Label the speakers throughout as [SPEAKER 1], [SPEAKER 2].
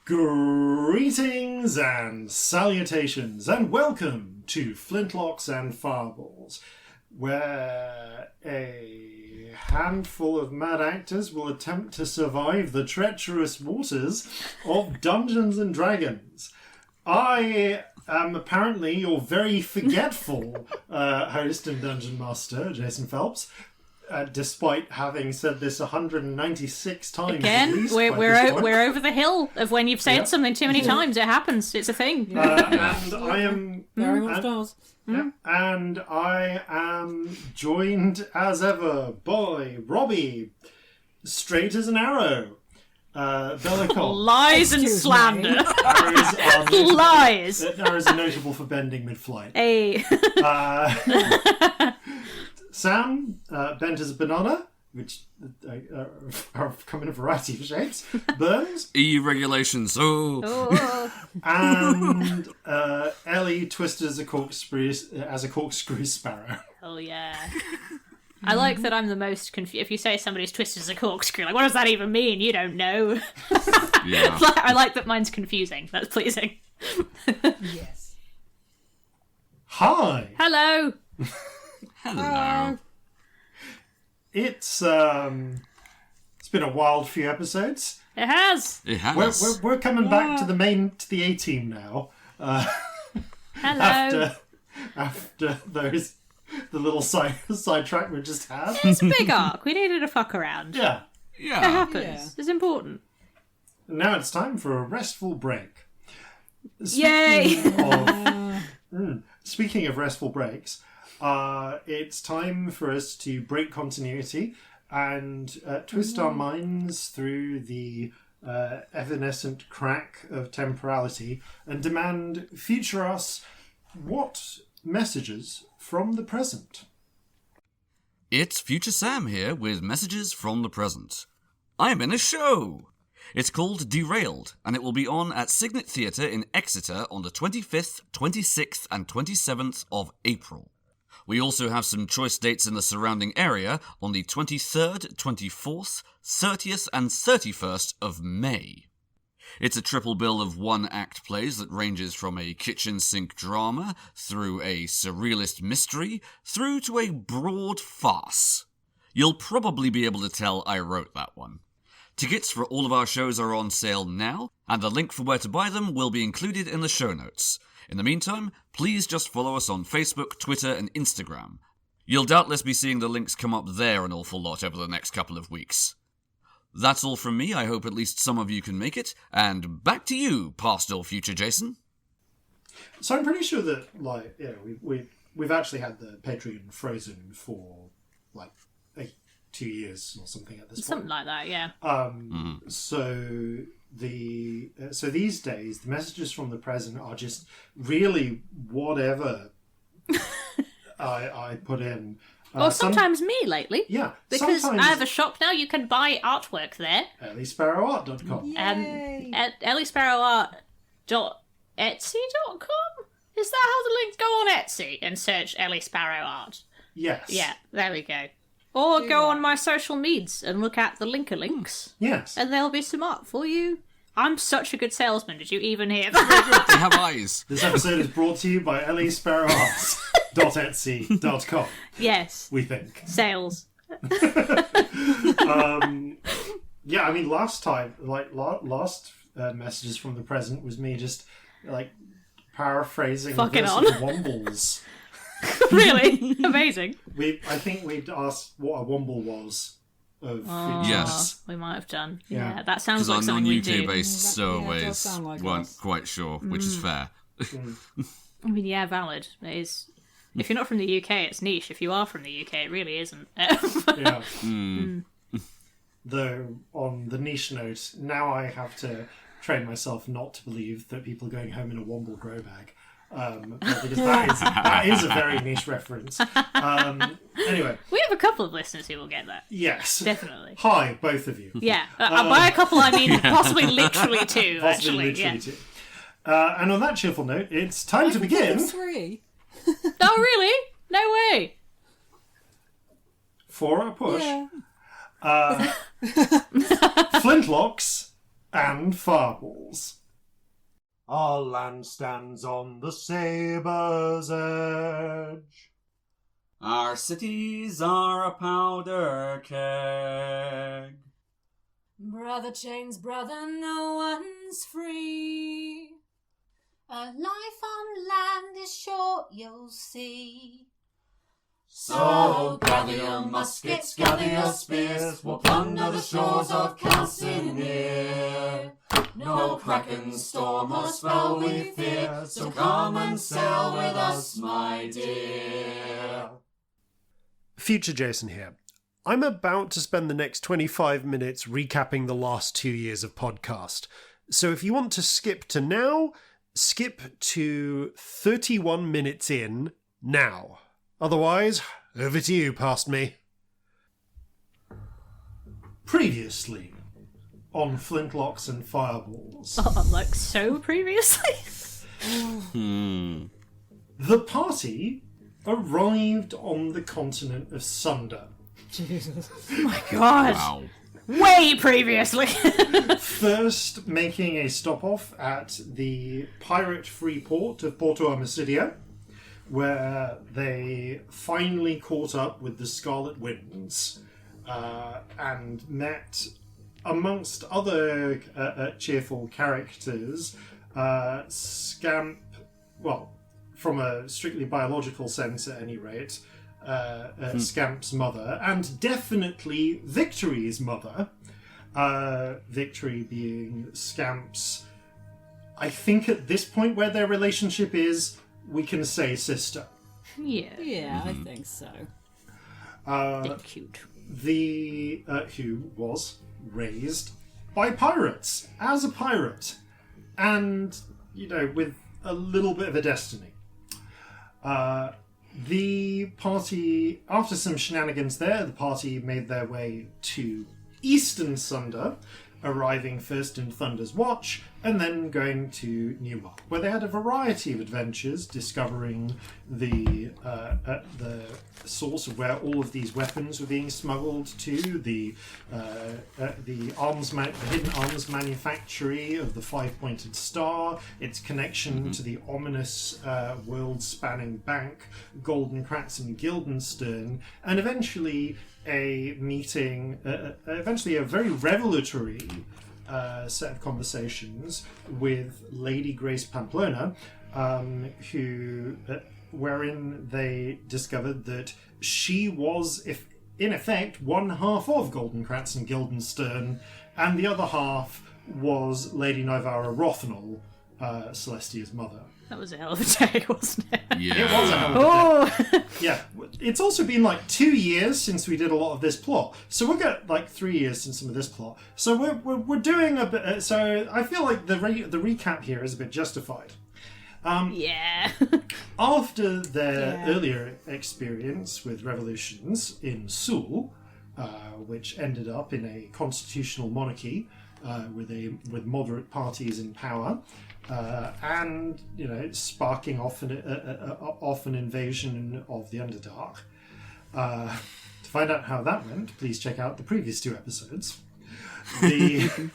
[SPEAKER 1] Greetings and salutations, and welcome to Flintlocks and Fireballs, where a handful of mad actors will attempt to survive the treacherous waters of Dungeons and Dragons. I am apparently your very forgetful host and Dungeon Master, Jason Phelps. Despite having said this 196 times.
[SPEAKER 2] Again, we're over the hill of when you've said something too many times. It happens. It's a thing.
[SPEAKER 1] And I am
[SPEAKER 3] very much does.
[SPEAKER 1] And I am joined as ever by Robbie, straight as an arrow. Bellekom.
[SPEAKER 2] Lies and slander. Lies.
[SPEAKER 1] Arrows are notable for bending mid-flight.
[SPEAKER 2] Hey.
[SPEAKER 1] Sam, bent as a banana, which have come in a variety of shapes. Burns.
[SPEAKER 4] EU regulations.
[SPEAKER 1] And Ellie twisted as a corkscrew sparrow.
[SPEAKER 2] Oh yeah. I like that I'm the most confused. If you say somebody's twisted as a corkscrew, like, what does that even mean? You don't know.
[SPEAKER 4] Yeah.
[SPEAKER 2] I like that mine's confusing. That's pleasing.
[SPEAKER 3] Yes.
[SPEAKER 1] Hi.
[SPEAKER 2] Hello.
[SPEAKER 4] Hello.
[SPEAKER 1] It's been a wild few episodes.
[SPEAKER 2] It has.
[SPEAKER 4] It has.
[SPEAKER 1] We're coming back to the A team now.
[SPEAKER 2] Hello.
[SPEAKER 1] After the little sidetrack we just had.
[SPEAKER 2] It's a big arc. We needed a fuck around.
[SPEAKER 1] Yeah.
[SPEAKER 2] It happens. It's important.
[SPEAKER 1] Now it's time for a restful break.
[SPEAKER 2] Yay!
[SPEAKER 1] Speaking of restful breaks, it's time for us to break continuity and twist our minds through the evanescent crack of temporality and demand future us what messages from the present.
[SPEAKER 4] It's Future Sam here with messages from the present. I'm in a show! It's called Derailed, and it will be on at Signet Theatre in Exeter on the 25th, 26th and 27th of April. We also have some choice dates in the surrounding area on the 23rd, 24th, 30th and 31st of May. It's a triple bill of one-act plays that ranges from a kitchen sink drama, through a surrealist mystery, through to a broad farce. You'll probably be able to tell I wrote that one. Tickets for all of our shows are on sale now, and the link for where to buy them will be included in the show notes. In the meantime, please just follow us on Facebook, Twitter, and Instagram. You'll doubtless be seeing the links come up there an awful lot over the next couple of weeks. That's all from me. I hope at least some of you can make it. And back to you, past or future Jason.
[SPEAKER 1] So I'm pretty sure that, we've actually had the Patreon frozen for 2 years or something at this point.
[SPEAKER 2] Something like that, yeah.
[SPEAKER 1] So these days, the messages from the present are just really whatever I put in.
[SPEAKER 2] Or sometimes me lately.
[SPEAKER 1] Yeah.
[SPEAKER 2] Because
[SPEAKER 1] sometimes
[SPEAKER 2] I have a shop now, you can buy artwork there.
[SPEAKER 1] EllieSparrowArt.com.
[SPEAKER 2] EllieSparrowArt.etsy.com? Is that how the links go on Etsy? And search Ellie Sparrow Art.
[SPEAKER 1] Yes.
[SPEAKER 2] Yeah, there we go. Or go on my social medias and look at the links.
[SPEAKER 1] Yes.
[SPEAKER 2] And there'll be some art for you. I'm such a good salesman. Did you even hear that?
[SPEAKER 4] They have eyes.
[SPEAKER 1] This episode is brought to you by EllieSparrowArt.etsy.com.
[SPEAKER 2] Yes.
[SPEAKER 1] We think.
[SPEAKER 2] Sales.
[SPEAKER 1] Yeah, I mean, last time, last messages from the present was me just, paraphrasing
[SPEAKER 2] Fucking
[SPEAKER 1] this
[SPEAKER 2] on.
[SPEAKER 1] of Wombles.
[SPEAKER 2] Really? Amazing.
[SPEAKER 1] I think we'd asked what a Womble was.
[SPEAKER 4] Yes.
[SPEAKER 2] We might have done.
[SPEAKER 1] Yeah.
[SPEAKER 2] Yeah, that sounds like
[SPEAKER 4] Because our
[SPEAKER 2] something we do.
[SPEAKER 4] non-UK-based stowaways
[SPEAKER 3] like
[SPEAKER 4] weren't
[SPEAKER 3] us.
[SPEAKER 4] quite sure, which is fair.
[SPEAKER 2] I mean, yeah, valid. It is. If you're not from the UK, it's niche. If you are from the UK, it really isn't.
[SPEAKER 1] Yeah. Though, on the niche note, now I have to train myself not to believe that people are going home in a Womble grow bag. Because that is a very niche reference. Anyway.
[SPEAKER 2] We have a couple of listeners who will get that.
[SPEAKER 1] Yes.
[SPEAKER 2] Definitely.
[SPEAKER 1] Hi, both of you.
[SPEAKER 2] Yeah. By a couple, I mean possibly literally two,
[SPEAKER 1] Possibly
[SPEAKER 2] actually.
[SPEAKER 1] literally two. And on that cheerful note, it's time to begin.
[SPEAKER 3] 3.
[SPEAKER 2] Oh, really? No way.
[SPEAKER 1] For a push.
[SPEAKER 3] Yeah.
[SPEAKER 1] Flintlocks and Fireballs. Our land stands on the sabre's edge.
[SPEAKER 4] Our cities are a powder keg.
[SPEAKER 5] Brother chains brother, no one's free. A life on land is short, you'll see.
[SPEAKER 4] So gather your muskets, gather your spears, we'll plunder the shores of Calcinea. No kraken, storm or spell we fear, so come and sail with us, my dear.
[SPEAKER 6] Future Jason here. I'm about to spend the next 25 minutes recapping the last 2 years of podcast. So if you want to skip to now, skip to 31 minutes in now. Otherwise, over to you, past me.
[SPEAKER 1] Previously on Flintlocks and Fireballs.
[SPEAKER 2] Like so previously?
[SPEAKER 1] The party arrived on the continent of Sunder.
[SPEAKER 3] Jesus.
[SPEAKER 2] Oh my god.
[SPEAKER 4] Wow.
[SPEAKER 2] Way previously.
[SPEAKER 1] First making a stop-off at the pirate-free port of Porto Armicidio, where they finally caught up with the Scarlet Winds and met, amongst other cheerful characters, Scamp, well, from a strictly biological sense at any rate, Scamp's mother, and definitely Victory's mother. Victory being Scamp's, I think at this point where their relationship is, we can say sister.
[SPEAKER 2] Yeah.
[SPEAKER 3] Yeah, I think so.
[SPEAKER 2] They're cute.
[SPEAKER 1] Who was raised by pirates, as a pirate, and, with a little bit of a destiny. The party, after some shenanigans there, the party made their way to Eastern Sunder, arriving first in Thunder's Watch, and then going to Newmark, where they had a variety of adventures, discovering the source of where all of these weapons were being smuggled to, the hidden arms manufactory of the Five-Pointed Star, its connection to the ominous world-spanning bank, Golden Kratz and Guildenstern, and eventually a meeting, eventually a very revelatory set of conversations with Lady Grace Pamplona, wherein they discovered that she was, in effect, one half of Golden Kratz and Guildenstern, and the other half was Lady Nivara Rothnal, Celestia's mother.
[SPEAKER 2] That was a hell of a day, wasn't it?
[SPEAKER 4] Yeah.
[SPEAKER 1] It was a hell of a day.
[SPEAKER 2] Oh!
[SPEAKER 1] Yeah, it's also been 2 years since we did a lot of this plot, so we'll get 3 years since some of this plot. So we're doing a bit. So I feel like the recap here is a bit justified.
[SPEAKER 2] Yeah.
[SPEAKER 1] After their earlier experience with revolutions in Sul, which ended up in a constitutional monarchy with moderate parties in power. And sparking off an invasion of the Underdark. To find out how that went, please check out the previous 2 episodes. The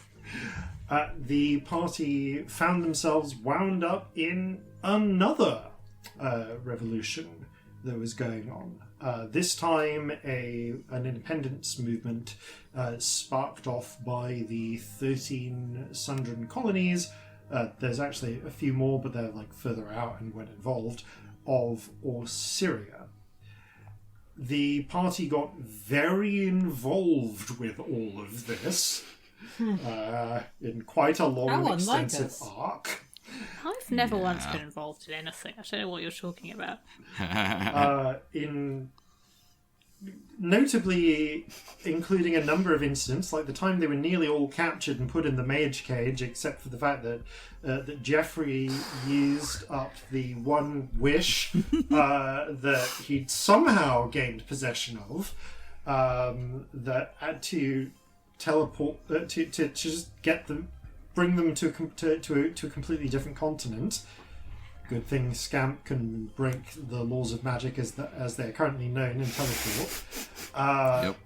[SPEAKER 1] party found themselves wound up in another revolution that was going on. This time, an independence movement sparked off by the 13 Sundran colonies. There's actually a few more, but they're further out and weren't involved, of Orsyria. The party got very involved with all of this in quite a long, extensive arc.
[SPEAKER 2] I've never once been involved in anything. I don't know what you're talking about. Notably, including a number of incidents, like the time they were nearly all captured and put in the mage cage, except for the fact that Geoffrey used up the one wish that he'd somehow gained possession of, that had to teleport to just get them, bring them to a completely different continent. Good thing Scamp can break the laws of magic as they're currently known in teleport.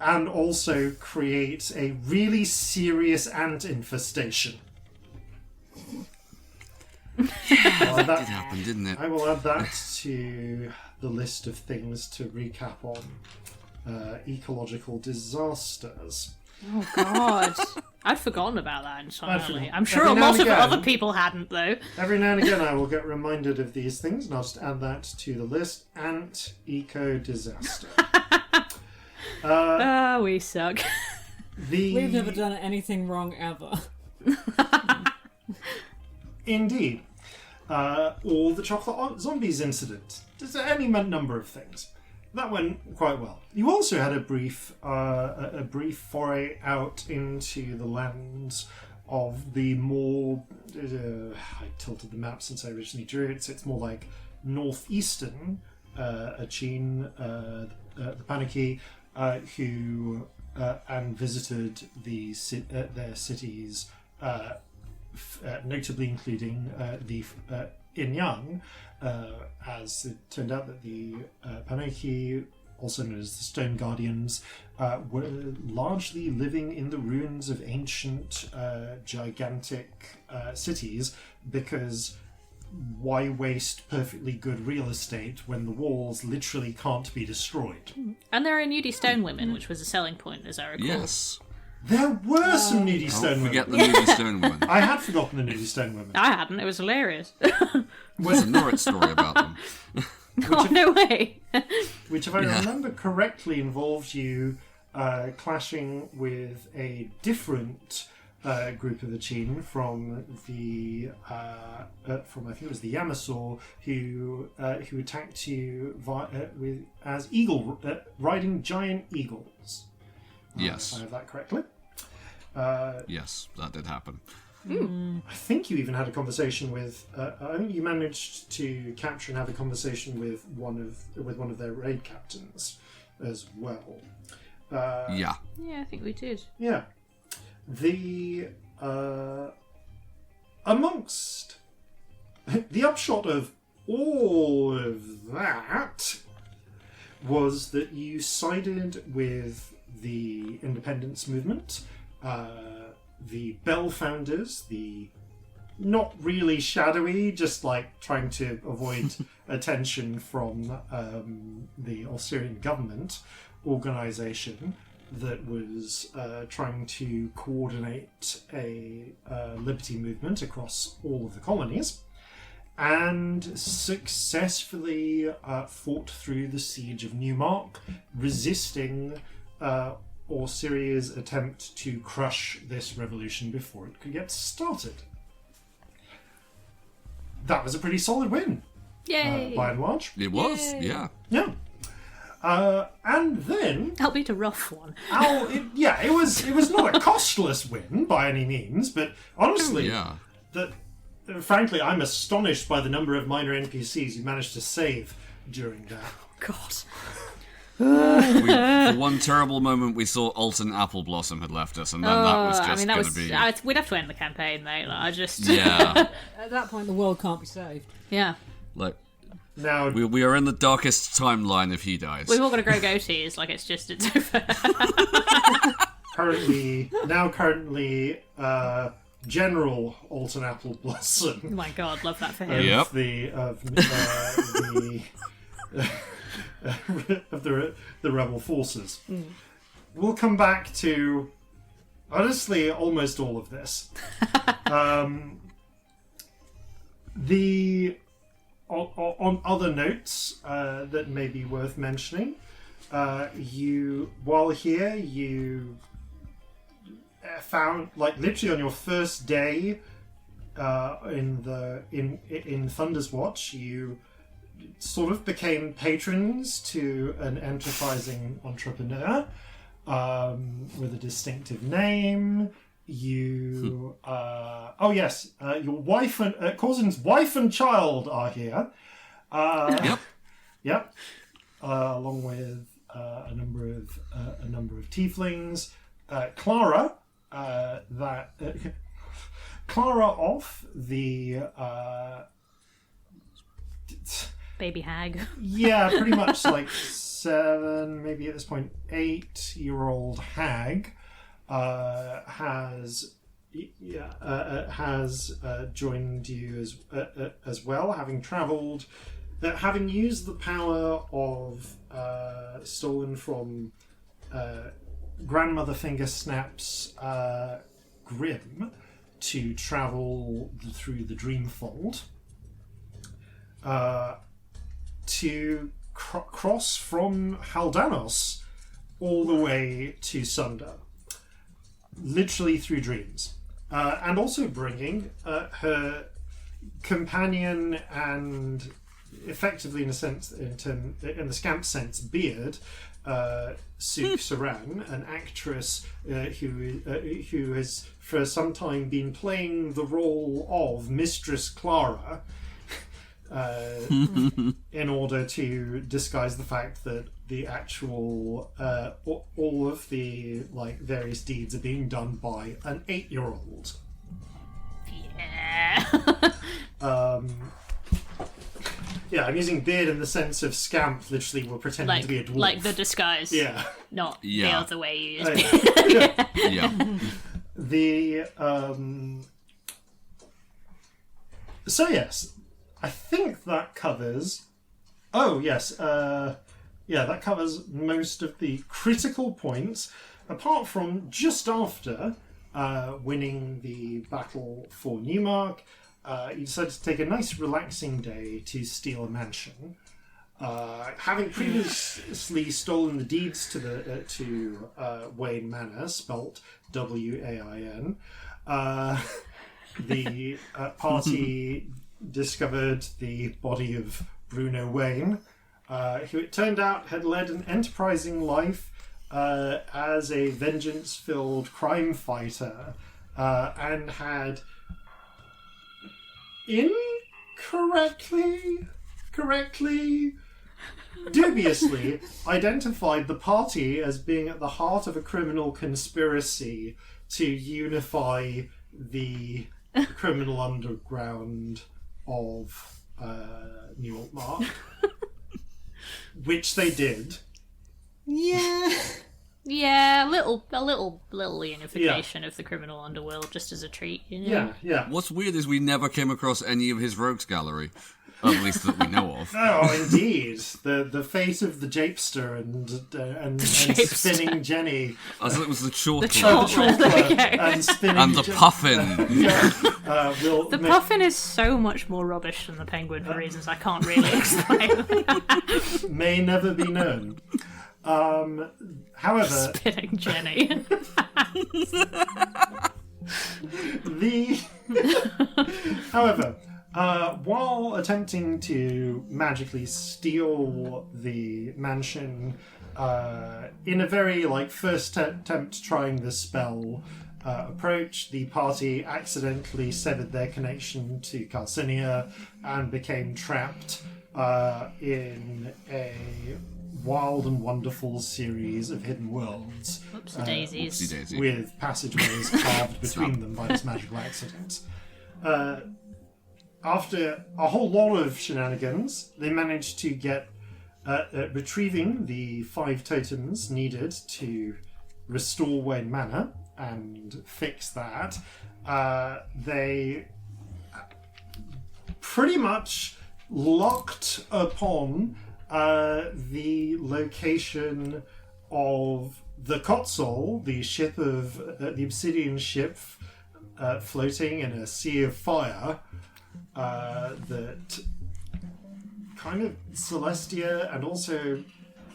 [SPEAKER 2] And also create a really serious ant infestation.
[SPEAKER 4] That did happen, didn't it?
[SPEAKER 2] I will add that to the list of things to recap on ecological disasters.
[SPEAKER 7] Oh God, I'd forgotten about that entirely. I'm sure
[SPEAKER 2] Every
[SPEAKER 7] a
[SPEAKER 2] now
[SPEAKER 7] lot
[SPEAKER 2] and
[SPEAKER 7] of
[SPEAKER 2] again-
[SPEAKER 7] other people hadn't, though.
[SPEAKER 2] Every now and again I will get reminded of these things, and I'll just add that to the list. Ant eco disaster.
[SPEAKER 7] We suck.
[SPEAKER 3] We've never done anything wrong ever.
[SPEAKER 2] Indeed. Or the chocolate zombies incident. There's any number of things. That went quite well. You also had a brief foray out into the lands of the more... I tilted the map since I originally drew it, so it's more like northeastern Acheen, the Paniki, who and visited their cities, notably including the Inyang, as it turned out that the Panaki, also known as the Stone Guardians, were largely living in the ruins of ancient, gigantic cities, because why waste perfectly good real estate when the walls literally can't be destroyed?
[SPEAKER 7] And there are nudie stone women, which was a selling point, as I recall.
[SPEAKER 4] Yes.
[SPEAKER 2] There were some nudie stone
[SPEAKER 4] Don't forget
[SPEAKER 2] women.
[SPEAKER 4] the movie Stone Woman.
[SPEAKER 2] I had forgotten the nudie stone women.
[SPEAKER 7] I hadn't. It was hilarious.
[SPEAKER 4] There's a Norwich story about them.
[SPEAKER 7] Oh, no way.
[SPEAKER 2] Which, if I remember correctly, involved you clashing with a different group of Acheen from the from I think it was the Yamasaw, who attacked you as riding giant eagles.
[SPEAKER 4] Yes.
[SPEAKER 2] If I have that correctly.
[SPEAKER 4] Yes, that did happen.
[SPEAKER 2] I think you even had a conversation with. I think you managed to capture and have a conversation with one of their raid captains as well.
[SPEAKER 4] Yeah.
[SPEAKER 7] Yeah, I think we did.
[SPEAKER 2] Yeah, the amongst the upshot of all of that was that you sided with the independence movement. The Bell founders, the not really shadowy, just like trying to avoid attention from the Australian government organisation that was trying to coordinate a liberty movement across all of the colonies, and successfully fought through the siege of Newmark, resisting Syria's attempt to crush this revolution before it could get started. That was a pretty solid win,
[SPEAKER 7] Yay!
[SPEAKER 2] by and large.
[SPEAKER 4] It was, yeah.
[SPEAKER 2] Yeah. And then,
[SPEAKER 7] That'll be a rough one.
[SPEAKER 2] it was not a costless win by any means, but honestly,
[SPEAKER 4] Yeah.
[SPEAKER 2] frankly, I'm astonished by the number of minor NPCs you managed to save during that.
[SPEAKER 7] God.
[SPEAKER 4] For one terrible moment, we saw Alton Apple Blossom had left us, and then that was just going to be...
[SPEAKER 7] we'd have to end the campaign, mate. Like, I just...
[SPEAKER 4] Yeah.
[SPEAKER 3] At that point, the world can't be saved.
[SPEAKER 7] Yeah.
[SPEAKER 4] Like,
[SPEAKER 2] Now,
[SPEAKER 4] we are in the darkest timeline if he dies.
[SPEAKER 7] We've all got to grow goatees, like it's over.
[SPEAKER 2] currently, General Alton Apple Blossom.
[SPEAKER 7] Oh my God, love that for him.
[SPEAKER 4] Yep.
[SPEAKER 2] Of the rebel forces. We'll come back to honestly almost all of this. On other notes that may be worth mentioning, while here you found, like, literally on your first day in Thunder's Watch, you sort of became patrons to an enterprising entrepreneur with a distinctive name. You, your wife and Corzin's wife and child are here.
[SPEAKER 4] Yep.
[SPEAKER 2] Yep. Along with a number of tieflings. Clara, Clara off the
[SPEAKER 7] Baby hag.
[SPEAKER 2] Yeah, pretty much like 7, maybe at this point 8-year-old hag has joined you as well, having travelled, having used the power of stolen from Grandmother Fingersnap's Grim to travel through the Dreamfold. To cross from Haldanos all the way to Sunder, literally through dreams, and also bringing her companion and effectively, in a sense, in the Scamp sense, beard, Suk Saran, an actress who has for some time been playing the role of Mistress Clara. In order to disguise the fact that the actual all of the various deeds are being done by an 8-year-old.
[SPEAKER 7] Yeah.
[SPEAKER 2] Yeah, I'm using beard in the sense of Scamp literally were pretending to be a dwarf.
[SPEAKER 7] Like the disguise.
[SPEAKER 2] Yeah.
[SPEAKER 7] Not the other way you use
[SPEAKER 2] it.
[SPEAKER 4] Yeah.
[SPEAKER 2] The so yes, I think that covers. Oh yes, that covers most of the critical points, apart from just after winning the battle for Newmark. You decided to take a nice, relaxing day to steal a mansion. Having previously stolen the deeds to Wayne Manor, spelt Wain, the party discovered the body of Bruno Wayne, who it turned out had led an enterprising life as a vengeance-filled crime fighter, and had dubiously identified the party as being at the heart of a criminal conspiracy to unify the criminal underground of New York, which they did.
[SPEAKER 3] Yeah.
[SPEAKER 7] Yeah, a little unification of the criminal underworld just as a treat, you know?
[SPEAKER 2] Yeah.
[SPEAKER 4] What's weird is we never came across any of his rogues gallery, at least that we know of.
[SPEAKER 2] Oh, indeed. The face of the Japester and spinning Jenny.
[SPEAKER 4] I thought it was the chortler.
[SPEAKER 7] Okay.
[SPEAKER 2] And spinning
[SPEAKER 4] And the puffin.
[SPEAKER 7] The puffin is so much more rubbish than the penguin for reasons I can't really explain.
[SPEAKER 2] May never be known. However,
[SPEAKER 7] Spinning Jenny.
[SPEAKER 2] However, while attempting to magically steal the mansion, in a very first attempt trying the spell approach, the party accidentally severed their connection to Calcinea and became trapped in a wild and wonderful series of hidden worlds.
[SPEAKER 7] Whoopsie daisies.
[SPEAKER 2] With passageways carved between them by this magical accident. After a whole lot of shenanigans, they managed to get retrieving the 5 totems needed to restore Wayne Manor and fix that. They pretty much locked upon the location of the Kotzal, the ship of the obsidian ship floating in a sea of fire, that kind of Celestia, and also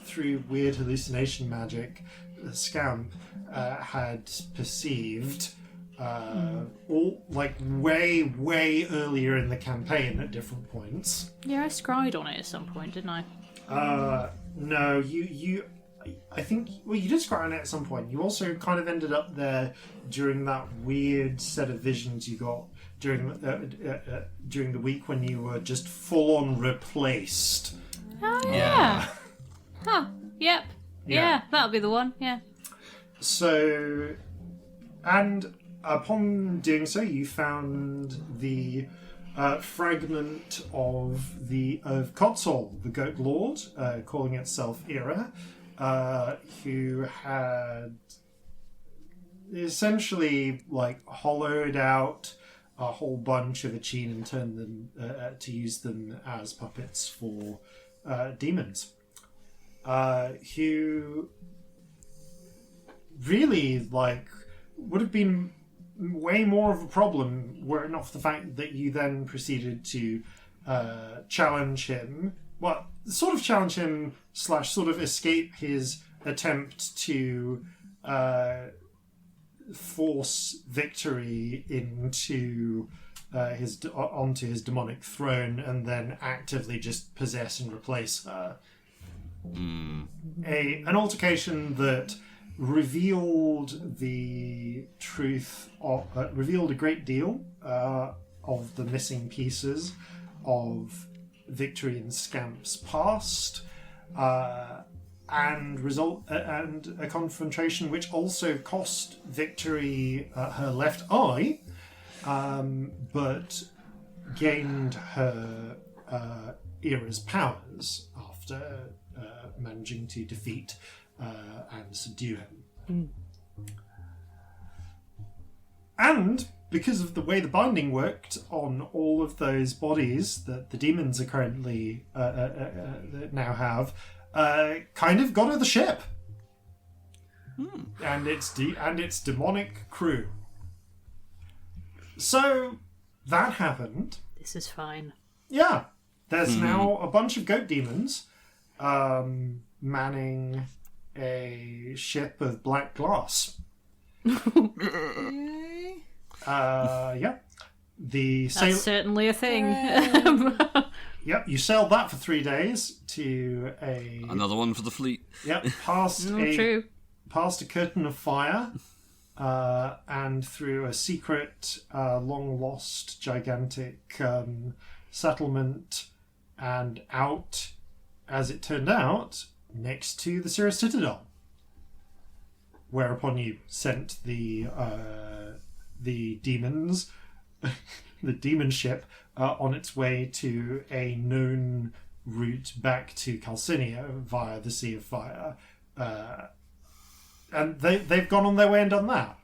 [SPEAKER 2] through weird hallucination magic, the Scamp had perceived all way earlier in the campaign at different points.
[SPEAKER 7] Yeah, I scried on it at some point, didn't I?
[SPEAKER 2] No, I think, you did scry on it at some point. You also kind of ended up there during that weird set of visions you got during the week when you were just full on replaced.
[SPEAKER 7] Oh yeah. Huh. Yep. Yeah, that'll be the one. Yeah.
[SPEAKER 2] So, and upon doing so, you found the fragment of Kotzol, the Goat Lord, calling itself Era, who had essentially hollowed out a whole bunch of Achene and turned them to use them as puppets for demons, who really would have been way more of a problem were it not for the fact that you then proceeded to challenge him. Well, sort of challenge him / sort of escape his attempt to force victory into onto his demonic throne, and then actively just possess and replace her. An altercation that revealed the truth revealed a great deal of the missing pieces of Victory and Scamp's past, and a confrontation which also cost Victory her left eye, but gained her Era's powers after managing to defeat and subdue him. And because of the way the binding worked on all of those bodies that the demons are currently now have, kind of got her the ship and its demonic crew. So that happened.
[SPEAKER 7] This is fine.
[SPEAKER 2] Yeah, there's now a bunch of goat demons manning a ship of black glass. Yeah.
[SPEAKER 7] That's certainly a thing.
[SPEAKER 2] Yep, you sailed that for 3 days to
[SPEAKER 4] another one for the fleet.
[SPEAKER 2] Yep, past a curtain of fire, and through a secret, long-lost, gigantic settlement, and out, as it turned out, next to the Cirrus Citadel. Whereupon you sent the demons, the demon ship, on its way to a known route back to Calcinea via the Sea of Fire. And they've gone on their way and done that.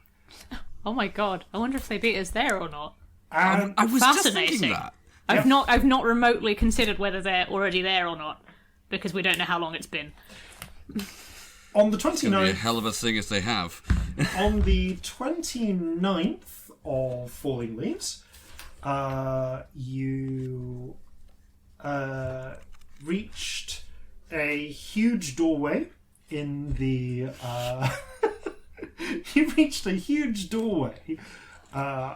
[SPEAKER 7] Oh my god! I wonder if they beat us there or not.
[SPEAKER 2] And
[SPEAKER 4] I was just thinking that.
[SPEAKER 7] I've not remotely considered whether they're already there or not, because we don't know how long it's been.
[SPEAKER 2] On the
[SPEAKER 4] It's going to be a
[SPEAKER 2] 29th,
[SPEAKER 4] hell of a thing if they have.
[SPEAKER 2] on the 29th of Falling Leaves, you reached a huge doorway in the you reached a huge doorway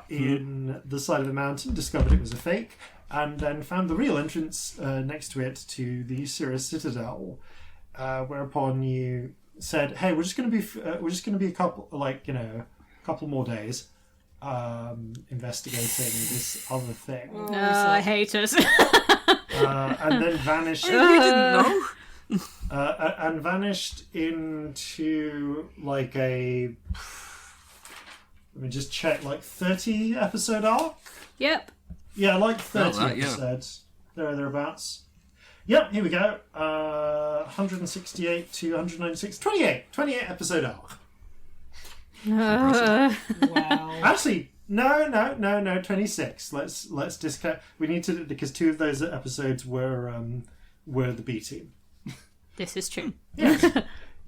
[SPEAKER 2] in the side of the mountain, discovered it was a fake, and then found the real entrance next to it to the Cirrus Citadel, whereupon you said, "Hey, we're just going to be a couple more days investigating this other thing,"
[SPEAKER 7] I hate us.
[SPEAKER 2] and then vanished.
[SPEAKER 4] We didn't know.
[SPEAKER 2] And vanished into a. Let me just check. 30 episode arc.
[SPEAKER 7] Yep.
[SPEAKER 2] Yeah, 30
[SPEAKER 4] yeah.
[SPEAKER 2] episodes. Thereabouts. Yep, here we go. 168 to 196. 28 episode arc.
[SPEAKER 3] Wow.
[SPEAKER 2] Actually, no, 26. Let's discount. We need to, because 2 of those episodes were the B team.
[SPEAKER 7] This is true.
[SPEAKER 2] Yes.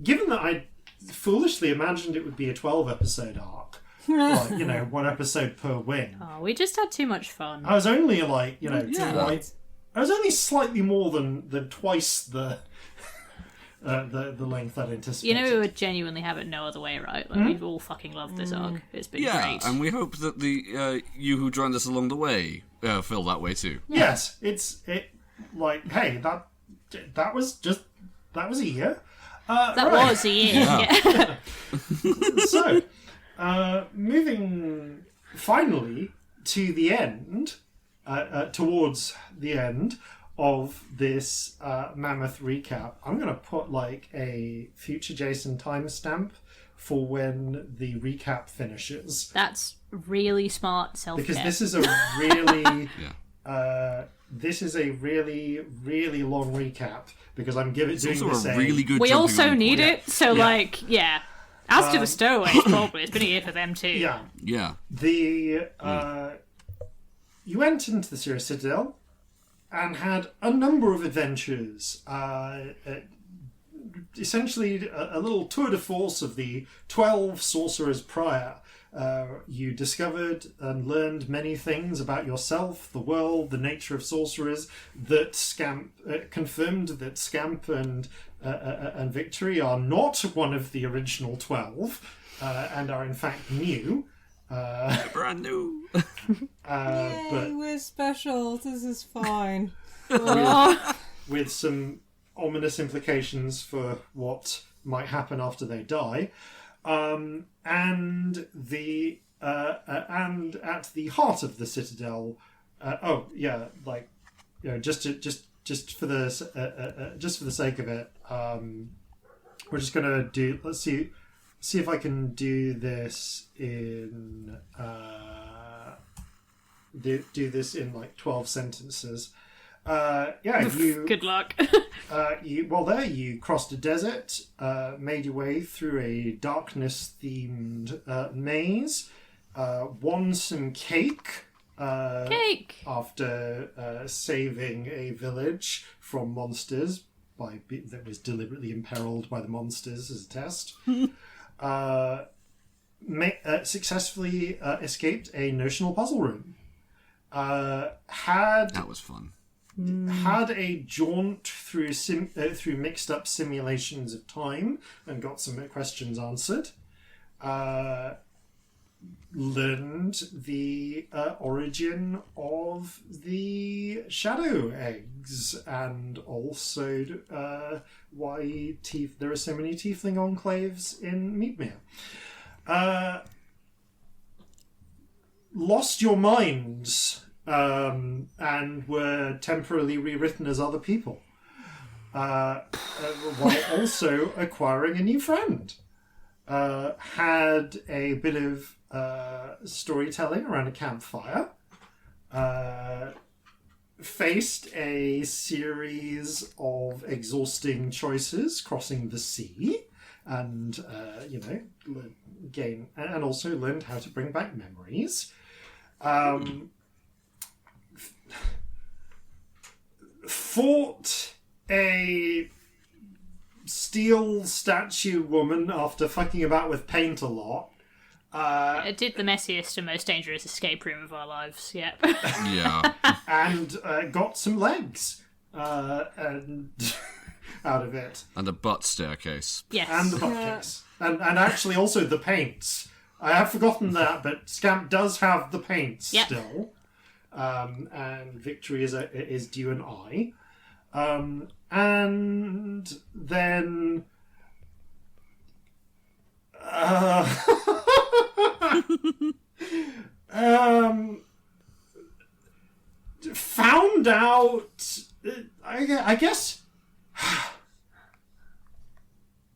[SPEAKER 2] Given that I foolishly imagined it would be a 12 episode arc, 1 episode per win.
[SPEAKER 7] Oh, we just had too much fun.
[SPEAKER 2] I was only I was only slightly more than twice the length I'd anticipated.
[SPEAKER 7] We would genuinely have it no other way, right? We've all fucking loved this arc. It's been great.
[SPEAKER 4] And we hope that the you who joined us along the way feel that way too.
[SPEAKER 2] Yes, hey, that was a year.
[SPEAKER 7] That was a year.
[SPEAKER 4] Yeah.
[SPEAKER 2] So, moving finally to the end, towards the end of this mammoth recap, I'm going to put a future Jason timestamp for when the recap finishes.
[SPEAKER 7] That's really smart self-care.
[SPEAKER 2] Because this is a really this is a really, really long recap because I'm doing
[SPEAKER 4] It's
[SPEAKER 2] the
[SPEAKER 4] also
[SPEAKER 2] same.
[SPEAKER 4] a really good
[SPEAKER 7] We
[SPEAKER 4] jumping
[SPEAKER 7] also
[SPEAKER 4] on
[SPEAKER 7] need
[SPEAKER 4] point.
[SPEAKER 7] it, so As to the stowaways, probably. It's been a year for them too.
[SPEAKER 2] Yeah.
[SPEAKER 4] Yeah.
[SPEAKER 2] You went into the Sirius Citadel and had a number of adventures. Essentially, a little tour de force of the 12 sorcerers prior. You discovered and learned many things about yourself, the world, the nature of sorcerers. That Scamp confirmed that Scamp and Victory are not one of the original 12, and are in fact new.
[SPEAKER 4] Brand new.
[SPEAKER 3] Yay,
[SPEAKER 2] But
[SPEAKER 3] we're special. This is fine.
[SPEAKER 2] with some ominous implications for what might happen after they die. And at the heart of the Citadel, just for the sake of it, we're just gonna do. Let's see if I can do this in do this in like 12 sentences.
[SPEAKER 7] Good luck.
[SPEAKER 2] You crossed a desert, made your way through a darkness-themed maze, won some cake. After saving a village from monsters that was deliberately imperiled by the monsters as a test. Successfully escaped a notional puzzle room.
[SPEAKER 4] That was fun.
[SPEAKER 2] Had a jaunt through mixed up simulations of time and got some questions answered. Learned the origin of the shadow eggs and also why there are so many tiefling enclaves in Meadmere. Lost your minds and were temporarily rewritten as other people, while also acquiring a new friend. Had a bit of storytelling around a campfire. Faced a series of exhausting choices crossing the sea, and and also learned how to bring back memories. Fought a steel statue woman after fucking about with paint a lot.
[SPEAKER 7] It did the messiest and most dangerous escape room of our lives, yep.
[SPEAKER 4] Yeah.
[SPEAKER 2] And got some legs and out of it.
[SPEAKER 4] And a butt staircase.
[SPEAKER 7] Yes.
[SPEAKER 2] And the butt case. And actually also the paints. I have forgotten that, but Scamp does have the paints still. And Victory is due an eye. And then... found out... I guess...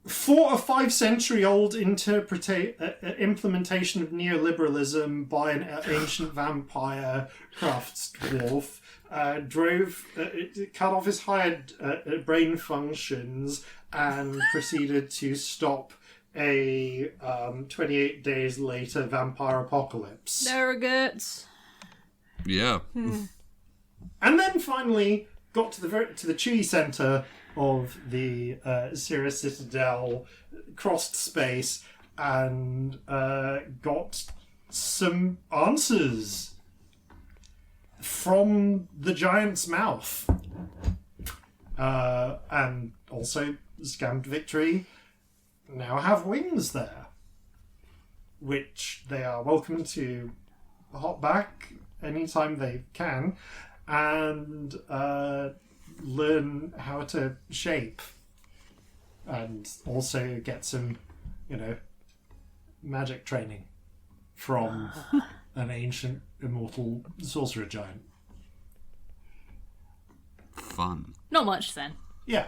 [SPEAKER 2] 4 or 5 century-old implementation of neoliberalism by an ancient vampire crafts dwarf cut off his hired brain functions and proceeded to stop a 28 days later vampire apocalypse.
[SPEAKER 7] No regrets.
[SPEAKER 4] Yeah.
[SPEAKER 2] And then finally got to the Chewy Centre of the Sirius Citadel, crossed space, and got some answers from the giant's mouth. And also Scammed Victory now have wings there, which they are welcome to hop back anytime they can, and learn how to shape, and also get some, magic training from an ancient immortal sorcerer giant.
[SPEAKER 4] Fun.
[SPEAKER 7] Not much then.
[SPEAKER 2] Yeah.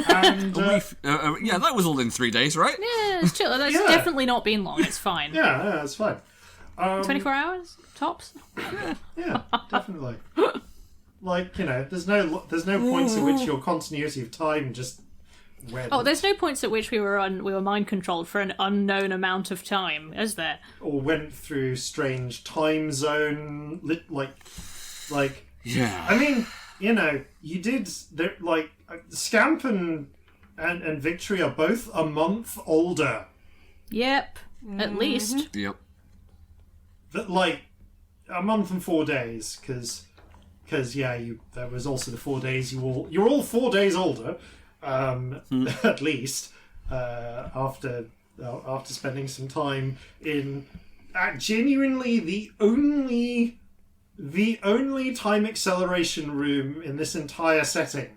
[SPEAKER 2] And
[SPEAKER 4] Yeah, that was all in 3 days, right?
[SPEAKER 7] Yeah, it's chill. That's
[SPEAKER 2] Yeah.
[SPEAKER 7] definitely not been long. It's fine.
[SPEAKER 2] yeah, that's fine.
[SPEAKER 7] 24 hours tops.
[SPEAKER 2] Yeah, definitely. Like, there's no points at which your continuity of time just went.
[SPEAKER 7] Oh, there's no points at which we were mind controlled for an unknown amount of time, is there?
[SPEAKER 2] Or went through strange time zone, like.
[SPEAKER 4] Yeah.
[SPEAKER 2] I mean, you did. Like, Scamp and Victory are both a month older.
[SPEAKER 7] Yep, at least.
[SPEAKER 4] Yep.
[SPEAKER 2] But, like, a month and 4 days, because there was also the 4 days you're all 4 days older, at least, after spending some time in genuinely the only time acceleration room in this entire setting.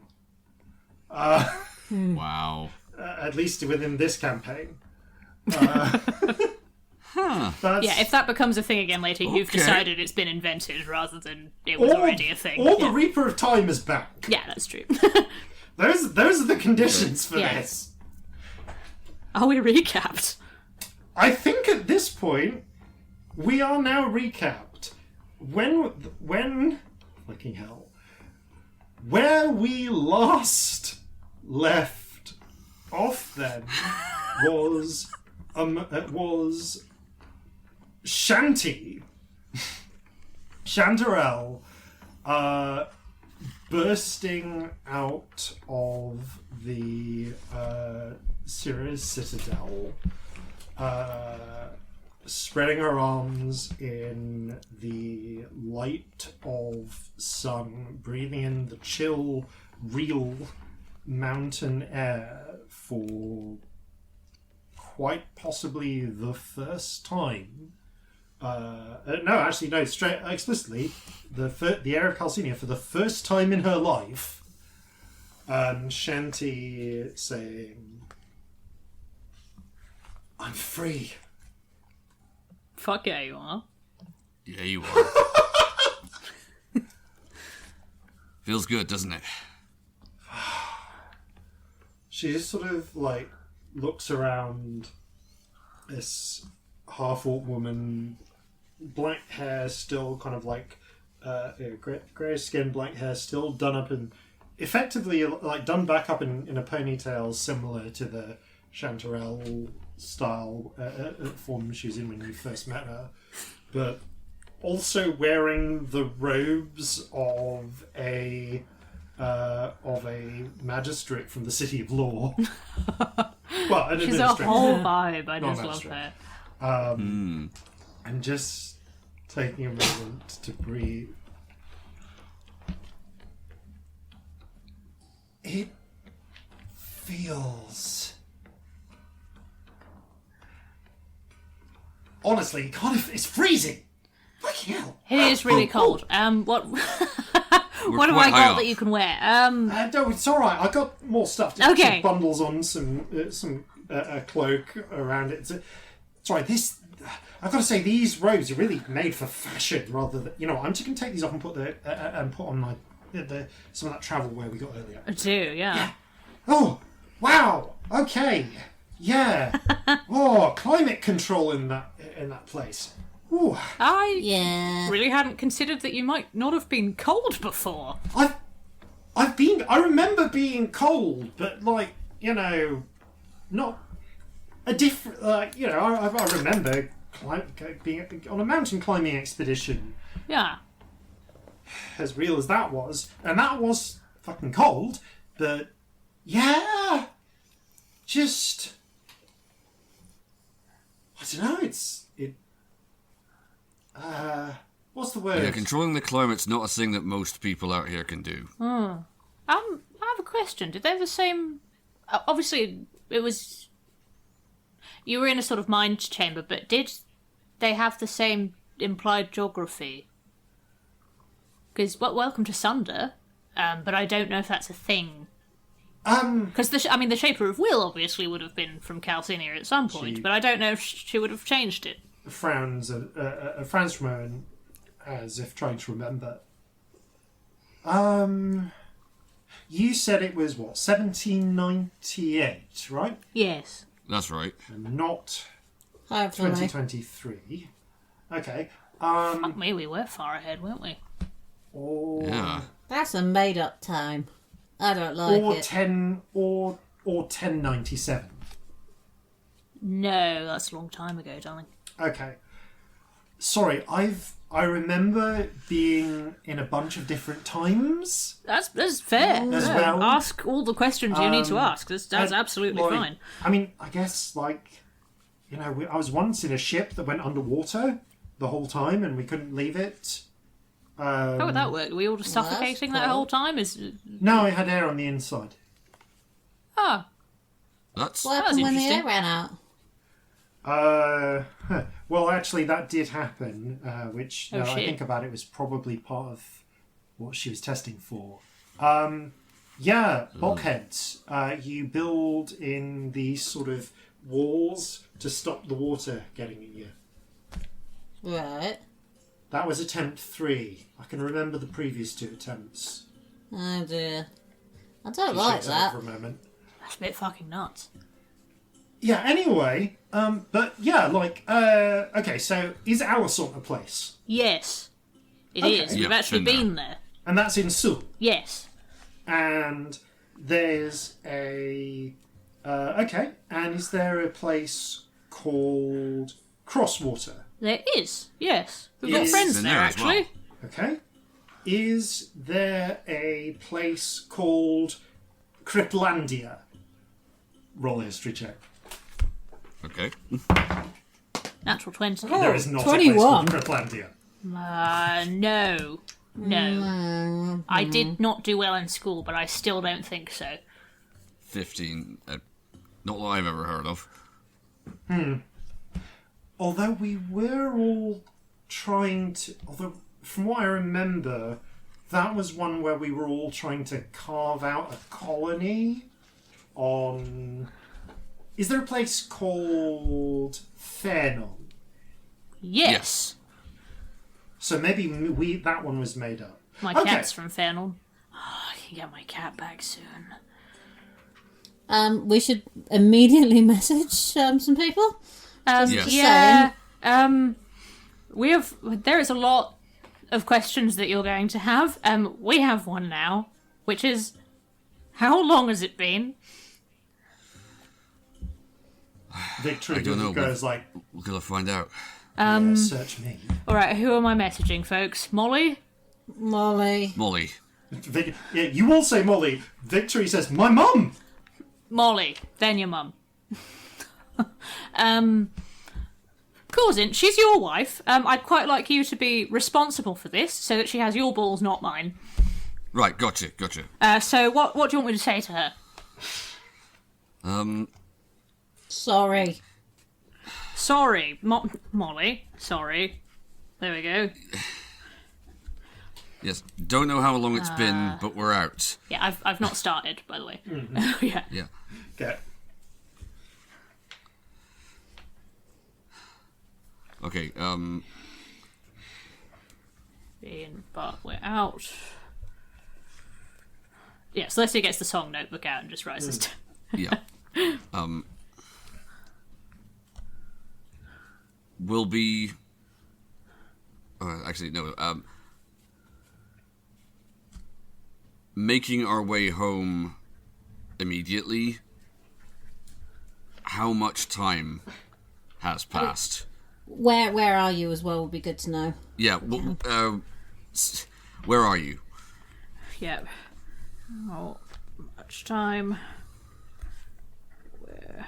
[SPEAKER 4] Wow.
[SPEAKER 2] At least within this campaign.
[SPEAKER 7] Yeah, if that becomes a thing again later, you've decided it's been invented rather than it was already a thing.
[SPEAKER 2] Or the Reaper of Time is back.
[SPEAKER 7] Yeah, that's true.
[SPEAKER 2] Those are the conditions for this.
[SPEAKER 7] Are we recapped?
[SPEAKER 2] I think at this point, we are now recapped. When fucking hell, where we last left off then was Chanterelle, bursting out of the Cirrus Citadel, spreading her arms in the light of sun, breathing in the chill, real mountain air for quite possibly the first time. Explicitly, the air of Calcinea for the first time in her life. Shanty saying, "I'm free."
[SPEAKER 7] Fuck yeah, you are.
[SPEAKER 4] Yeah, you are. Feels good, doesn't it?
[SPEAKER 2] She just sort of like looks around this half-orc woman, black hair still kind of like grey skin, black hair still done up and effectively like done back up in a ponytail similar to the Chanterelle style form she was in when you first met her, but also wearing the robes of a magistrate from the City of Law. Well, an
[SPEAKER 7] She's a
[SPEAKER 2] administrator.
[SPEAKER 7] whole vibe. I
[SPEAKER 2] Not
[SPEAKER 7] just love
[SPEAKER 2] magistrate.
[SPEAKER 7] her.
[SPEAKER 2] And just taking a moment to breathe. It feels... Honestly, it's freezing! Fucking hell!
[SPEAKER 7] It is really cold. What have I got that you can wear?
[SPEAKER 2] No, it's all right. I got more stuff. Just
[SPEAKER 7] Okay.
[SPEAKER 2] some bundles on, some a cloak around it. It's all right. This, I've got to say, these robes are really made for fashion rather than I'm just gonna take these off and put on my some of that travel wear we got earlier.
[SPEAKER 7] I do, yeah.
[SPEAKER 2] Oh, wow. Okay. Yeah. Oh, climate control in that place. Ooh.
[SPEAKER 7] I really hadn't considered that you might not have been cold before.
[SPEAKER 2] I remember being cold, but not a different. I remember being on a mountain climbing expedition.
[SPEAKER 7] Yeah.
[SPEAKER 2] As real as that was, and that was fucking cold. But yeah, just I don't know. What's the word?
[SPEAKER 4] Yeah, controlling the climate's not a thing that most people out here can do.
[SPEAKER 7] I have a question. Did they have the same... Obviously, it was... You were in a sort of mind chamber, but did they have the same implied geography? Because, welcome to Sunder, but I don't know if that's a thing. Because, the Shaper of Will obviously would have been from Calcinea at some point, but I don't know if she would have changed it.
[SPEAKER 2] Frowns from her as if trying to remember. You said it was 1798, right?
[SPEAKER 7] Yes.
[SPEAKER 4] That's right.
[SPEAKER 2] And not
[SPEAKER 5] I have to know.
[SPEAKER 2] 2023. Okay.
[SPEAKER 7] Fuck me, we were far ahead, weren't we?
[SPEAKER 4] Yeah.
[SPEAKER 5] That's a made-up time. I don't like
[SPEAKER 2] Or
[SPEAKER 5] it.
[SPEAKER 2] 1097.
[SPEAKER 7] No, that's a long time ago, darling.
[SPEAKER 2] Okay. Sorry, I remember being in a bunch of different times.
[SPEAKER 7] That's fair.
[SPEAKER 2] As
[SPEAKER 7] Yeah.
[SPEAKER 2] well.
[SPEAKER 7] Ask all the questions you need to ask. That's
[SPEAKER 2] And,
[SPEAKER 7] absolutely
[SPEAKER 2] like,
[SPEAKER 7] fine.
[SPEAKER 2] I mean, I guess, like, you know, I was once in a ship that went underwater the whole time and we couldn't leave it.
[SPEAKER 7] How would that work? Were we all just
[SPEAKER 5] Well, that's
[SPEAKER 7] suffocating that
[SPEAKER 5] cool.
[SPEAKER 7] whole time?
[SPEAKER 2] No, it had air on the inside.
[SPEAKER 7] Ah,
[SPEAKER 4] That's
[SPEAKER 5] What happened when the air
[SPEAKER 7] interesting.
[SPEAKER 5] ran out?
[SPEAKER 2] Well, actually, that did happen, which,
[SPEAKER 7] Oh,
[SPEAKER 2] now I
[SPEAKER 7] shit.
[SPEAKER 2] think about it, was probably part of what she was testing for. Yeah, bulkheads. You build in these sort of walls to stop the water getting in you.
[SPEAKER 5] Right.
[SPEAKER 2] That was attempt 3. I can remember the previous 2 attempts.
[SPEAKER 5] Oh dear. I don't
[SPEAKER 2] She
[SPEAKER 5] like
[SPEAKER 2] shakes her
[SPEAKER 5] that.
[SPEAKER 2] head for a moment.
[SPEAKER 7] That's a bit fucking nuts.
[SPEAKER 2] Yeah, anyway, but yeah, like, okay, so is Alisont a place?
[SPEAKER 7] Yes, it
[SPEAKER 2] Okay.
[SPEAKER 7] is.
[SPEAKER 4] Yeah,
[SPEAKER 7] We've actually
[SPEAKER 4] been
[SPEAKER 7] been there.
[SPEAKER 2] And that's in Sul.
[SPEAKER 7] Yes.
[SPEAKER 2] And there's a, okay, and is there a place called Crosswater?
[SPEAKER 7] There is. Yes. We've got
[SPEAKER 2] Yes.
[SPEAKER 7] friends
[SPEAKER 4] Been
[SPEAKER 7] there,
[SPEAKER 4] there as well.
[SPEAKER 7] actually.
[SPEAKER 2] Okay. Is there a place called Cryptlandia? Roll a history check.
[SPEAKER 4] okay.
[SPEAKER 7] Natural 20.
[SPEAKER 2] There is not
[SPEAKER 5] 21.
[SPEAKER 2] a place called Cryptlandia.
[SPEAKER 7] No. No. I did not do well in school, but I still don't think so.
[SPEAKER 4] 15. Not that I've ever heard of.
[SPEAKER 2] Although we were all trying to... Although, from what I remember, that was one where we were all trying to carve out a colony on... Is there a place called Fairnon?
[SPEAKER 7] Yes.
[SPEAKER 2] So maybe that one was made up.
[SPEAKER 7] My
[SPEAKER 2] Okay.
[SPEAKER 7] cat's from Fennel. Oh, I can get my cat back soon.
[SPEAKER 5] We should immediately message some people.
[SPEAKER 4] Yes.
[SPEAKER 7] Yeah. There is a lot of questions that you're going to have. We have one now, which is, how long has it been?
[SPEAKER 2] Victory
[SPEAKER 4] I don't know,
[SPEAKER 2] goes like,
[SPEAKER 4] We're gonna find out.
[SPEAKER 2] search me.
[SPEAKER 7] All right, who am I messaging, folks? Molly?
[SPEAKER 5] Molly.
[SPEAKER 4] Molly.
[SPEAKER 2] Yeah, you all say Molly. Victory says, my mum!
[SPEAKER 7] Molly, then your mum. Corzin, she's your wife. I'd quite like you to be responsible for this, so that she has your balls, not mine.
[SPEAKER 4] Right, gotcha.
[SPEAKER 7] So what do you want me to say to her?
[SPEAKER 5] Sorry.
[SPEAKER 7] Sorry, Molly. Sorry. There we go.
[SPEAKER 4] Yes, don't know how long it's been, but we're out.
[SPEAKER 7] Yeah, I've not started, by the way. Yeah.
[SPEAKER 4] Yeah.
[SPEAKER 2] Okay.
[SPEAKER 4] Okay,
[SPEAKER 7] But we're out. Yeah, Celestia gets the song notebook out and just writes this down.
[SPEAKER 4] yeah. We'll be... actually, no, making our way home immediately. How much time has passed?
[SPEAKER 5] Where are you as well would be good to know.
[SPEAKER 4] Yeah, where are you?
[SPEAKER 7] Yeah. How much time? Where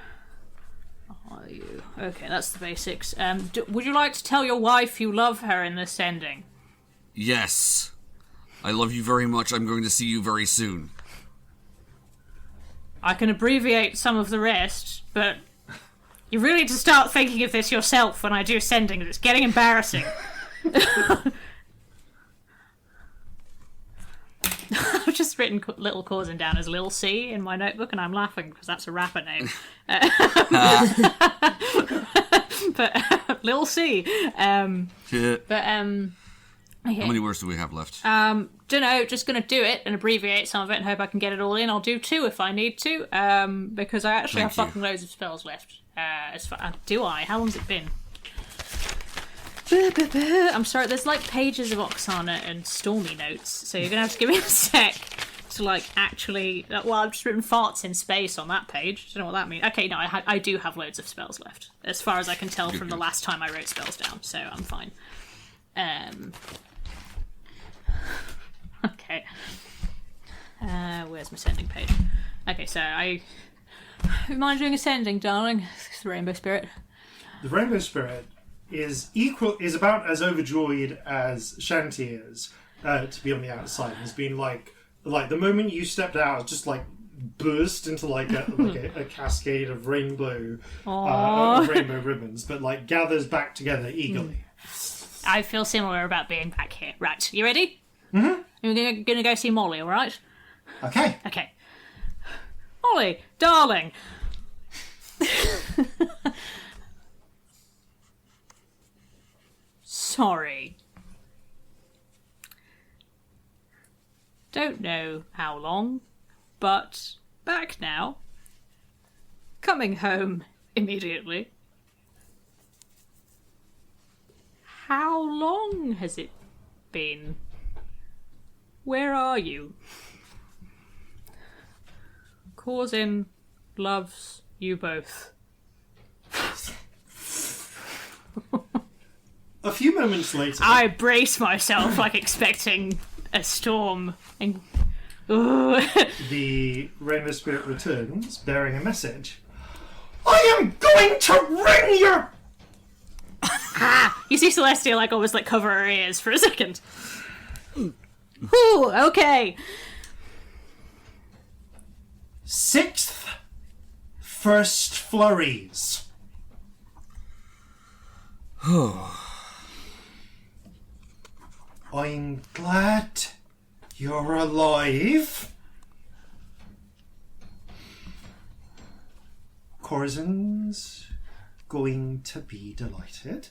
[SPEAKER 7] are you? Okay, that's the basics. Would you like to tell your wife you love her in this ending?
[SPEAKER 4] Yes. I love you very much. I'm going to see you very soon.
[SPEAKER 7] I can abbreviate some of the rest, but you really need to start thinking of this yourself when I do sending. It's getting embarrassing. I've just written Little Corzin down as Lil C in my notebook, and I'm laughing because that's a rapper name. But Lil C.
[SPEAKER 4] How many words do we have left?
[SPEAKER 7] Dunno, just gonna do it and abbreviate some of it and hope I can get it all in. I'll do 2 if I need to, because I actually
[SPEAKER 4] Thank
[SPEAKER 7] have
[SPEAKER 4] you.
[SPEAKER 7] fucking loads of spells left. Do I? How long's it been? I'm sorry, there's like pages of Oksana and Stormy notes, so you're gonna have to give me a sec to like actually. Well, I've just written farts in space on that page. Don't know what that means. Okay, no, I do have loads of spells left, as far as I can tell from the last time I wrote spells down, so I'm fine. Okay. Where's my sending page? Okay, so you mind doing a sending, darling? It's the Rainbow Spirit.
[SPEAKER 2] The Rainbow Spirit is about as overjoyed as Shanti is to be on the outside. Has been like the moment you stepped out, just like burst into like a cascade of rainbow ribbons, but like gathers back together eagerly.
[SPEAKER 7] I feel similar about being back here. Right, you ready? Mm-hmm. You're gonna go see Molly, all right?
[SPEAKER 2] Okay.
[SPEAKER 7] Okay. Molly, darling. Sorry. Don't know how long, but back now. Coming home immediately. How long has it been? Where are you? Corzin loves you both.
[SPEAKER 2] A few moments later,
[SPEAKER 7] I brace myself, like expecting a storm. And
[SPEAKER 2] the Rainbow Spirit returns, bearing a message. I am going to ring your...
[SPEAKER 7] You see Celestia like almost like cover her ears for a second. Whew, okay.
[SPEAKER 2] 6th First Flurries. I'm glad you're alive. Corzin's going to be delighted.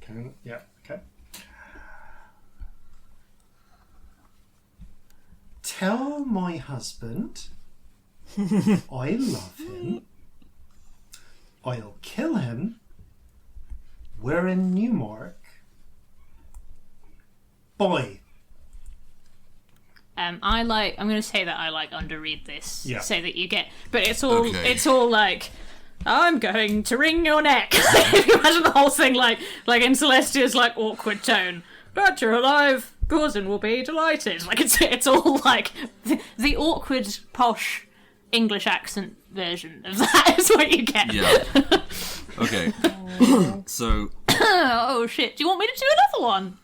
[SPEAKER 2] Okay. Tell my husband I love him. I'll kill him. We're in Newmark. Bye.
[SPEAKER 7] I'm going to say that I underread this,
[SPEAKER 2] Yeah.
[SPEAKER 7] so that you get, but it's all like, I'm going to wring your neck. If you imagine the whole thing like in Celestia's like awkward tone. But you're alive. Corzin will be delighted. Like it's all like the awkward posh English accent version of that is what you get.
[SPEAKER 4] Yeah. Okay. So.
[SPEAKER 7] Oh shit! Do you want me to do another one?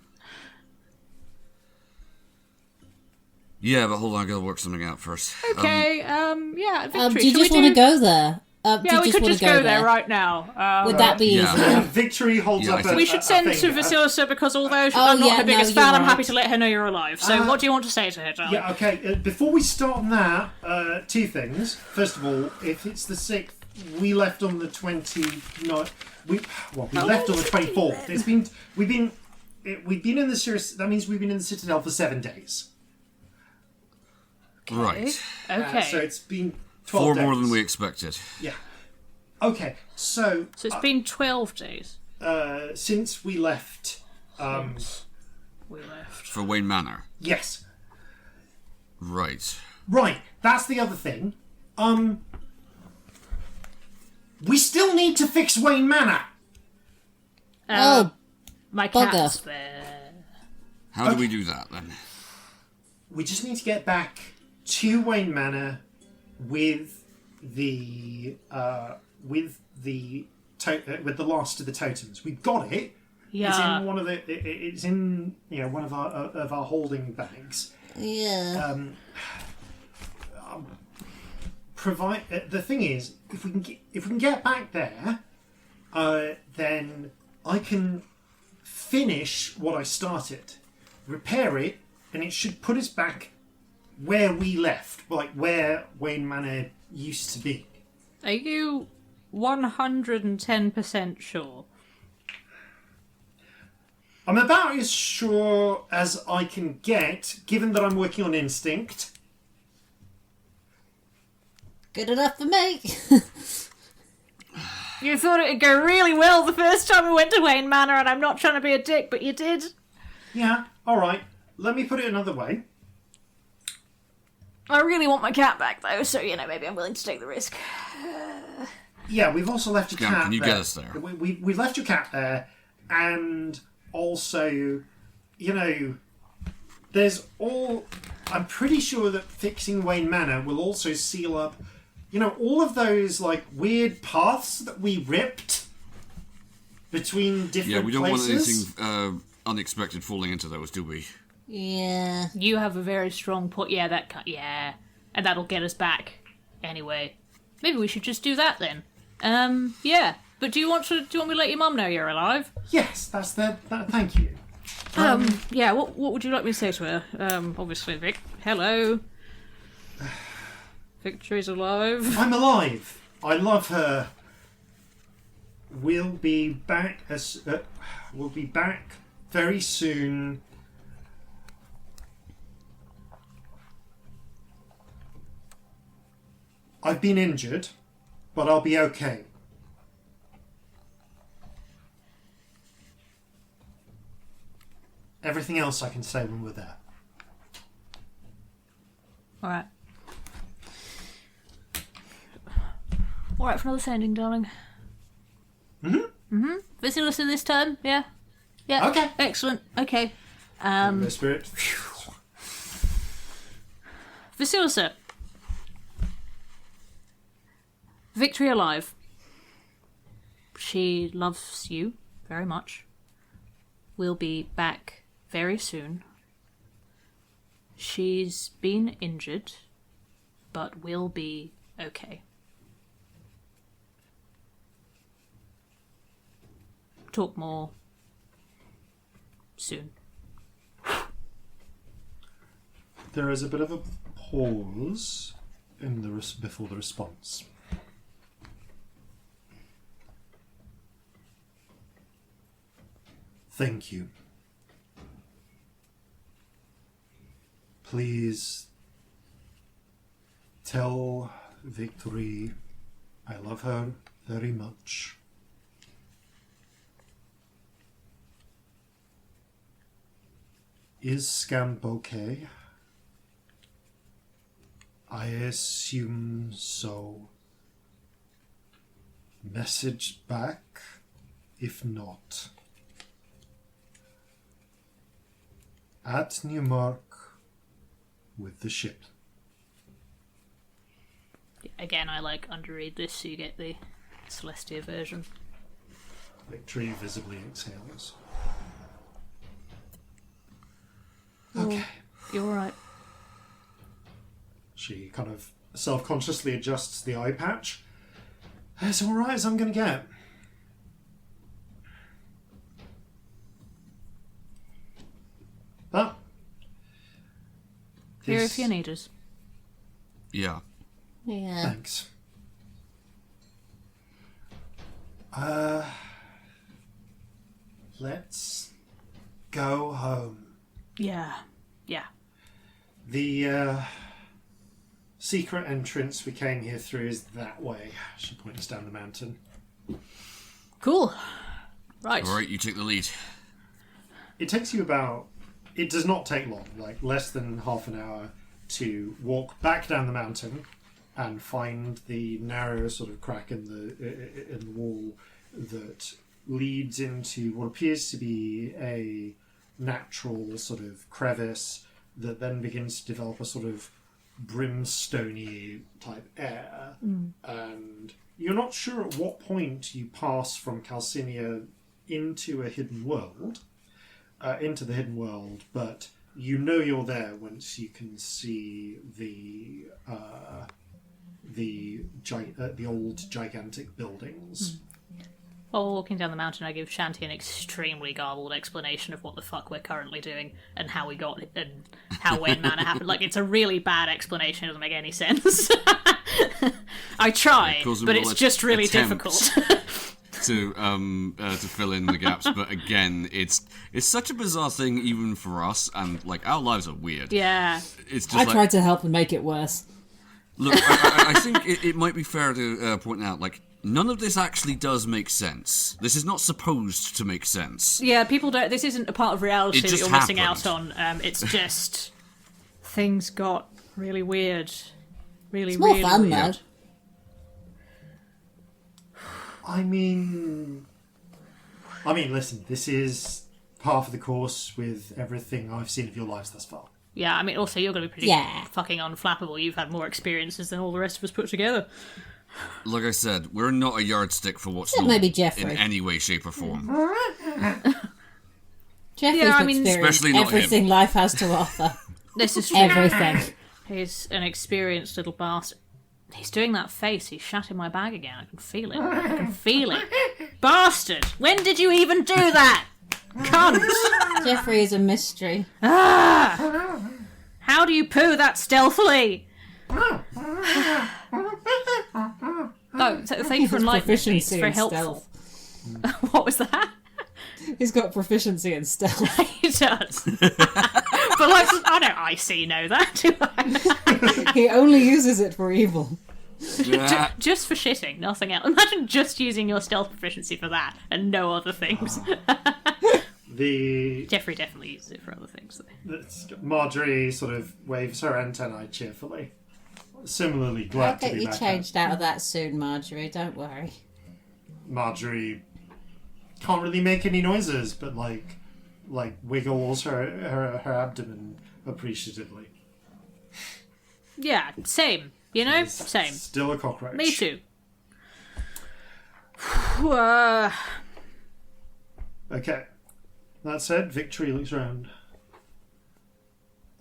[SPEAKER 4] Yeah, but hold on, I gotta work something out first.
[SPEAKER 7] Okay. Yeah. Victory.
[SPEAKER 5] Do you
[SPEAKER 7] Shall
[SPEAKER 5] just
[SPEAKER 7] we
[SPEAKER 5] want to
[SPEAKER 7] do...
[SPEAKER 5] go there? Do
[SPEAKER 7] Yeah,
[SPEAKER 5] you
[SPEAKER 7] we could
[SPEAKER 5] wanna
[SPEAKER 7] just go there right now.
[SPEAKER 5] Would that be
[SPEAKER 4] Yeah.
[SPEAKER 5] easier?
[SPEAKER 2] Victory holds
[SPEAKER 4] Yeah,
[SPEAKER 2] up
[SPEAKER 4] I think-
[SPEAKER 7] We should send
[SPEAKER 2] a
[SPEAKER 7] to
[SPEAKER 2] finger.
[SPEAKER 7] Vasilisa because although I'm not her biggest
[SPEAKER 5] you're
[SPEAKER 7] fan, I'm
[SPEAKER 5] right.
[SPEAKER 7] happy to let her know you're alive. So what do you want to say to her, darling?
[SPEAKER 2] Yeah, okay. Before we start on that, two things. First of all, if it's the 6th, we left on the 29th. We left on the 24th. We've been in the series. That means we've been in the Citadel for 7 days.
[SPEAKER 4] Right.
[SPEAKER 7] Okay.
[SPEAKER 2] So it's been 12
[SPEAKER 4] 4
[SPEAKER 2] days.
[SPEAKER 4] more than we expected.
[SPEAKER 2] Yeah. Okay. So
[SPEAKER 7] it's been 12 days.
[SPEAKER 2] since we left.
[SPEAKER 7] We left.
[SPEAKER 4] For Wayne Manor.
[SPEAKER 2] Yes.
[SPEAKER 4] Right.
[SPEAKER 2] Right. That's the other thing. We still need to fix Wayne Manor.
[SPEAKER 7] My
[SPEAKER 5] bugger.
[SPEAKER 7] cat's there.
[SPEAKER 4] How do we do that then?
[SPEAKER 2] We just need to get back to Wayne Manor with the last of the totems. We've got it.
[SPEAKER 7] Yeah.
[SPEAKER 2] It's in one of the. It's in one of our holding bags.
[SPEAKER 5] Yeah.
[SPEAKER 2] The thing is, if we can get back there, then I can finish what I started, repair it, and it should put us back where we left, like where Wayne Manor used to be.
[SPEAKER 7] Are you 110% sure?
[SPEAKER 2] I'm about as sure as I can get, given that I'm working on instinct.
[SPEAKER 5] Good enough for me.
[SPEAKER 7] You thought it'd go really well the first time we went to Wayne Manor, and I'm not trying to be a dick, but you did.
[SPEAKER 2] Yeah, alright. Let me put it another way.
[SPEAKER 7] I really want my cat back, though, so, maybe I'm willing to take the risk.
[SPEAKER 2] Yeah, we've also left your
[SPEAKER 4] Scamp,
[SPEAKER 2] cat
[SPEAKER 4] can you
[SPEAKER 2] there.
[SPEAKER 4] get us there?
[SPEAKER 2] We left your cat there, and also, there's all... I'm pretty sure that fixing Wayne Manor will also seal up, all of those, weird paths that we ripped between different places.
[SPEAKER 4] Yeah, we don't want anything unexpected falling into those, do we?
[SPEAKER 5] Yeah.
[SPEAKER 7] You have a very strong point. Yeah, and that'll get us back. Anyway, maybe we should just do that then. Yeah. But do you want me to let your mum know you're alive?
[SPEAKER 2] Yes, that's thank you.
[SPEAKER 7] Yeah. What would you like me to say to her? Obviously, Vic. Hello. Victory's alive.
[SPEAKER 2] I'm alive. I love her. We'll be back very soon. I've been injured, but I'll be okay. Everything else I can say when we're there.
[SPEAKER 7] All right. All right for another sending, darling. Vasilisa this time, yeah? Yeah.
[SPEAKER 2] Okay.
[SPEAKER 7] Excellent. Okay.
[SPEAKER 2] The spirit.
[SPEAKER 7] Vasilisa. Victory alive. She loves you very much. We'll be back very soon. She's been injured, but will be okay. Talk more soon.
[SPEAKER 2] There is a bit of a pause in before the response. Thank you. Please tell Victory I love her very much. Is Scamp okay? I assume so. Message back, if not. At Newmark with the ship.
[SPEAKER 7] Again, I underread this so you get the Celestia version.
[SPEAKER 2] Victory visibly exhales. Okay.
[SPEAKER 7] You're alright.
[SPEAKER 2] She kind of self-consciously adjusts the eye patch. As alright as I'm going to get. But
[SPEAKER 7] Here if you need us.
[SPEAKER 4] Yeah.
[SPEAKER 5] Yeah.
[SPEAKER 2] Thanks. Let's go home.
[SPEAKER 7] Yeah. Yeah.
[SPEAKER 2] The secret entrance we came here through is that way. She points down the mountain.
[SPEAKER 7] Cool. Right.
[SPEAKER 4] All right, you take the lead.
[SPEAKER 2] It takes you about... It does not take long, less than half an hour to walk back down the mountain and find the narrow sort of crack in the wall that leads into what appears to be a natural sort of crevice that then begins to develop a sort of brimstony type air. And you're not sure at what point you pass from Calcinea into a hidden world, into the hidden world, but you know you're there once you can see the old gigantic buildings.
[SPEAKER 7] While walking down the mountain, I give Shanti an extremely garbled explanation of what the fuck we're currently doing and how we got it and how Wayne Manor happened. It's a really bad explanation. It doesn't make any sense. I try, but it's just really difficult.
[SPEAKER 4] to fill in the gaps, but again, it's such a bizarre thing even for us, and our lives are weird.
[SPEAKER 7] Yeah,
[SPEAKER 4] it's just
[SPEAKER 5] I tried to help and make it worse.
[SPEAKER 4] Look, I think it might be fair to point out, None of this actually does make sense. This is not supposed to make sense.
[SPEAKER 7] Yeah, people don't. This isn't a part of reality
[SPEAKER 4] It
[SPEAKER 7] that
[SPEAKER 4] just
[SPEAKER 7] you're missing
[SPEAKER 4] happened.
[SPEAKER 7] out on. It's just things got really weird. Really,
[SPEAKER 5] It's more
[SPEAKER 7] really
[SPEAKER 5] fun,
[SPEAKER 7] weird.
[SPEAKER 5] though.
[SPEAKER 2] I mean, listen, this is part of the course with everything I've seen of your lives thus far.
[SPEAKER 7] Yeah, I mean, also you're going to be pretty
[SPEAKER 5] Yeah.
[SPEAKER 7] fucking unflappable. You've had more experiences than all the rest of us put together.
[SPEAKER 4] Like I said, we're not a yardstick for what's
[SPEAKER 5] Except
[SPEAKER 4] normal
[SPEAKER 5] maybe Jeffrey.
[SPEAKER 4] in any way, shape, or form.
[SPEAKER 5] Jeffrey's
[SPEAKER 7] Yeah, I mean-
[SPEAKER 5] experienced
[SPEAKER 4] Especially not
[SPEAKER 5] everything life has to offer.
[SPEAKER 7] This is true.
[SPEAKER 5] Everything.
[SPEAKER 7] He's an experienced little bastard. He's doing that face. He's shut in my bag again. I can feel it. I can feel it. Bastard! When did you even do that? Cunt!
[SPEAKER 5] Jeffrey is a mystery.
[SPEAKER 7] Ah! How do you poo that stealthily? Oh, so thank you for
[SPEAKER 5] His
[SPEAKER 7] enlightening me. It's
[SPEAKER 5] proficiency
[SPEAKER 7] very
[SPEAKER 5] in
[SPEAKER 7] helpful.
[SPEAKER 5] stealth.
[SPEAKER 7] What was that?
[SPEAKER 5] He's got proficiency in stealth.
[SPEAKER 7] He does. But like, I don't IC know that, do I?
[SPEAKER 5] He only uses it for evil.
[SPEAKER 4] Yeah.
[SPEAKER 7] Just for shitting, nothing else. Imagine just using your stealth proficiency for that and no other things.
[SPEAKER 2] The
[SPEAKER 7] Jeffrey definitely uses it for other things.
[SPEAKER 2] Marjorie sort of waves her antennae cheerfully. Similarly, glad
[SPEAKER 5] I'll
[SPEAKER 2] to
[SPEAKER 5] get
[SPEAKER 2] be
[SPEAKER 5] you
[SPEAKER 2] back.
[SPEAKER 5] changed out of that soon, Marjorie. Don't worry.
[SPEAKER 2] Marjorie can't really make any noises, but like wiggles her abdomen appreciatively.
[SPEAKER 7] Yeah, same. You know? Same.
[SPEAKER 2] Still a cockroach.
[SPEAKER 7] Me too.
[SPEAKER 2] Okay. That said, Victory looks around.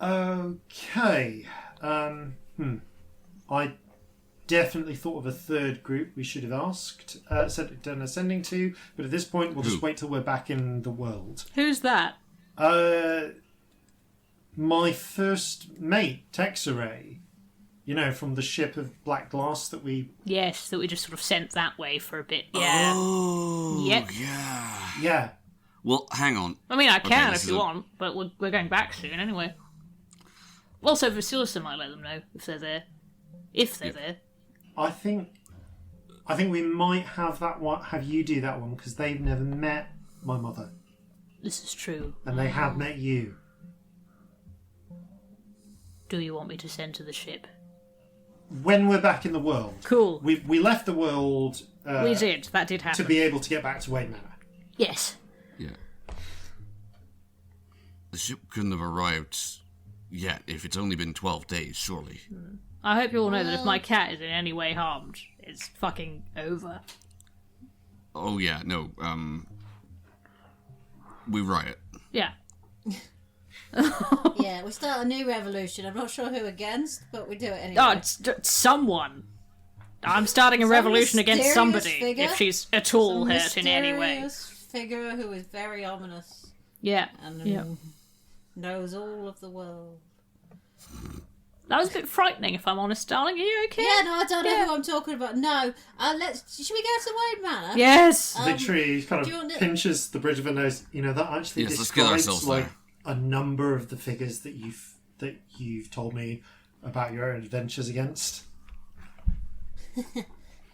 [SPEAKER 2] Okay. I definitely thought of a third group we should have asked, done ascending to, but at this point we'll just
[SPEAKER 4] Who?
[SPEAKER 2] wait till we're back in the world.
[SPEAKER 7] Who's that?
[SPEAKER 2] My first mate, Texaray. You know, from the ship of black glass that we...
[SPEAKER 7] Yes, that we just sort of sent that way for a bit. Yeah.
[SPEAKER 4] Oh,
[SPEAKER 7] Yep.
[SPEAKER 4] yeah.
[SPEAKER 2] Yeah.
[SPEAKER 4] Well, hang on.
[SPEAKER 7] I mean, I can
[SPEAKER 4] this
[SPEAKER 7] if
[SPEAKER 4] is
[SPEAKER 7] you
[SPEAKER 4] a-
[SPEAKER 7] want, but we're going back soon anyway. Also, Vasilisa might let them know if they're there. If they're there.
[SPEAKER 2] I think we might have that one, have you do that one, because they've never met my mother,
[SPEAKER 7] This is true.
[SPEAKER 2] and they have met you.
[SPEAKER 7] Do you want me to send to the ship?
[SPEAKER 2] When we're back in the world.
[SPEAKER 7] Cool.
[SPEAKER 2] We left the world
[SPEAKER 7] We did. That did happen.
[SPEAKER 2] to be able to get back to Wayne Manor.
[SPEAKER 7] Yes.
[SPEAKER 4] Yeah. The ship couldn't have arrived yet if it's only been 12 days, surely.
[SPEAKER 7] I hope you all know that if my cat is in any way harmed, it's fucking over.
[SPEAKER 4] Oh, yeah, no, we riot.
[SPEAKER 7] Yeah.
[SPEAKER 5] Yeah, we start a new revolution. I'm not sure who against, but we do it anyway.
[SPEAKER 7] Oh, it's someone. I'm starting a
[SPEAKER 5] Some
[SPEAKER 7] revolution against
[SPEAKER 5] mysterious
[SPEAKER 7] somebody
[SPEAKER 5] figure?
[SPEAKER 7] if she's at all
[SPEAKER 5] Some
[SPEAKER 7] hurt in any way.
[SPEAKER 5] mysterious figure who is very ominous
[SPEAKER 7] Yeah.
[SPEAKER 5] and
[SPEAKER 7] Yeah.
[SPEAKER 5] knows all of the world.
[SPEAKER 7] That was a bit frightening, if I'm honest, darling. Are you okay?
[SPEAKER 5] Yeah, no, I don't know
[SPEAKER 7] Yeah.
[SPEAKER 5] who I'm talking about. No, should we go to Wayne Manor?
[SPEAKER 7] Yes.
[SPEAKER 2] Victory kind
[SPEAKER 5] do you
[SPEAKER 2] of
[SPEAKER 5] want to-
[SPEAKER 2] pinches the bridge of her nose. You know, that actually
[SPEAKER 4] Yes, let's get
[SPEAKER 2] describes
[SPEAKER 4] ourselves
[SPEAKER 2] like
[SPEAKER 4] there.
[SPEAKER 2] a number of the figures that you've told me about your own adventures against.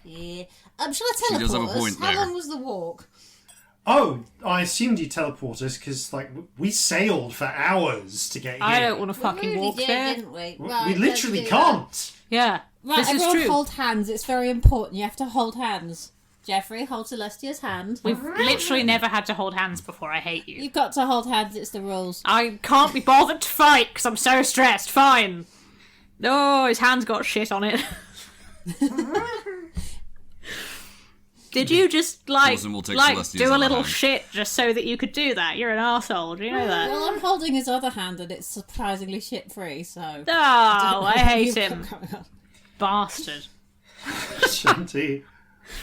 [SPEAKER 5] Yeah. Shall I
[SPEAKER 4] She
[SPEAKER 5] teleport
[SPEAKER 4] does have a
[SPEAKER 5] us?
[SPEAKER 4] point
[SPEAKER 5] How
[SPEAKER 4] there.
[SPEAKER 5] long was the walk?
[SPEAKER 2] Oh, I assumed you teleport us because, like, we sailed for hours to get here.
[SPEAKER 7] I don't want to
[SPEAKER 5] We
[SPEAKER 7] fucking
[SPEAKER 5] really
[SPEAKER 7] walk
[SPEAKER 5] did,
[SPEAKER 7] there.
[SPEAKER 5] didn't we?
[SPEAKER 2] We
[SPEAKER 5] Right,
[SPEAKER 2] literally
[SPEAKER 5] let's do that.
[SPEAKER 2] can't.
[SPEAKER 7] Yeah.
[SPEAKER 5] Right,
[SPEAKER 7] This is
[SPEAKER 5] everyone
[SPEAKER 7] true.
[SPEAKER 5] hold hands. It's very important. You have to hold hands. Jeffrey, hold Celestia's hand.
[SPEAKER 7] We've literally never had to hold hands before. I hate you.
[SPEAKER 5] You've got to hold hands. It's the rules.
[SPEAKER 7] I can't be bothered to fight because I'm so stressed. Fine. Oh, his hand's got shit on it. Did you just
[SPEAKER 4] Corzin will take Celestia's
[SPEAKER 7] do a
[SPEAKER 4] other
[SPEAKER 7] little
[SPEAKER 4] hand.
[SPEAKER 7] shit just so that you could do that? You're an arsehole, do you know that?
[SPEAKER 5] Well, I'm holding his other hand and it's surprisingly shit-free, so...
[SPEAKER 7] Oh, I hate
[SPEAKER 5] You've got
[SPEAKER 7] him.
[SPEAKER 5] going on.
[SPEAKER 7] Bastard.
[SPEAKER 2] Shanty.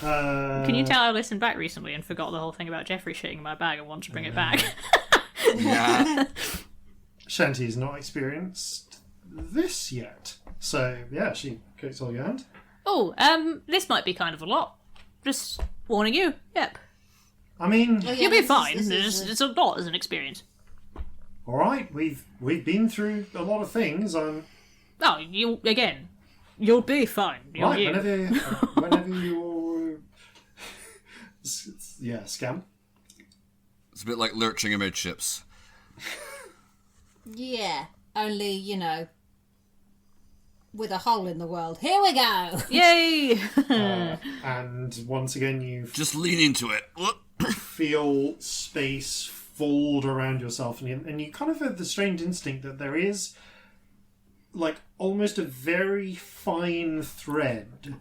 [SPEAKER 7] Can you tell I listened back recently and forgot the whole thing about Jeffrey shitting in my bag and want to bring it back?
[SPEAKER 4] Yeah.
[SPEAKER 2] Shanty has not experienced this yet. So, yeah, she kicks all your hand.
[SPEAKER 7] Oh, this might be kind of a lot. Just warning you. Yep.
[SPEAKER 2] I mean,
[SPEAKER 5] Oh, yeah,
[SPEAKER 7] You'll be
[SPEAKER 5] this is-
[SPEAKER 7] fine.
[SPEAKER 5] this is
[SPEAKER 7] It's a lot as an experience.
[SPEAKER 2] all right, we've been through a lot of things.
[SPEAKER 7] Oh, you'll be fine. You're
[SPEAKER 2] Right,
[SPEAKER 7] you.
[SPEAKER 2] whenever you're Scamp.
[SPEAKER 4] It's a bit like lurching amidships.
[SPEAKER 5] Yeah, only, with a hole in the world. Here we go!
[SPEAKER 7] Yay!
[SPEAKER 2] And once again, you
[SPEAKER 4] Just lean into it.
[SPEAKER 2] feel space fold around yourself, and you kind of have the strange instinct that there is like almost a very fine thread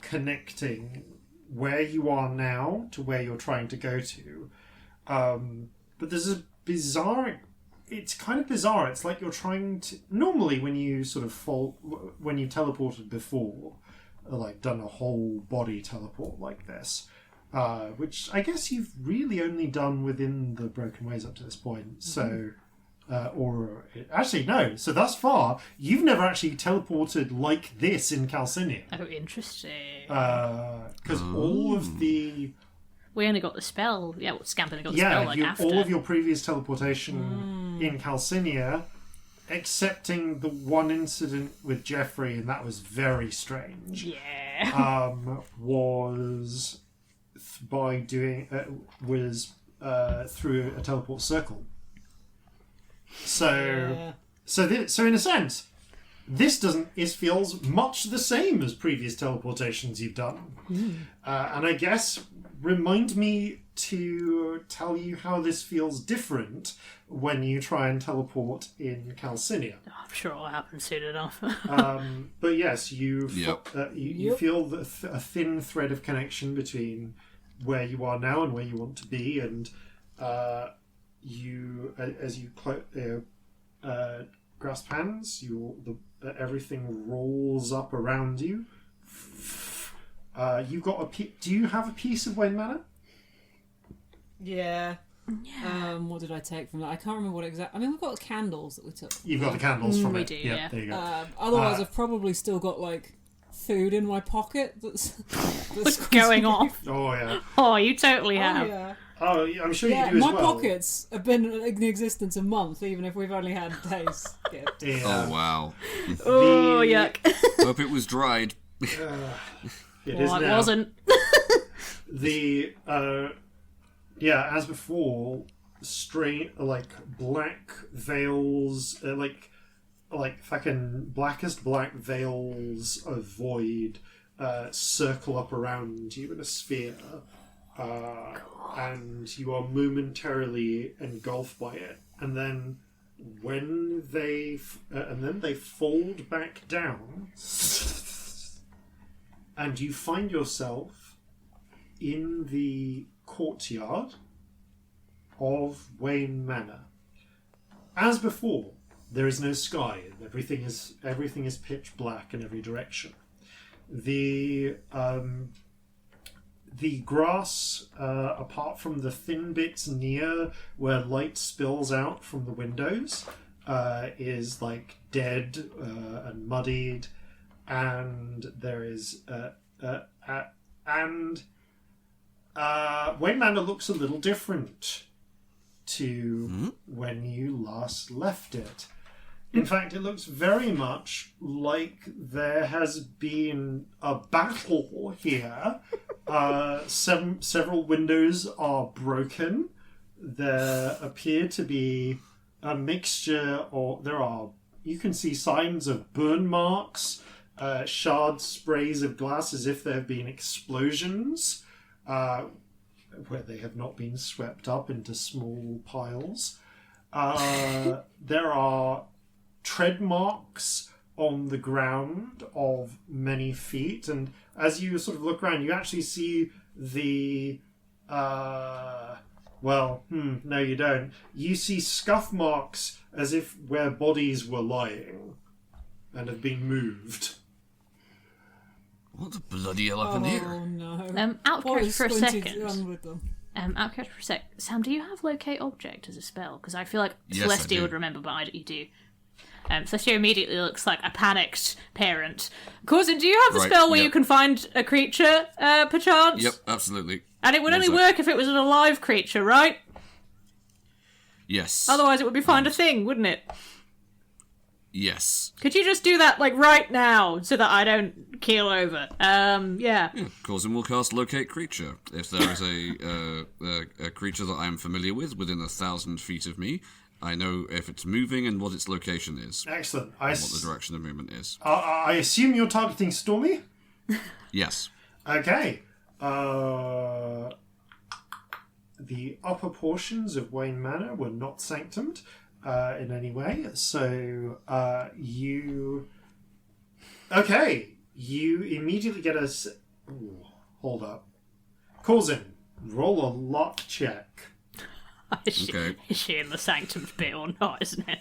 [SPEAKER 2] connecting where you are now to where you're trying to go to. But there's a bizarre... It's kind of bizarre. It's like you're trying to... Normally when you sort of when you teleported before, like done a whole body teleport like this, which I guess you've really only done within the Broken Ways up to this point. So, actually no. So thus far, you've never actually teleported like this in Calcinea.
[SPEAKER 7] Oh, interesting.
[SPEAKER 2] Because all of the...
[SPEAKER 7] We only got the spell. Yeah, well, Scamp only got the spell after.
[SPEAKER 2] All of your previous teleportation in Calcinea, excepting the one incident with Jeffrey, and that was very strange.
[SPEAKER 7] Yeah.
[SPEAKER 2] Was by doing through a teleport circle. So in a sense, this feels much the same as previous teleportations you've done, and I guess remind me to tell you how this feels different when you try and teleport in Calcinea.
[SPEAKER 7] I'm sure it'll happen soon enough.
[SPEAKER 2] But yes, you
[SPEAKER 4] Yep.
[SPEAKER 2] feel a thin thread of connection between where you are now and where you want to be, and as you grasp hands, everything rolls up around you. You got do you have a piece of Wayne Manor?
[SPEAKER 3] Yeah. What did I take from that? I can't remember what exactly. I mean, we've got the candles that we took.
[SPEAKER 2] You've got the candles from
[SPEAKER 7] we
[SPEAKER 2] it.
[SPEAKER 7] do,
[SPEAKER 2] Yep,
[SPEAKER 7] yeah.
[SPEAKER 2] there you go.
[SPEAKER 3] Otherwise, I've probably still got like food in my pocket. That's
[SPEAKER 7] What's going on?
[SPEAKER 2] Oh yeah.
[SPEAKER 7] Oh, you totally have.
[SPEAKER 3] Yeah.
[SPEAKER 2] Oh, yeah, I'm sure
[SPEAKER 3] Yeah,
[SPEAKER 2] you do as
[SPEAKER 3] my
[SPEAKER 2] well.
[SPEAKER 3] pockets have been in existence a month, even if we've only had days. Gift.
[SPEAKER 2] Yeah.
[SPEAKER 4] Oh, wow.
[SPEAKER 7] Oh, yuck.
[SPEAKER 4] Hope it was dried.
[SPEAKER 2] It is
[SPEAKER 7] Well, it
[SPEAKER 2] now.
[SPEAKER 7] wasn't.
[SPEAKER 2] As before, straight black veils, like fucking blackest black veils of void circle up around you in a sphere, and you are momentarily engulfed by it, and then when they fold back down, and you find yourself in the courtyard of Wayne Manor. As before, there is no sky. Everything is pitch black in every direction. The grass, apart from the thin bits near where light spills out from the windows, is like dead and muddied, and there is Wayne Manor looks a little different to when you last left it. In fact, it looks very much like there has been a battle here. Several windows are broken. There appear to be a mixture, you can see signs of burn marks, shard sprays of glass as if there have been explosions, where they have not been swept up into small piles. There are tread marks on the ground of many feet, and as you sort of look around, you actually see the no, you don't. You see scuff marks as if where bodies were lying and have been moved.
[SPEAKER 4] What the bloody hell happened here?
[SPEAKER 3] Oh no.
[SPEAKER 7] Out of
[SPEAKER 3] What
[SPEAKER 7] character
[SPEAKER 3] has
[SPEAKER 7] for a
[SPEAKER 3] Squinty
[SPEAKER 7] second.
[SPEAKER 3] done with them?
[SPEAKER 7] Out of character for a sec. Sam, do you have locate object as a spell? Because I feel like
[SPEAKER 4] Yes, I
[SPEAKER 7] Celestia
[SPEAKER 4] do.
[SPEAKER 7] would remember, but you do. Celestia immediately looks like a panicked parent. Corzin, do you have the
[SPEAKER 4] Right,
[SPEAKER 7] spell where
[SPEAKER 4] yep.
[SPEAKER 7] you can find a creature, perchance?
[SPEAKER 4] Yep, absolutely.
[SPEAKER 7] And it would
[SPEAKER 4] One
[SPEAKER 7] only
[SPEAKER 4] sec.
[SPEAKER 7] work if it was an alive creature, right?
[SPEAKER 4] Yes.
[SPEAKER 7] Otherwise it would be find a thing, wouldn't it?
[SPEAKER 4] Yes.
[SPEAKER 7] Could you just do that, like, right now, so that I don't keel over? Yeah.
[SPEAKER 4] Corzin will cast Locate Creature. If there is a creature that I am familiar with within 1,000 feet of me, I know if it's moving and what its location is.
[SPEAKER 1] Excellent.
[SPEAKER 4] And what the direction of movement is.
[SPEAKER 1] I assume you're targeting Stormy?
[SPEAKER 4] Yes.
[SPEAKER 1] Okay. The upper portions of Wayne Manor were not sanctumed in any way, so you... Okay, you immediately get a... Ooh, hold up. Corzin, roll a luck check.
[SPEAKER 4] Okay.
[SPEAKER 7] Is she in the sanctum bit or not, isn't it?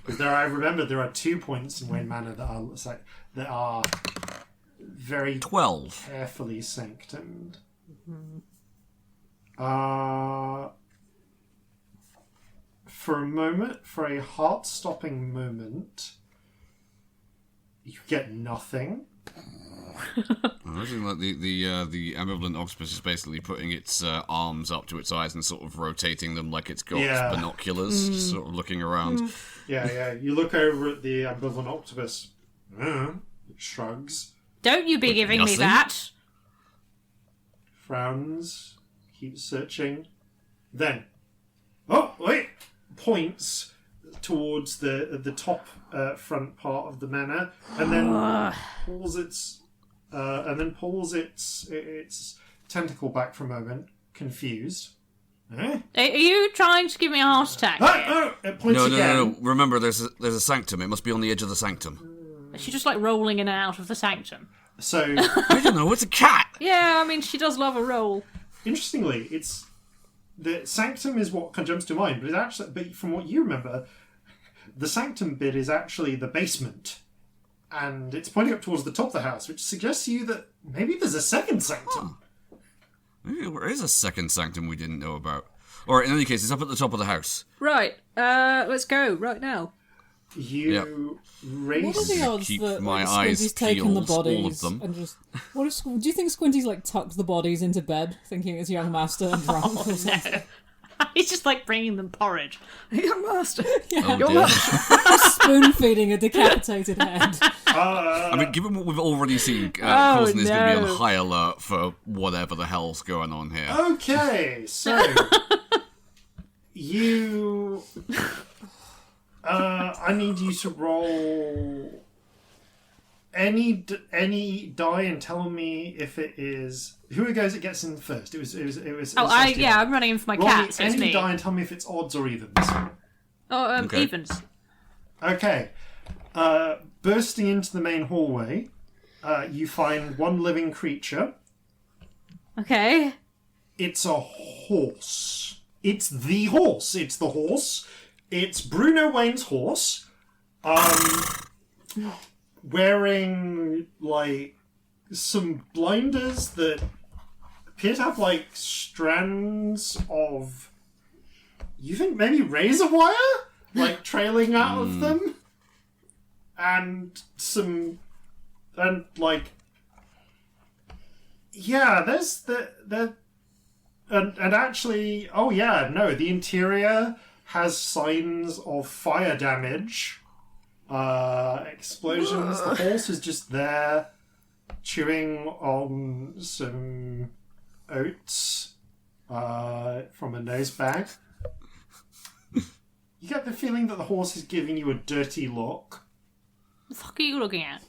[SPEAKER 1] Because I remember there are 2 points in Wayne Manor that are very
[SPEAKER 4] 12.
[SPEAKER 1] carefully sanctumed. For a moment, for a heart-stopping moment, you get nothing.
[SPEAKER 4] I imagine like the ambivalent octopus is basically putting its arms up to its eyes and sort of rotating them like it's got binoculars, just sort of looking around.
[SPEAKER 1] Yeah. You look over at the ambivalent octopus. It shrugs,
[SPEAKER 7] Don't you be giving me
[SPEAKER 4] Nothing?
[SPEAKER 7] that.
[SPEAKER 1] frowns, keeps searching. Then, points towards the top front part of the manor, and then pulls its tentacle back for a moment, confused. Eh?
[SPEAKER 7] Are you trying to give me a heart attack? here?
[SPEAKER 1] It points
[SPEAKER 4] No,
[SPEAKER 1] again.
[SPEAKER 4] no. Remember, there's a sanctum. It must be on the edge of the sanctum.
[SPEAKER 7] Is she just like rolling in and out of the sanctum?
[SPEAKER 1] So,
[SPEAKER 4] I don't know. It's a cat.
[SPEAKER 7] Yeah, I mean, she does love a roll.
[SPEAKER 1] interestingly, it's the sanctum is what kind of jumps to mind, but it's actually, but from what you remember, the sanctum bit is actually the basement, and it's pointing up towards the top of the house, which suggests to you that maybe there's a second sanctum.
[SPEAKER 4] Maybe there is a second sanctum we didn't know about. Or in any case, it's up at the top of the house.
[SPEAKER 7] Right, let's go right now.
[SPEAKER 1] You race.
[SPEAKER 3] What are the odds
[SPEAKER 4] Keep
[SPEAKER 3] that
[SPEAKER 4] my
[SPEAKER 3] like,
[SPEAKER 4] eyes
[SPEAKER 3] Squinty's taken the
[SPEAKER 4] peeled, all of
[SPEAKER 3] bodies
[SPEAKER 4] them.
[SPEAKER 3] and just? What if? Do you think Squinty's like tucked the bodies into bed, thinking it's young master and drunk or something?
[SPEAKER 7] He's just like bringing them porridge. Young master.
[SPEAKER 4] Oh, dear.
[SPEAKER 3] Spoon feeding a decapitated head.
[SPEAKER 4] I mean, given what we've already seen, Corzin is going to be
[SPEAKER 7] no.
[SPEAKER 4] on high alert for whatever the hell's going on here.
[SPEAKER 1] Okay, so you. I need you to roll any die and tell me if it is who it goes. It gets in first. It was.
[SPEAKER 7] Oh, I'm running in for my
[SPEAKER 1] Roll
[SPEAKER 7] cat.
[SPEAKER 1] me
[SPEAKER 7] So it's
[SPEAKER 1] any
[SPEAKER 7] me.
[SPEAKER 1] die and tell me if it's odds or evens.
[SPEAKER 7] Oh,
[SPEAKER 4] Okay.
[SPEAKER 7] evens.
[SPEAKER 1] Okay. Bursting into the main hallway, you find one living creature.
[SPEAKER 7] Okay.
[SPEAKER 1] It's a horse. It's the horse. It's the horse. It's Bruno Wayne's horse. Wearing, like, some blinders that appear to have, like, strands of... You think maybe razor wire? Like, trailing out of them? And some... And, like... Yeah, there's the... And actually... Oh, yeah, no, the interior has signs of fire damage. Explosions. The horse is just there, chewing on some oats from a nose bag. You get the feeling that the horse is giving you a dirty look.
[SPEAKER 7] The fuck are you looking at?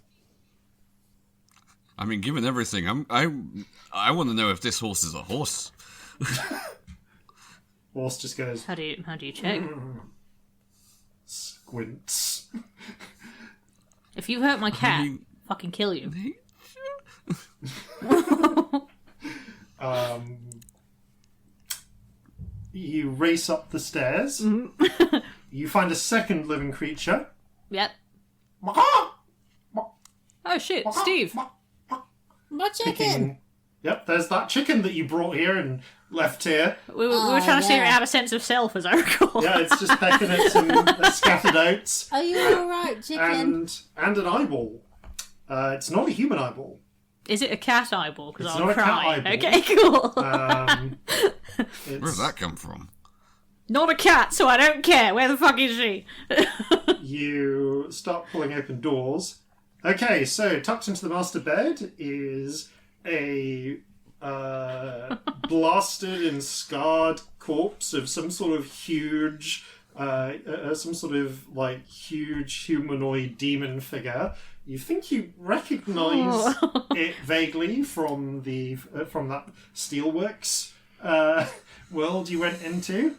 [SPEAKER 4] I mean, given everything, I want to know if this horse is a horse.
[SPEAKER 1] Horse just goes,
[SPEAKER 7] How do you check?
[SPEAKER 1] squints.
[SPEAKER 7] If you hurt my cat,
[SPEAKER 4] mean-
[SPEAKER 7] fucking kill you.
[SPEAKER 1] You race up the stairs. You find a second living creature.
[SPEAKER 7] Yep. Oh shit, Steve.
[SPEAKER 5] My chicken.
[SPEAKER 1] Picking. Yep, there's that chicken that you brought here and left here.
[SPEAKER 7] We were trying to see if it had a sense of self, as I recall.
[SPEAKER 1] Yeah, it's just pecking at some scattered oats.
[SPEAKER 5] Are you alright, chicken?
[SPEAKER 1] And an eyeball. It's not a human eyeball.
[SPEAKER 7] Is it a cat eyeball? Because
[SPEAKER 1] It's
[SPEAKER 7] I'll
[SPEAKER 1] not a cat
[SPEAKER 7] cry.
[SPEAKER 1] eyeball.
[SPEAKER 7] Okay, cool.
[SPEAKER 4] Where did that come from?
[SPEAKER 7] Not a cat, so I don't care. Where the fuck is she?
[SPEAKER 2] You start pulling open doors. Okay, so tucked into the master bed is a blasted and scarred corpse of some sort of huge, huge humanoid demon figure. You think you recognise it vaguely from that steelworks world you went into,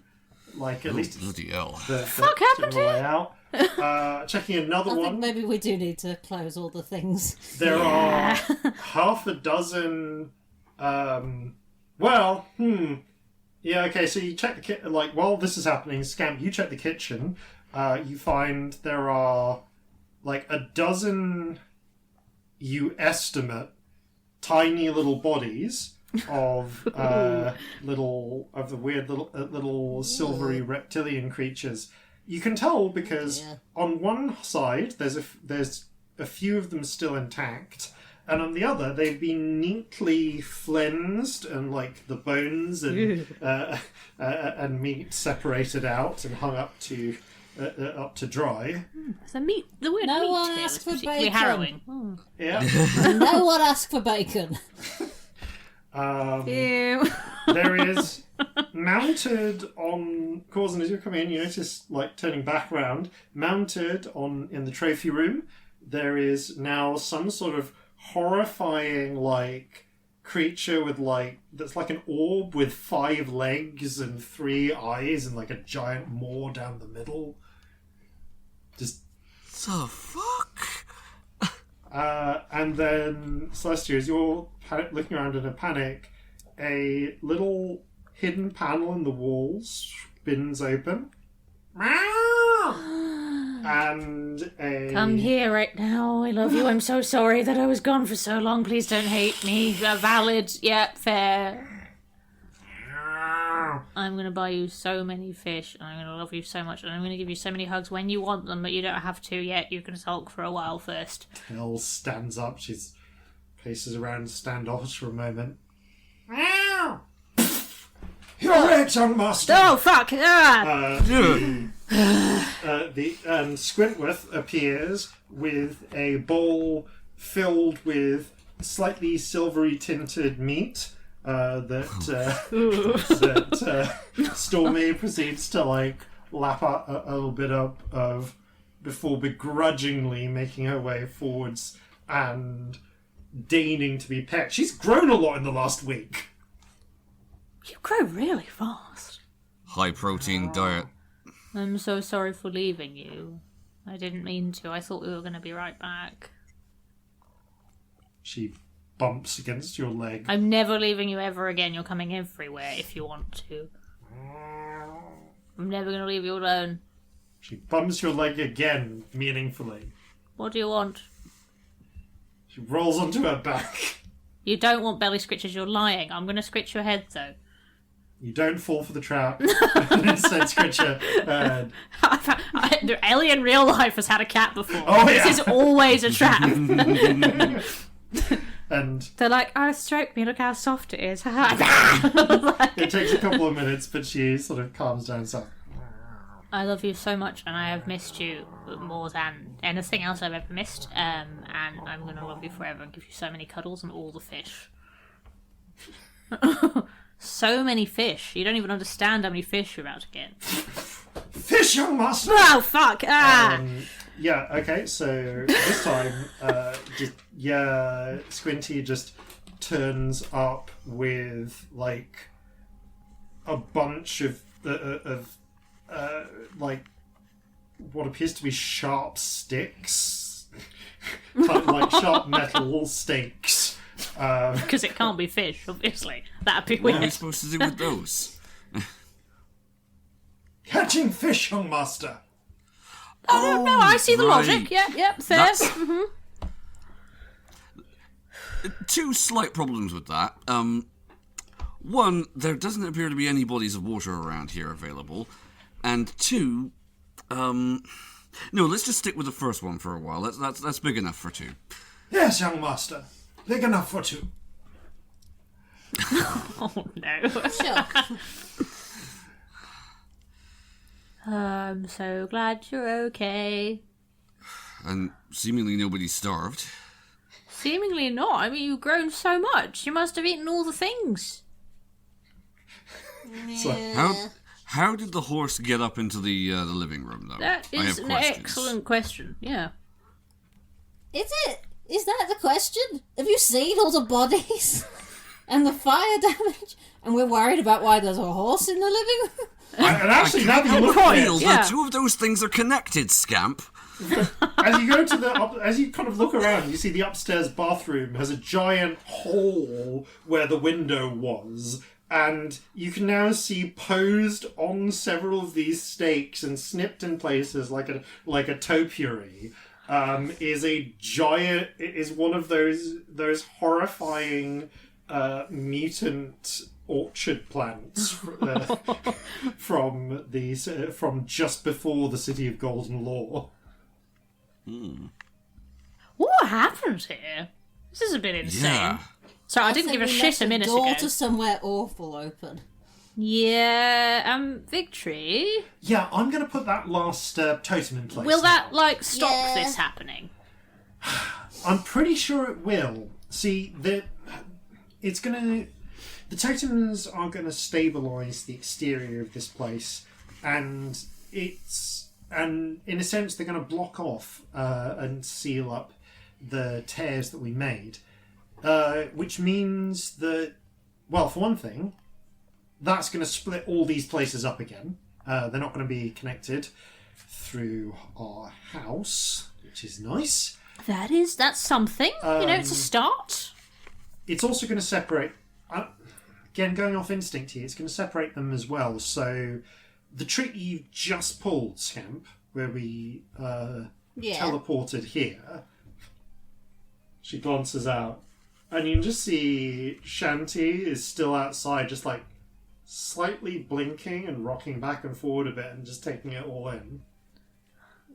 [SPEAKER 2] like at least
[SPEAKER 4] Bloody hell.
[SPEAKER 2] the
[SPEAKER 7] fuck happened
[SPEAKER 2] general
[SPEAKER 7] here?
[SPEAKER 2] layout. Checking another
[SPEAKER 3] I think
[SPEAKER 2] one.
[SPEAKER 3] maybe we do need to close all the things.
[SPEAKER 2] There are half a dozen. Yeah, okay, so you check the kitchen. Like, while this is happening, Scamp, you check the kitchen. You find there are like a dozen, you estimate, tiny little bodies of the weird little silvery reptilian creatures. You can tell because on one side there's a few of them still intact, and on the other they've been neatly flensed and like the bones and meat separated out and hung up to dry.
[SPEAKER 7] The word
[SPEAKER 3] No
[SPEAKER 7] meat
[SPEAKER 3] one
[SPEAKER 7] here
[SPEAKER 3] asked
[SPEAKER 7] is
[SPEAKER 3] for
[SPEAKER 7] particularly
[SPEAKER 3] bacon.
[SPEAKER 7] harrowing.
[SPEAKER 2] Yeah.
[SPEAKER 3] No one asked for bacon.
[SPEAKER 7] Ew.
[SPEAKER 2] There is mounted on Corzin, as you come in, you notice, like, turning back round, mounted in the trophy room, there is now some sort of horrifying, like, creature with, like, that's like an orb with 5 legs and 3 eyes and, like, a giant maw down the middle. Just...
[SPEAKER 4] The fuck?
[SPEAKER 2] And then, Celestia, as you're looking around in a panic, a little hidden panel in the walls spins open. And
[SPEAKER 7] Come here right now. I love you. I'm so sorry that I was gone for so long. Please don't hate me. Valid. Yep, fair. I'm going to buy you so many fish, and I'm going to love you so much, and I'm going to give you so many hugs when you want them, but you don't have to yet. You can sulk for a while first.
[SPEAKER 2] Elle stands up. She paces around standoffish for a moment. You're it, young master!
[SPEAKER 7] Oh, fuck!
[SPEAKER 2] And Squintworth appears with a bowl filled with slightly silvery tinted meat that Stormy proceeds to like lap up a little bit up of before begrudgingly making her way forwards and deigning to be pecked. She's grown a lot in the last week.
[SPEAKER 7] You grow really fast.
[SPEAKER 4] High protein diet.
[SPEAKER 7] I'm so sorry for leaving you. I didn't mean to. I thought we were going to be right back.
[SPEAKER 2] She bumps against your leg.
[SPEAKER 7] I'm never leaving you ever again. You're coming everywhere if you want to. I'm never going to leave you alone.
[SPEAKER 2] She bumps your leg again, meaningfully.
[SPEAKER 7] What do you want?
[SPEAKER 2] She rolls onto her back.
[SPEAKER 7] You don't want belly scritches. You're lying. I'm going to scritch your head, though.
[SPEAKER 2] You don't fall for the trap. Instead, scratch your head.
[SPEAKER 7] Ellie in real life has had a cat before.
[SPEAKER 2] Oh, yeah.
[SPEAKER 7] This is always a trap.
[SPEAKER 2] And
[SPEAKER 7] They're like, oh, stroke me, look how soft it is.
[SPEAKER 2] it takes a couple of minutes, but she sort of calms down. So,
[SPEAKER 7] I love you so much, and I have missed you more than anything else I've ever missed. And I'm going to love you forever and give you so many cuddles and all the fish. So many fish. You don't even understand how many fish you're about to get.
[SPEAKER 2] fish, young master!
[SPEAKER 7] Oh, fuck!
[SPEAKER 2] Yeah, okay, so this time, Squinty just turns up with, like, a bunch of like, what appears to be sharp sticks. like sharp metal stakes.
[SPEAKER 7] Because it can't be fish, obviously. That'd be
[SPEAKER 4] What are we
[SPEAKER 7] weird.
[SPEAKER 4] supposed to do with those?
[SPEAKER 2] Catching fish, young master!
[SPEAKER 7] Oh, no, I see the
[SPEAKER 4] right.
[SPEAKER 7] logic. Yep, fair.
[SPEAKER 4] That's- Two slight problems with that. One, there doesn't appear to be any bodies of water around here available. And two, no, let's just stick with the first one for a while. That's big enough for two.
[SPEAKER 2] Yes, young master. Big enough for two.
[SPEAKER 7] Oh, no.
[SPEAKER 3] Sure.
[SPEAKER 7] I'm so glad you're okay.
[SPEAKER 4] And seemingly nobody starved.
[SPEAKER 7] Seemingly not. I mean, you've grown so much. You must have eaten all the things.
[SPEAKER 4] How did the horse get up into the living room, though?
[SPEAKER 7] That is an excellent question. Yeah.
[SPEAKER 5] Is it? Is that the question? Have you seen all the bodies and the fire damage? And we're worried about why there's a horse in the living room?
[SPEAKER 1] And actually, now that you look at
[SPEAKER 4] Feel
[SPEAKER 1] it,
[SPEAKER 4] that two of those things are connected, Scamp.
[SPEAKER 1] as you go to as you kind of look around, you see the upstairs bathroom has a giant hole where the window was, and you can now see posed on several of these stakes and snipped in places like a topiary. Is one of those horrifying mutant orchard plants from just before the City of Golden Law.
[SPEAKER 7] What happened here? This is a bit insane.
[SPEAKER 4] Yeah.
[SPEAKER 7] So I didn't give a shit a minute
[SPEAKER 5] door
[SPEAKER 7] ago.
[SPEAKER 5] to somewhere awful open.
[SPEAKER 7] Yeah, Victory.
[SPEAKER 1] Yeah, I'm going to put that last totem in place.
[SPEAKER 7] Will
[SPEAKER 1] now.
[SPEAKER 7] that, stop
[SPEAKER 5] Yeah.
[SPEAKER 7] this happening?
[SPEAKER 1] I'm pretty sure it will. See, the totems are going to stabilise the exterior of this place, and in a sense they're going to block off and seal up the tears that we made, which means that, well, for one thing, that's going to split all these places up again. They're not going to be connected through our house, which is nice.
[SPEAKER 7] That's something. It's a start.
[SPEAKER 1] It's also going to separate... again, going off instinct here, it's going to separate them as well. So, the trick you've just pulled, Scamp, where we teleported here, she glances out, and you can just see Shanti is still outside, just like slightly blinking and rocking back and forward a bit and just taking it all in.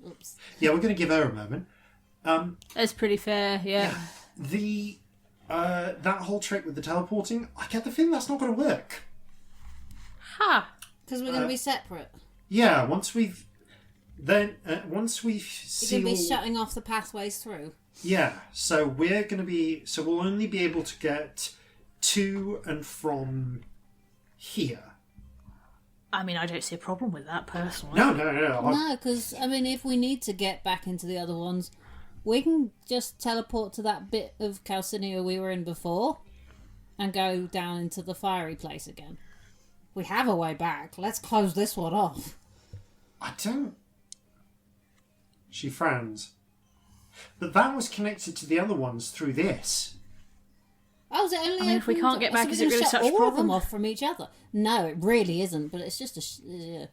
[SPEAKER 5] Oops.
[SPEAKER 1] Yeah, we're going to give her a moment.
[SPEAKER 7] That's pretty fair, yeah.
[SPEAKER 1] That whole trick with the teleporting, I get the feeling that's not going to work.
[SPEAKER 7] Ha!
[SPEAKER 5] Because we're going to be separate.
[SPEAKER 1] Yeah, once we've
[SPEAKER 5] You're going
[SPEAKER 1] sealed...
[SPEAKER 5] to be shutting off the pathways through.
[SPEAKER 1] Yeah, so we'll only be able to get to and from here.
[SPEAKER 7] I mean, I don't see a problem with that, personally.
[SPEAKER 1] No.
[SPEAKER 5] No, because, if we need to get back into the other ones, we can just teleport to that bit of Calcinea we were in before and go down into the fiery place again. We have a way back. Let's close this one off.
[SPEAKER 1] I don't... She frowns. But that was connected to the other ones through this.
[SPEAKER 5] Oh, is it only
[SPEAKER 7] if we
[SPEAKER 5] open
[SPEAKER 7] can't
[SPEAKER 5] to-
[SPEAKER 7] get back,
[SPEAKER 5] so
[SPEAKER 7] is
[SPEAKER 5] we're
[SPEAKER 7] it
[SPEAKER 5] gonna
[SPEAKER 7] really
[SPEAKER 5] shut
[SPEAKER 7] such a
[SPEAKER 5] all of
[SPEAKER 7] problem?
[SPEAKER 5] them off from each other? No, it really isn't, but it's just it's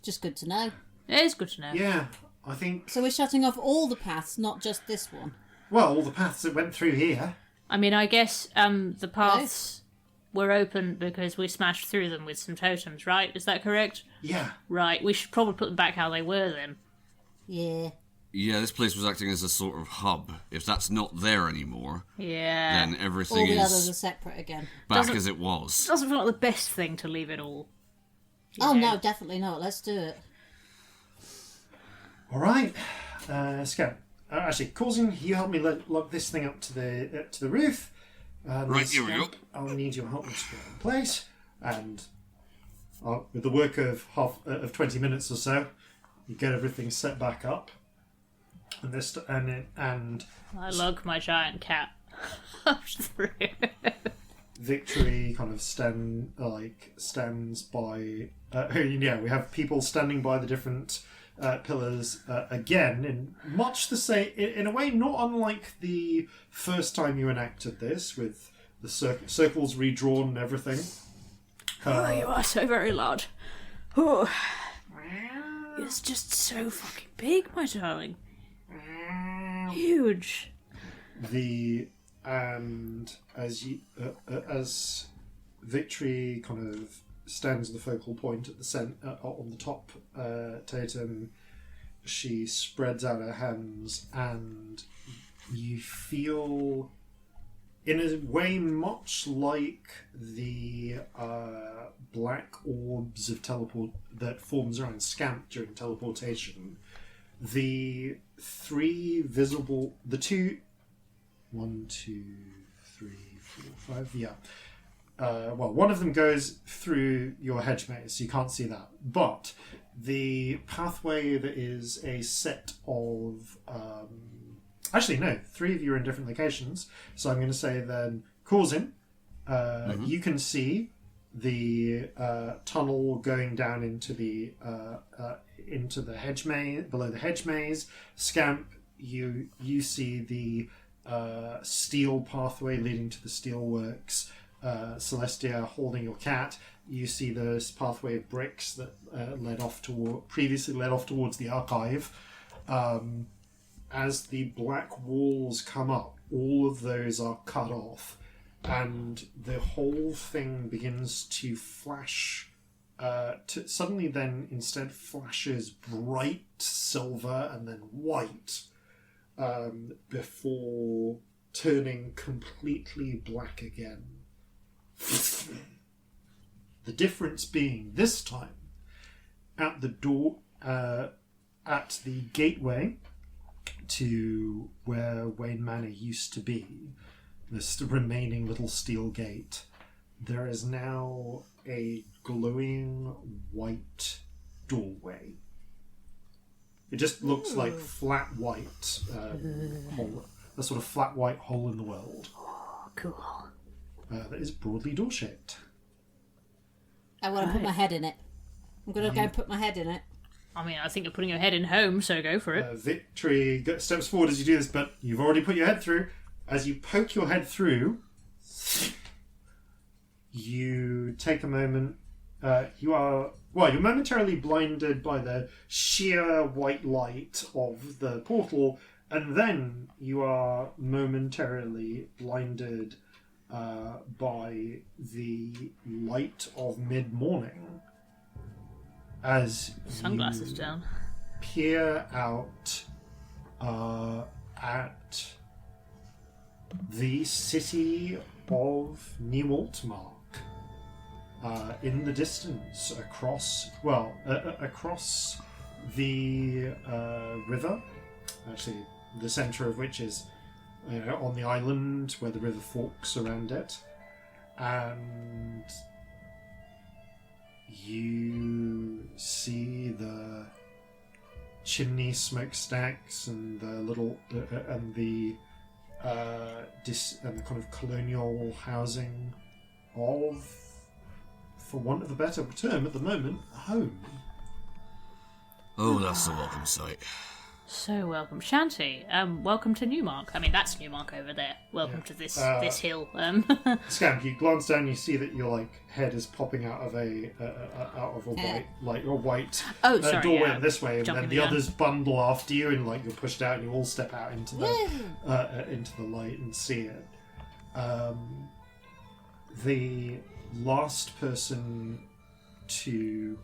[SPEAKER 5] just good to know.
[SPEAKER 7] It is good to know.
[SPEAKER 1] Yeah, I think...
[SPEAKER 5] So we're shutting off all the paths, not just this one.
[SPEAKER 1] Well, all the paths that went through here.
[SPEAKER 7] I mean, I guess the paths were open because we smashed through them with some totems, right? Is that correct?
[SPEAKER 1] Yeah.
[SPEAKER 7] Right, we should probably put them back how they were then.
[SPEAKER 5] Yeah.
[SPEAKER 4] Yeah, this place was acting as a sort of hub. If that's not there anymore,
[SPEAKER 7] Yeah.
[SPEAKER 4] then everything
[SPEAKER 5] All the others
[SPEAKER 4] is
[SPEAKER 5] are separate again.
[SPEAKER 4] back as it was.
[SPEAKER 7] Doesn't feel like the best thing to leave it all.
[SPEAKER 5] Oh, no, definitely not. Let's do it.
[SPEAKER 1] All right. Scamp. Actually, Corzin, you help me lug this thing up to the roof.
[SPEAKER 4] Right, here we go.
[SPEAKER 1] I'll need your help to put it in place. And with the work of 20 minutes or so, you get everything set back up. And
[SPEAKER 7] I lug my giant cat up through.
[SPEAKER 1] Victory kind of stands by. We have people standing by the different pillars again, in much the same, in a way, not unlike the first time you enacted this, with the circles redrawn and everything.
[SPEAKER 7] Oh, you are so very loud. Oh. It's just so fucking big, my darling. Huge.
[SPEAKER 1] And as Victory kind of stands in the focal point at the on the top totem, she spreads out her hands, and you feel
[SPEAKER 2] in a way much like the black orbs of teleport that forms around Scamp during teleportation, the two, 1, 2, 3, 4, 5, yeah. One of them goes through your hedge maze, so you can't see that. But the pathway that is a set of... actually, no, 3 of you are in different locations. So I'm going to say then, Corzin, you can see the tunnel going down into the hedge maze, below the hedge maze. Scamp, you see the steel pathway leading to the steelworks. Celestia, holding your cat, you see this pathway of bricks that previously led off towards the archive. As the black walls come up, all of those are cut off, and the whole thing begins to flash. Suddenly, then instead flashes bright silver and then white, before turning completely black again. The difference being this time, at the door, at the gateway to where Wayne Manor used to be, this remaining little steel gate, there is now a glowing white doorway. It just looks like flat white hole, a sort of flat white hole in the world.
[SPEAKER 7] Oh, cool.
[SPEAKER 2] That is broadly door-shaped.
[SPEAKER 5] I want to put my head in it. I'm going to go and put my head in it.
[SPEAKER 7] I mean, I think you're putting your head in home, so go for it.
[SPEAKER 2] Victory steps forward as you do this, but you've already put your head through. As you poke your head through, you take a moment. You're momentarily blinded by the sheer white light of the portal, and then you are momentarily blinded by the light of mid-morning as
[SPEAKER 7] Sunglasses down.
[SPEAKER 2] Peer out at the city of New Altmark. In the distance, across the river, actually the centre of which is on the island where the river forks around it, and you see the chimney smokestacks and the little and the kind of colonial housing of, for want of a better term at the moment, home.
[SPEAKER 4] Oh, that's a welcome sight.
[SPEAKER 7] So welcome, Shanty. Welcome to Newmark. I mean, that's Newmark over there. Welcome to this hill.
[SPEAKER 2] Scamp, you glance down, you see that your head is popping out of a white doorway this way, and then the others bundle after you, and you're pushed out, and you all step out into the light and see it. The last person to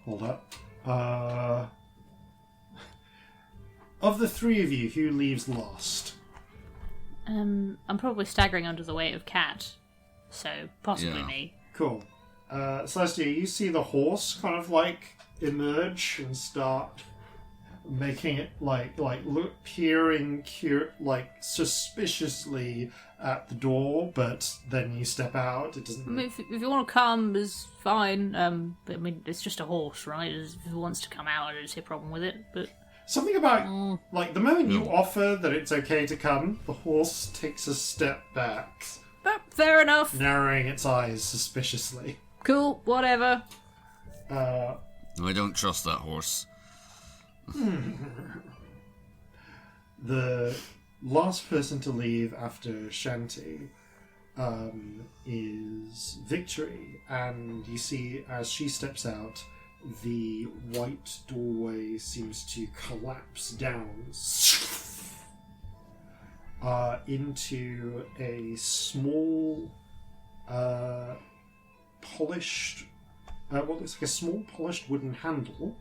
[SPEAKER 2] hold up. Of the 3 of you, who leaves last?
[SPEAKER 7] I'm probably staggering under the weight of Cat, so possibly me.
[SPEAKER 2] Cool. Celestia, you see the horse kind of emerge and start making it peering suspiciously at the door, but then you step out. It doesn't.
[SPEAKER 7] I mean, if you want to come, is fine. But I mean, it's just a horse, right? If it wants to come out, I don't see a problem with it. But
[SPEAKER 2] something about the moment you offer that it's okay to come, the horse takes a step back.
[SPEAKER 7] But fair enough.
[SPEAKER 2] Narrowing its eyes suspiciously.
[SPEAKER 7] Cool, whatever.
[SPEAKER 4] I don't trust that horse.
[SPEAKER 2] The last person to leave after Shanty is Victory, and you see as she steps out, the white doorway seems to collapse down into a small polished what looks like a small polished wooden handle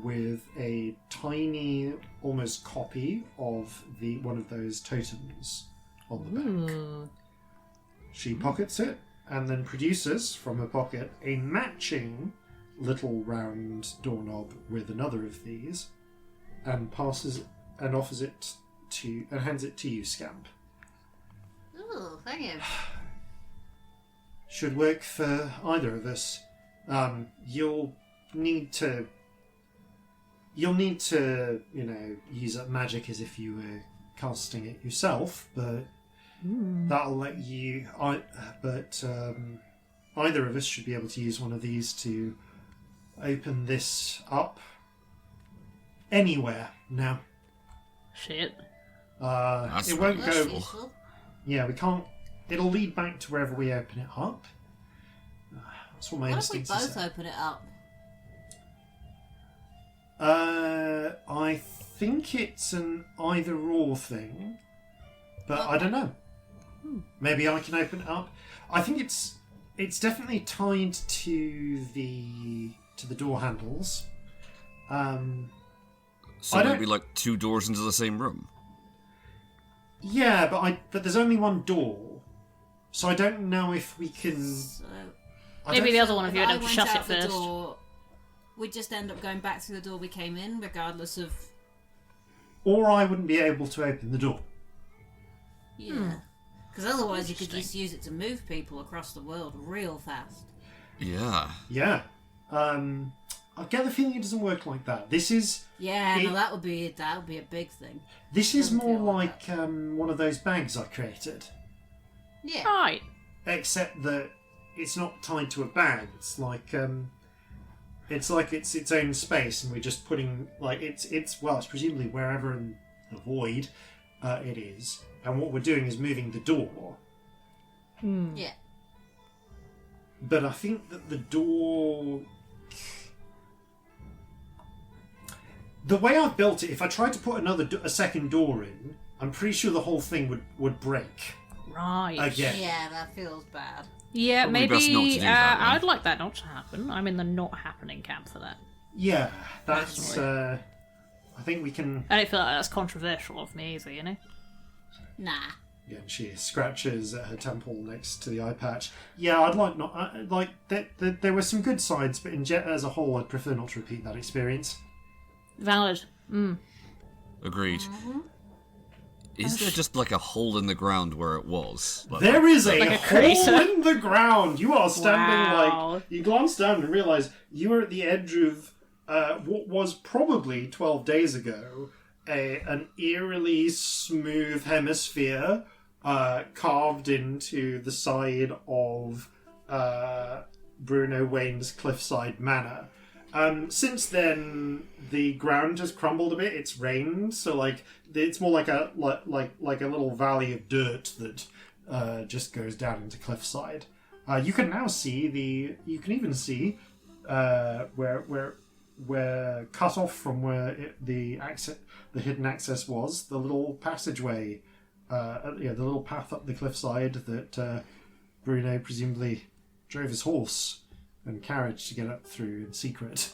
[SPEAKER 2] with a tiny, almost copy of one of those totems on the back. She pockets it and then produces from her pocket a matching little round doorknob with another of these, and offers it and hands it to you, Scamp.
[SPEAKER 5] Oh, thank you.
[SPEAKER 2] Should work for either of us. You'll need to, use up magic as if you were casting it yourself, but that'll let you. Either of us should be able to use one of these to open this up anywhere now.
[SPEAKER 7] Shit.
[SPEAKER 4] That's
[SPEAKER 2] It won't
[SPEAKER 4] very
[SPEAKER 2] go.
[SPEAKER 4] useful.
[SPEAKER 2] Yeah, we can't. It'll lead back to wherever we open it up. That's what my
[SPEAKER 5] What if we
[SPEAKER 2] instincts
[SPEAKER 5] both
[SPEAKER 2] say.
[SPEAKER 5] open it up?
[SPEAKER 2] I think it's an either-or thing, but I don't know. Maybe I can open it up. I think it's definitely tied to the door handles.
[SPEAKER 4] So
[SPEAKER 2] I
[SPEAKER 4] there'd
[SPEAKER 2] don't-
[SPEAKER 4] be like two doors into the same room.
[SPEAKER 2] Yeah, but there's only one door, so I don't know if we can.
[SPEAKER 5] So,
[SPEAKER 7] Maybe the other one of
[SPEAKER 5] if
[SPEAKER 7] you would
[SPEAKER 5] I
[SPEAKER 7] have to
[SPEAKER 5] went
[SPEAKER 7] shut it
[SPEAKER 5] out the
[SPEAKER 7] first.
[SPEAKER 5] door, we'd just end up going back through the door we came in, regardless of.
[SPEAKER 2] Or I wouldn't be able to open the door.
[SPEAKER 5] Yeah. Because otherwise you could just use it to move people across the world real fast.
[SPEAKER 4] Yeah.
[SPEAKER 2] Yeah. I get the feeling it doesn't work like that. This is
[SPEAKER 5] Yeah, no, that would be a big thing.
[SPEAKER 2] more
[SPEAKER 5] Doesn't feel
[SPEAKER 2] like one of those bags I created,
[SPEAKER 5] Yeah.
[SPEAKER 7] Right.
[SPEAKER 2] except that it's not tied to a bag. It's like it's its own space, and we're just putting it's presumably wherever in the void it is, and what we're doing is moving the door.
[SPEAKER 5] Yeah.
[SPEAKER 2] But I think that the door. The way I've built it, if I tried to put a second door in, I'm pretty sure the whole thing would break
[SPEAKER 7] Right.
[SPEAKER 2] again.
[SPEAKER 5] Yeah, that feels bad.
[SPEAKER 7] Yeah,
[SPEAKER 4] Probably best not to
[SPEAKER 7] maybe
[SPEAKER 4] do that then.
[SPEAKER 7] I'd like that not to happen. I'm in the not happening camp for that.
[SPEAKER 2] Yeah, that's. I think we can.
[SPEAKER 7] I don't feel like that's controversial of me either, you know?
[SPEAKER 5] Nah.
[SPEAKER 2] Yeah, she scratches at her temple next to the eye patch. Yeah, I'd like not there were some good sides, but as a whole, I'd prefer not to repeat that experience.
[SPEAKER 7] Valid.
[SPEAKER 4] Agreed. Is there just like a hole in the ground where it was? Like,
[SPEAKER 2] There is a
[SPEAKER 7] Like a
[SPEAKER 2] hole
[SPEAKER 7] crater.
[SPEAKER 2] in the ground. You are standing
[SPEAKER 7] Wow.
[SPEAKER 2] you glance down and realise you are at the edge of what was probably 12 days ago an eerily smooth hemisphere carved into the side of Bruno Wayne's cliffside manor. Since then, the ground has crumbled a bit. It's rained, so it's more like a little valley of dirt that just goes down into cliffside. You can now see you can even see where cut off from where the hidden access was, the little passageway, the little path up the cliffside that Bruno presumably drove his horse and carriage to get up through in secret.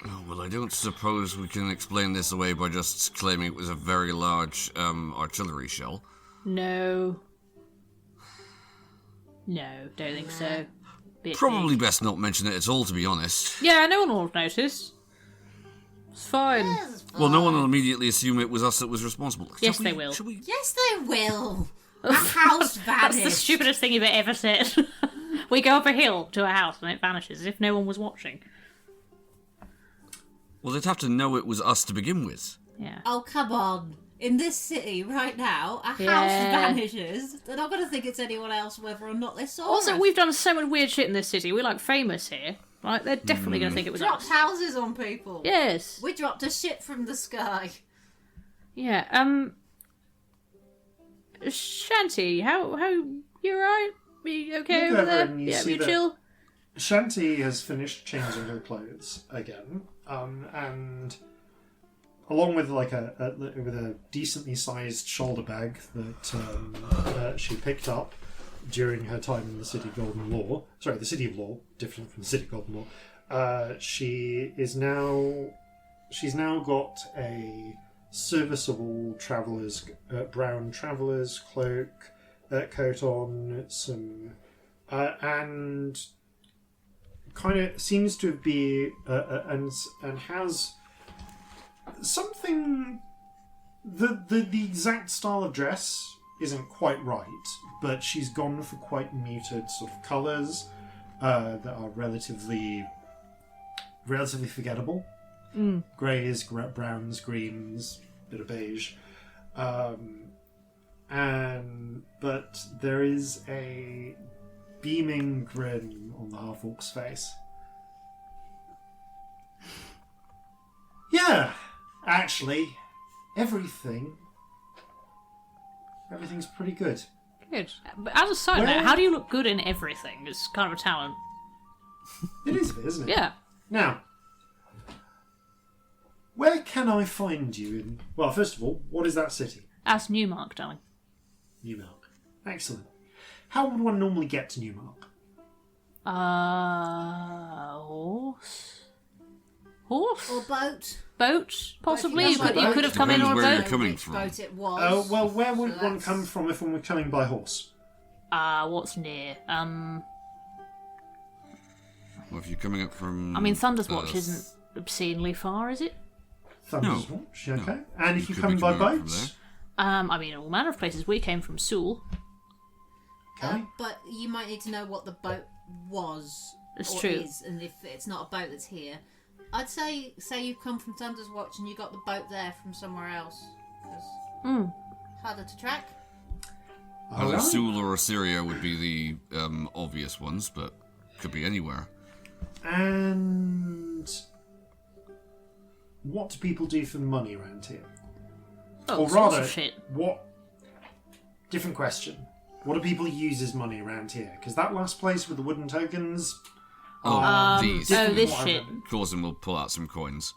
[SPEAKER 4] Oh, well, I don't suppose we can explain this away by just claiming it was a very large artillery shell.
[SPEAKER 7] No. No, don't think so. Bit
[SPEAKER 4] Probably
[SPEAKER 7] big.
[SPEAKER 4] best not mention it at all, to be honest.
[SPEAKER 7] Yeah, no one will notice. It's fine.
[SPEAKER 4] Well, no one will immediately assume it was us that was responsible.
[SPEAKER 7] Yes, they will.
[SPEAKER 4] Shall we?
[SPEAKER 5] Yes, they will. A house
[SPEAKER 7] That's the
[SPEAKER 5] vanished.
[SPEAKER 7] stupidest thing you've ever said. We go up a hill to a house and it vanishes as if no one was watching.
[SPEAKER 4] Well, they'd have to know it was us to begin with.
[SPEAKER 7] Yeah.
[SPEAKER 5] Oh, come on. In this city right now, a house
[SPEAKER 7] Yeah.
[SPEAKER 5] vanishes. They're not going to think it's anyone else whether or not they saw
[SPEAKER 7] Also,
[SPEAKER 5] us.
[SPEAKER 7] we've done so much weird shit in this city. We're like famous here. Right? They're definitely going to think it was
[SPEAKER 5] dropped
[SPEAKER 7] us.
[SPEAKER 5] houses on people.
[SPEAKER 7] Yes.
[SPEAKER 5] We dropped a shit from the sky.
[SPEAKER 7] Yeah. Shanty, how you alright? You okay
[SPEAKER 2] Look
[SPEAKER 7] over
[SPEAKER 2] over
[SPEAKER 7] there?
[SPEAKER 2] and you
[SPEAKER 7] Yeah,
[SPEAKER 2] see
[SPEAKER 7] you
[SPEAKER 2] that-
[SPEAKER 7] chill.
[SPEAKER 2] Shanti has finished changing her clothes again, and along with with a decently sized shoulder bag that she picked up during her time in the City of Golden Law. Sorry, the City of Law, different from the City of Golden She's now got a serviceable brown traveller's coat on, some and kind of seems to be and has something. The exact style of dress isn't quite right, but she's gone for quite muted sort of colours that are relatively forgettable. Greys, browns, greens, bit of beige, but there is a beaming grin on the half-orc's face. Yeah, actually, everything's pretty good.
[SPEAKER 7] Good. But as a side note, how do you look good in everything? It's kind of a talent.
[SPEAKER 2] It is, isn't it?
[SPEAKER 7] Yeah.
[SPEAKER 2] Now, where can I find you in... Well, first of all, what is that city?
[SPEAKER 7] As Newmark, darling.
[SPEAKER 2] Newmark. Excellent. How would one normally get to Newmark?
[SPEAKER 7] Horse? Horse?
[SPEAKER 5] Or boat.
[SPEAKER 7] Boat, possibly.
[SPEAKER 5] Boat,
[SPEAKER 7] You
[SPEAKER 5] boat.
[SPEAKER 7] could have come in
[SPEAKER 4] Depends
[SPEAKER 7] on a
[SPEAKER 4] where
[SPEAKER 7] boat.
[SPEAKER 4] you're coming
[SPEAKER 5] Which
[SPEAKER 4] from.
[SPEAKER 5] boat it was.
[SPEAKER 2] Oh, well, where would
[SPEAKER 5] So
[SPEAKER 2] one
[SPEAKER 5] that's-
[SPEAKER 2] come from if one were coming by horse?
[SPEAKER 7] What's near?
[SPEAKER 4] Well, if you're coming up from...
[SPEAKER 7] I mean, Thunder's Watch isn't obscenely far, is it?
[SPEAKER 2] Thunder's
[SPEAKER 4] No.
[SPEAKER 2] Watch, okay. And if
[SPEAKER 4] You
[SPEAKER 2] you
[SPEAKER 4] could be
[SPEAKER 2] come by
[SPEAKER 4] coming up from
[SPEAKER 2] boats?
[SPEAKER 7] I mean, all manner of places. We came from Sewell.
[SPEAKER 2] Okay.
[SPEAKER 5] But you might need to know what the boat was.
[SPEAKER 7] That's
[SPEAKER 5] or
[SPEAKER 7] true.
[SPEAKER 5] Is, and if it's not a boat that's here, I'd say you've come from Thunder's Watch and you got the boat there from somewhere else. 'Cause harder to track.
[SPEAKER 4] Either
[SPEAKER 2] Alright.
[SPEAKER 4] Sewell or Assyria would be the obvious ones, but could be anywhere.
[SPEAKER 2] And what do people do for money around here?
[SPEAKER 7] Oh,
[SPEAKER 2] Or
[SPEAKER 7] sorts
[SPEAKER 2] rather,
[SPEAKER 7] of shit.
[SPEAKER 2] what... Different question. What do people use as money around here? Because that last place with the wooden tokens...
[SPEAKER 4] These.
[SPEAKER 7] Oh, this
[SPEAKER 2] What I
[SPEAKER 7] shit.
[SPEAKER 2] remember.
[SPEAKER 4] Corzin will pull out some coins.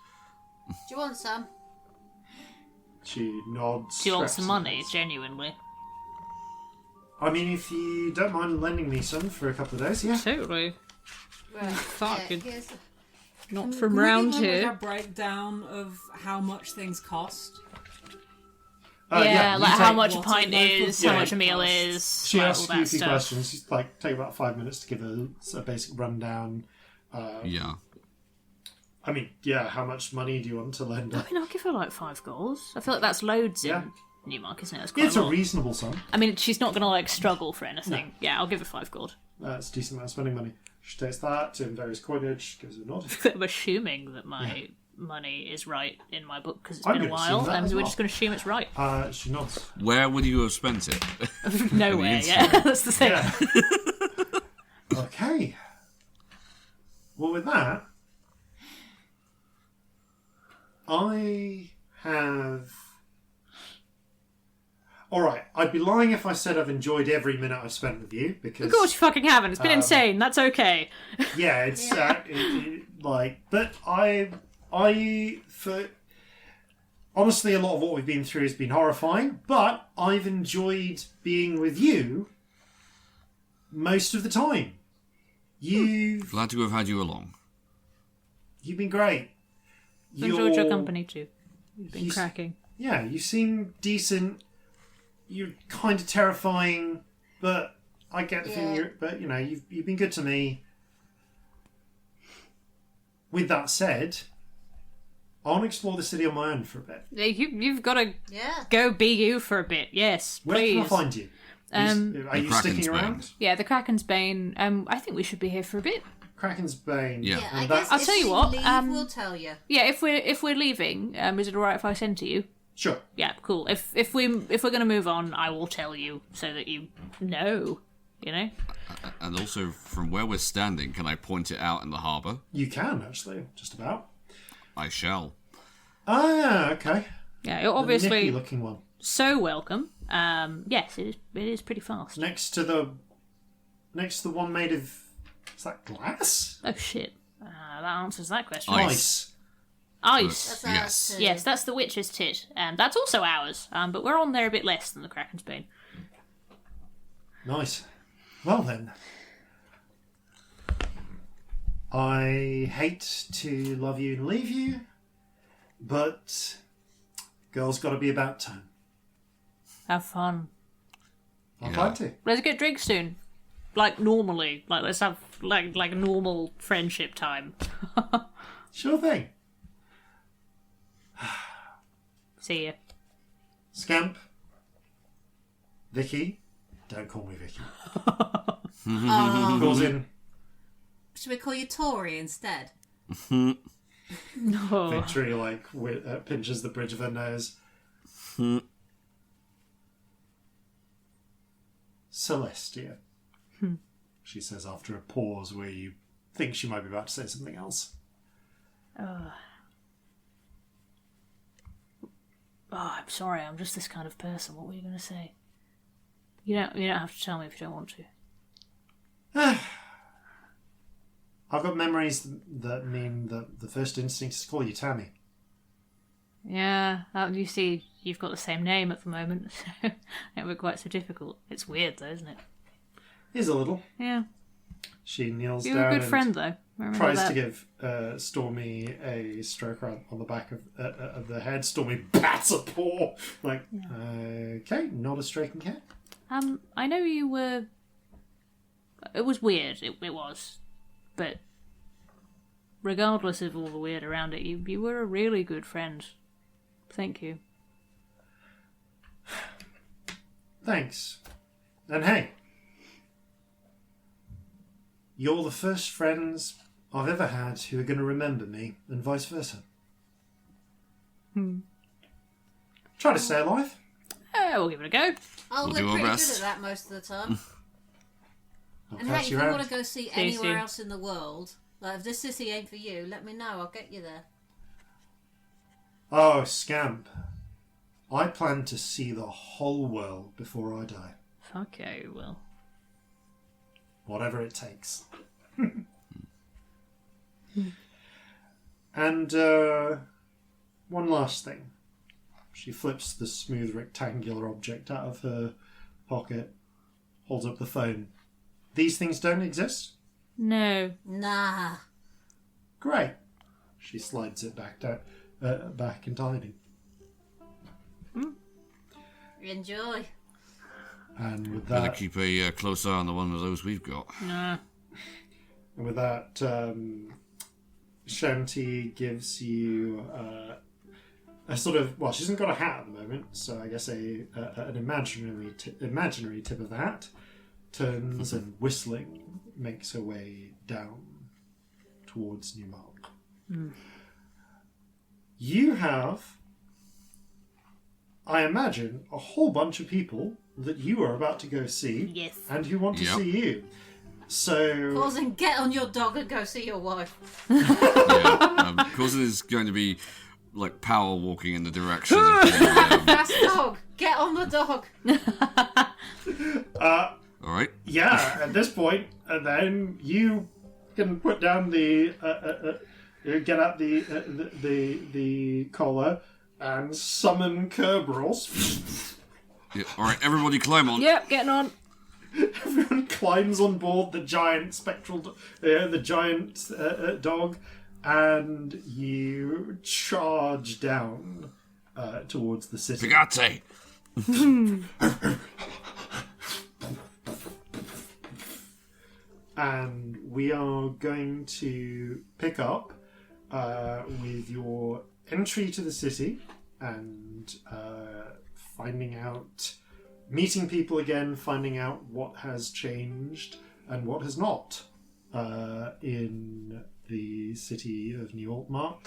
[SPEAKER 5] Do you want some?
[SPEAKER 2] She nods.
[SPEAKER 7] Do you want some
[SPEAKER 2] stretches.
[SPEAKER 7] money, genuinely?
[SPEAKER 2] I mean, if you don't mind lending me some for a couple of days, yeah.
[SPEAKER 7] Totally.
[SPEAKER 5] Right.
[SPEAKER 7] Fucking-
[SPEAKER 5] Here's
[SPEAKER 7] Not
[SPEAKER 3] Can
[SPEAKER 7] from
[SPEAKER 3] we
[SPEAKER 7] round
[SPEAKER 3] give them,
[SPEAKER 7] here.
[SPEAKER 3] like, a breakdown of how much things cost.
[SPEAKER 7] Yeah,
[SPEAKER 2] you
[SPEAKER 7] like how
[SPEAKER 2] take-
[SPEAKER 7] much a
[SPEAKER 3] what
[SPEAKER 7] pint
[SPEAKER 3] a loaf of
[SPEAKER 7] is, how
[SPEAKER 2] bread
[SPEAKER 7] much a meal
[SPEAKER 3] costs.
[SPEAKER 7] is,
[SPEAKER 2] She
[SPEAKER 7] like,
[SPEAKER 2] asks
[SPEAKER 7] all
[SPEAKER 2] you a
[SPEAKER 7] that
[SPEAKER 2] few
[SPEAKER 7] stuff.
[SPEAKER 2] questions. She's like, take about 5 minutes to give a basic rundown.
[SPEAKER 4] Yeah.
[SPEAKER 2] I mean, yeah, how much money do you want to lend her?
[SPEAKER 7] I mean, I'll give her like 5 goals. I feel like that's loads
[SPEAKER 2] Yeah.
[SPEAKER 7] in Newmark, isn't it? That's quite
[SPEAKER 2] It's
[SPEAKER 7] a
[SPEAKER 2] a
[SPEAKER 7] lot.
[SPEAKER 2] reasonable sum.
[SPEAKER 7] I mean, she's not going to like struggle for anything. Yeah, I'll give her 5 gold.
[SPEAKER 2] It's a decent amount of spending money. She takes that in various coinage, gives a nod.
[SPEAKER 7] I'm assuming that my money is right in my book because it's
[SPEAKER 2] I'm
[SPEAKER 7] been a
[SPEAKER 2] gonna
[SPEAKER 7] while,
[SPEAKER 2] assume that
[SPEAKER 7] and
[SPEAKER 2] as
[SPEAKER 7] we're
[SPEAKER 2] well.
[SPEAKER 7] just going to assume it's right.
[SPEAKER 2] She nods.
[SPEAKER 4] Where would you have spent it?
[SPEAKER 7] Nowhere,
[SPEAKER 4] It's
[SPEAKER 7] yeah, that's the thing.
[SPEAKER 2] Yeah. Okay. Well, with that, I have... Alright, I'd be lying if I said I've enjoyed every minute I've spent with you, because...
[SPEAKER 7] Of course you fucking haven't. It's been insane. That's okay.
[SPEAKER 2] Yeah, it's but for honestly, a lot of what we've been through has been horrifying. But I've enjoyed being with you most of the time. You've
[SPEAKER 4] Glad to have had you along.
[SPEAKER 2] been great.
[SPEAKER 7] Enjoyed your
[SPEAKER 2] You're-
[SPEAKER 7] company too. You've been
[SPEAKER 2] You-
[SPEAKER 7] cracking.
[SPEAKER 2] Yeah, you seem decent. You're kind of terrifying, but I get the feeling
[SPEAKER 5] Yeah.
[SPEAKER 2] you're. But you know, you've been good to me. With that said, I want to explore the city on my own for a bit.
[SPEAKER 7] Yeah, you've got to
[SPEAKER 5] Yeah.
[SPEAKER 7] go be you for a bit. Yes,
[SPEAKER 2] Where
[SPEAKER 7] please.
[SPEAKER 2] can I find you? Are
[SPEAKER 4] The
[SPEAKER 2] you
[SPEAKER 4] Kraken's
[SPEAKER 2] sticking
[SPEAKER 4] Bane.
[SPEAKER 2] around?
[SPEAKER 7] Yeah, the Kraken's Bane. I think we should be here for a bit.
[SPEAKER 2] Kraken's Bane.
[SPEAKER 4] Yeah.
[SPEAKER 5] Yeah, I
[SPEAKER 2] And
[SPEAKER 5] guess
[SPEAKER 7] I'll
[SPEAKER 5] if
[SPEAKER 7] tell you
[SPEAKER 5] we
[SPEAKER 7] what,
[SPEAKER 5] leave, we'll tell you.
[SPEAKER 7] Yeah, if we're leaving, is it alright if I send to you?
[SPEAKER 2] Sure.
[SPEAKER 7] Yeah, cool. If we're gonna move on, I will tell you so that you know. You know.
[SPEAKER 4] And also, from where we're standing, can I point it out in the harbour?
[SPEAKER 2] You can, actually. Just about.
[SPEAKER 4] I shall.
[SPEAKER 2] Ah, okay.
[SPEAKER 7] Yeah,
[SPEAKER 2] The
[SPEAKER 7] obviously
[SPEAKER 2] nippy looking one.
[SPEAKER 7] so welcome. Yes, it is pretty fast.
[SPEAKER 2] Next to the one made of... Is that glass?
[SPEAKER 7] Oh shit. That answers that question.
[SPEAKER 4] Ice.
[SPEAKER 7] Ice.
[SPEAKER 5] That's ours
[SPEAKER 4] Yes.
[SPEAKER 5] too.
[SPEAKER 7] Yes, that's the witch's tit, and that's also ours. But we're on there a bit less than the Kraken's Bane.
[SPEAKER 2] Nice. Well then. I hate to love you and leave you, but girl's got to be about time.
[SPEAKER 7] Have fun.
[SPEAKER 2] I'll try to.
[SPEAKER 7] Let's get drinks soon. Like normally. Like let's have like a normal friendship time.
[SPEAKER 2] Sure thing.
[SPEAKER 7] See ya.
[SPEAKER 2] Scamp. Vicky. Don't call me Vicky. Corzin.
[SPEAKER 5] Should we call you Tori instead?
[SPEAKER 7] No.
[SPEAKER 2] Victory pinches the bridge of her nose. Celestia. She says after a pause where you think she might be about to say something else.
[SPEAKER 7] Oh, I'm sorry. I'm just this kind of person. What were you going to say? You don't have to tell me if you don't want to.
[SPEAKER 2] I've got memories that mean that the first instinct is to call you Tammy.
[SPEAKER 7] Yeah, you see, you've got the same name at the moment, so it won't be quite so difficult. It's weird, though, isn't it?
[SPEAKER 2] Is a little.
[SPEAKER 7] Yeah.
[SPEAKER 2] She kneels
[SPEAKER 7] You're
[SPEAKER 2] down
[SPEAKER 7] a good friend, though. I remember
[SPEAKER 2] tries
[SPEAKER 7] that.
[SPEAKER 2] to give Stormy a stroke on the back of the head. Stormy bats a paw. Like, okay, not a stroking cat.
[SPEAKER 7] I know you were... It was weird, it was. But regardless of all the weird around it, you were a really good friend. Thank you.
[SPEAKER 2] Thanks. And hey, you're the first friends I've ever had who are going to remember me, and vice versa. Try to stay alive.
[SPEAKER 7] We'll give it a go.
[SPEAKER 5] Oh,
[SPEAKER 4] We'll
[SPEAKER 5] we're
[SPEAKER 4] do our
[SPEAKER 5] pretty
[SPEAKER 4] best.
[SPEAKER 5] good at that most of the time.
[SPEAKER 2] I'll
[SPEAKER 5] And
[SPEAKER 2] pass
[SPEAKER 5] hey, if
[SPEAKER 2] you
[SPEAKER 5] you
[SPEAKER 2] around.
[SPEAKER 5] want to go see
[SPEAKER 7] you
[SPEAKER 5] anywhere
[SPEAKER 7] soon.
[SPEAKER 5] else in the world, like if this city ain't for you, let me know. I'll get you there.
[SPEAKER 2] Oh, Scamp. I plan to see the whole world before I die.
[SPEAKER 7] Fuck yeah, you will.
[SPEAKER 2] Whatever it takes. And one last thing. She flips the smooth rectangular object out of her pocket, holds up the phone. These things don't exist?
[SPEAKER 7] No.
[SPEAKER 5] Nah.
[SPEAKER 2] Great. She slides it back down, back into hiding.
[SPEAKER 5] Enjoy.
[SPEAKER 2] And with
[SPEAKER 4] Better
[SPEAKER 2] that,
[SPEAKER 4] keep a close eye on the one of those we've got.
[SPEAKER 7] Nah.
[SPEAKER 2] and with that, Shanti gives you a sort of, well, she hasn't got a hat at the moment, so I guess an imaginary tip of the hat, turns and whistling makes her way down towards Newmark. You have, I imagine, a whole bunch of people that you are about to go see
[SPEAKER 7] Yes.
[SPEAKER 2] and who want to
[SPEAKER 4] Yep.
[SPEAKER 2] see you. So,
[SPEAKER 5] Corzin, get on your dog and go see your wife.
[SPEAKER 4] Corzin is going to be like power walking in the direction of the,
[SPEAKER 5] Fast dog. Get on the dog.
[SPEAKER 4] all right.
[SPEAKER 2] yeah, at this point, and then you can put down the get out the collar and summon Kerberos.
[SPEAKER 4] Yeah, all right, everybody climb on.
[SPEAKER 7] Yep, getting on.
[SPEAKER 2] Everyone climbs on board the giant spectral, dog, and you charge down towards the city.
[SPEAKER 4] Pigate.
[SPEAKER 2] And we are going to pick up with your entry to the city and meeting people again, finding out what has changed and what has not in the city of New Altmark.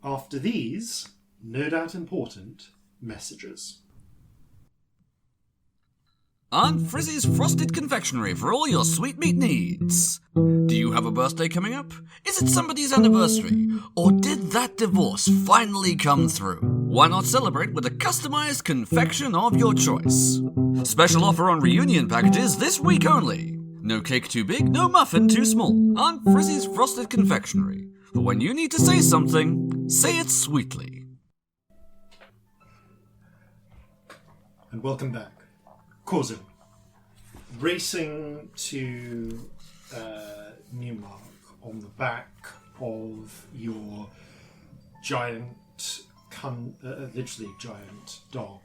[SPEAKER 2] After these, no doubt important, messages.
[SPEAKER 4] Aunt Frizzy's Frosted Confectionery for all your sweetmeat needs. Do you have a birthday coming up? Is it somebody's anniversary? Or did that divorce finally come through? Why not celebrate with a customized confection of your choice? Special offer on reunion packages this week only. No cake too big, no muffin too small. Aunt Frizzy's Frosted Confectionery. For when you need to say something, say it sweetly.
[SPEAKER 2] And welcome back. Corzin, racing to Newmark on the back of your giant, literally giant dog.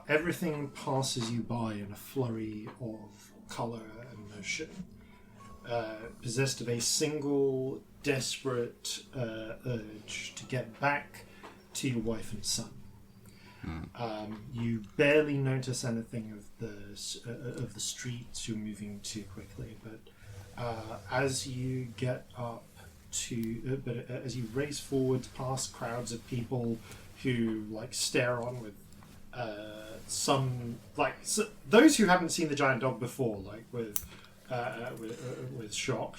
[SPEAKER 2] Everything passes you by in a flurry of colour and motion, possessed of a single desperate urge to get back to your wife and son. You barely notice anything of the streets. You're moving too quickly, but as you get up to, as you race forward past crowds of people who stare on with those who haven't seen the giant dog before, with shock.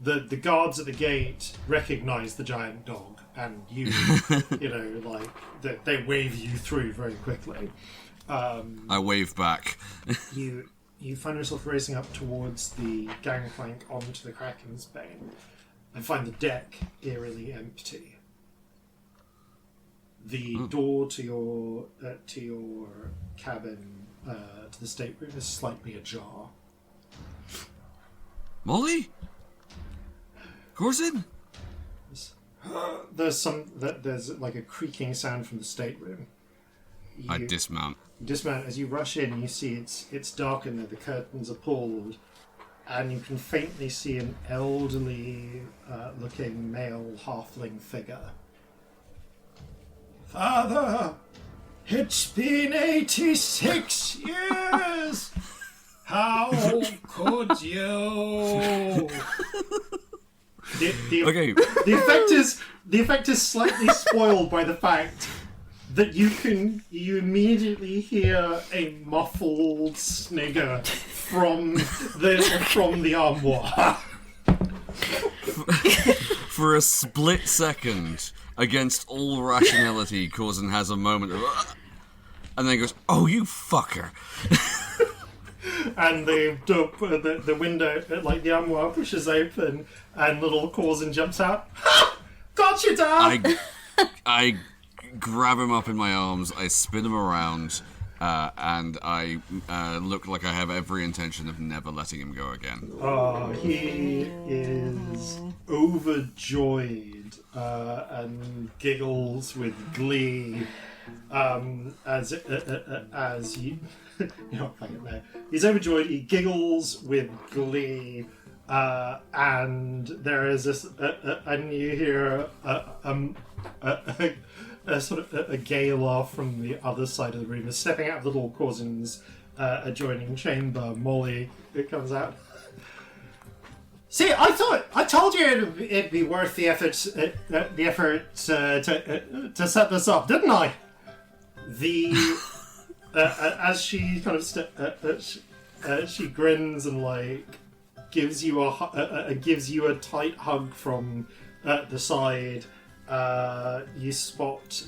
[SPEAKER 2] The guards at the gate recognize the giant dog, and they wave you through very quickly.
[SPEAKER 4] I wave back.
[SPEAKER 2] You find yourself racing up towards the gangplank onto the Kraken's Bane, and find the deck eerily empty. The door to your cabin, to the stateroom, is slightly ajar.
[SPEAKER 4] Molly? Corzin?
[SPEAKER 2] There's a creaking sound from the stateroom.
[SPEAKER 4] I dismount.
[SPEAKER 2] You dismount. As you rush in, you see it's dark in there. The curtains are pulled, and you can faintly see an elderly looking male halfling figure. Father, it's been 86 years! How could you?
[SPEAKER 4] Okay.
[SPEAKER 2] The effect is slightly spoiled by the fact that you immediately hear a muffled snigger from the armoire.
[SPEAKER 4] For a split second, against all rationality, Corzin has a moment of, and then goes, "Oh, you fucker!"
[SPEAKER 2] And the window, the armoire pushes open, and little Corzin jumps out. Ha! Got you, Dad!
[SPEAKER 4] I grab him up in my arms, I spin him around, and I look like I have every intention of never letting him go again.
[SPEAKER 2] Oh, he is overjoyed and giggles with glee as you. You're not playing it there. He's overjoyed. He giggles with glee, and there is this, and you hear a sort of a gay laugh from the other side of the room. As stepping out of the little Corzin's adjoining chamber, Molly, it comes out. See, I told you it'd be worth the effort to set this up, didn't I? As she kind of she grins and gives you a tight hug from the side. You spot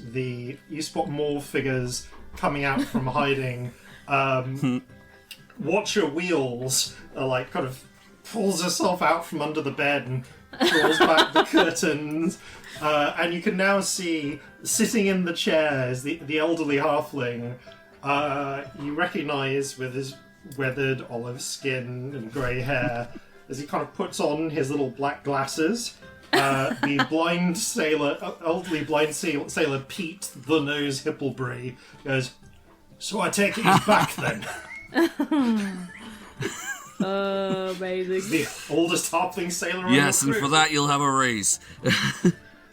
[SPEAKER 2] more figures coming out from hiding. Watcher Wheels kind of pulls herself out from under the bed and draws back the curtains. And you can now see, sitting in the chairs, the elderly halfling. You recognise with his weathered olive skin and grey hair, as he kind of puts on his little black glasses, the blind sailor, elderly blind sailor Pete the Nose Hipplebury goes, "So I take it he's back then."
[SPEAKER 7] Amazing.
[SPEAKER 2] The oldest halfling sailor on
[SPEAKER 4] Yes,
[SPEAKER 2] the
[SPEAKER 4] and
[SPEAKER 2] crew.
[SPEAKER 4] for that you'll have a raise.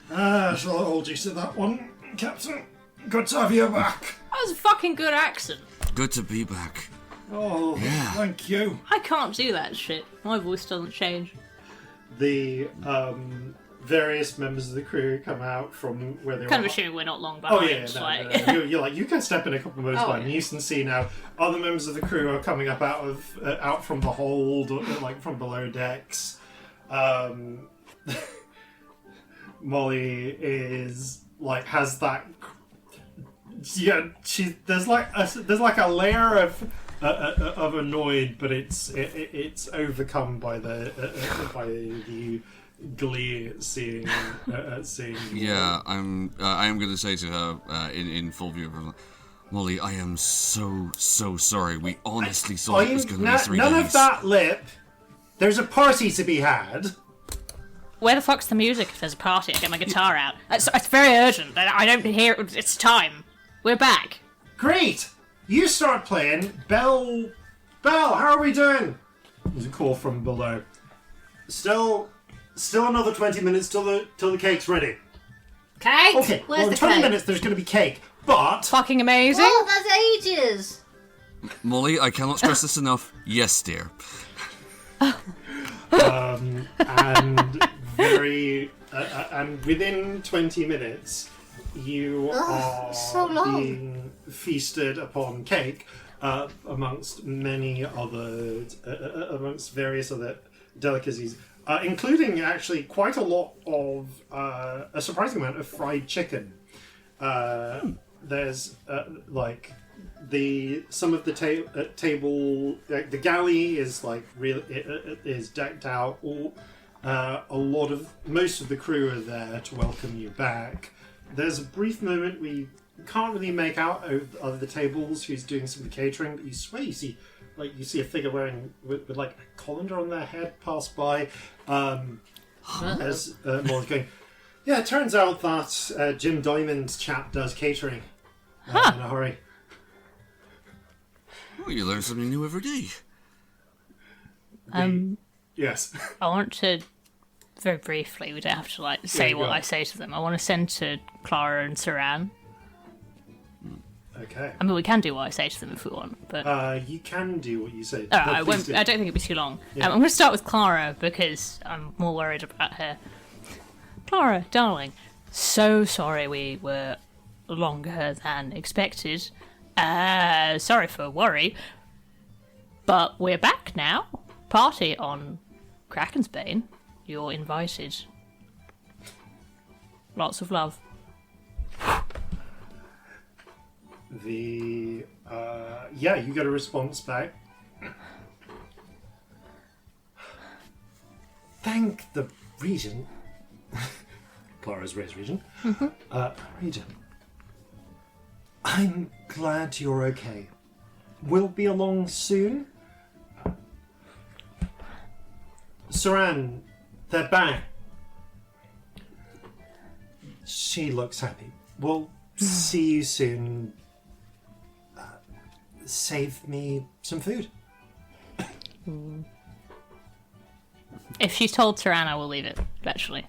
[SPEAKER 2] Shall I hold you to that one, Captain? Good to have you back.
[SPEAKER 7] That was a fucking good accent.
[SPEAKER 4] Good to be back.
[SPEAKER 2] Oh,
[SPEAKER 4] Yeah.
[SPEAKER 2] thank you.
[SPEAKER 7] I can't do that shit. My voice doesn't change.
[SPEAKER 2] The various members of the crew come out from where they
[SPEAKER 7] Kind
[SPEAKER 2] were.
[SPEAKER 7] of assuming we're not long
[SPEAKER 2] Oh
[SPEAKER 7] behind.
[SPEAKER 2] yeah, no. You're you can step in a couple of moments behind.
[SPEAKER 7] yeah.
[SPEAKER 2] You can see now other members of the crew are coming up out from the hold, or, from below decks. Molly is has that. Yeah, there's a layer of annoyed, but it's overcome by the glee at seeing.
[SPEAKER 4] Yeah, I am going to say to her in full view of her, Molly, I am so sorry. We honestly thought it was going to be 3 days.
[SPEAKER 2] None of that lip.
[SPEAKER 1] There's a party to be had.
[SPEAKER 7] Where the fuck's the music if there's a party? I get my guitar out. It's very urgent. I don't hear it. It's time. We're back.
[SPEAKER 1] Great! You start playing. Belle, how are we doing? There's a call from below. Still another 20 minutes till the cake's ready.
[SPEAKER 5] Cake?
[SPEAKER 1] Okay,
[SPEAKER 5] Where's
[SPEAKER 1] well, in
[SPEAKER 5] the
[SPEAKER 1] 20
[SPEAKER 5] cake?
[SPEAKER 1] minutes there's going to be cake, but...
[SPEAKER 7] Fucking amazing.
[SPEAKER 5] Oh, that's ages.
[SPEAKER 4] Molly, I cannot stress this enough. Yes, dear.
[SPEAKER 1] And and within 20 minutes, you are
[SPEAKER 5] so long.
[SPEAKER 1] being feasted upon cake amongst many other, amongst various other delicacies, including actually quite a lot of a surprising amount of fried chicken. There's some of the table, the galley is like real. It is decked out. Most of the crew are there to welcome you back. There's a brief moment where you can't really make out of the tables who's doing some of the catering, but you swear you see a figure wearing with like a colander on their head pass by. As Molly's going, yeah, it turns out that Jim Diamond's chap does catering in a hurry.
[SPEAKER 4] Oh, you learn something new every day.
[SPEAKER 1] Yes.
[SPEAKER 7] I want to, very briefly, we don't have to say what I say to them. I want to send to Clara and Saran.
[SPEAKER 1] Okay.
[SPEAKER 7] I mean, we can do what I say to them if we want, but...
[SPEAKER 1] You can do what you say.
[SPEAKER 7] All right, I don't think it'll be too long.
[SPEAKER 1] Yeah.
[SPEAKER 7] I'm going to start with Clara because I'm more worried about her. Clara, darling, so sorry we were longer than expected. Sorry for worry. But we're back now. Party on Kraken's Bane. You're invited. Lots of love.
[SPEAKER 1] You get a response back. Thank the Regent. Clara's raised Regent. Regent. I'm glad you're okay. We'll be along soon. Saran, they're back. She looks happy. We'll see you soon. Save me some food.
[SPEAKER 7] If she's told Saran, I will leave it, actually.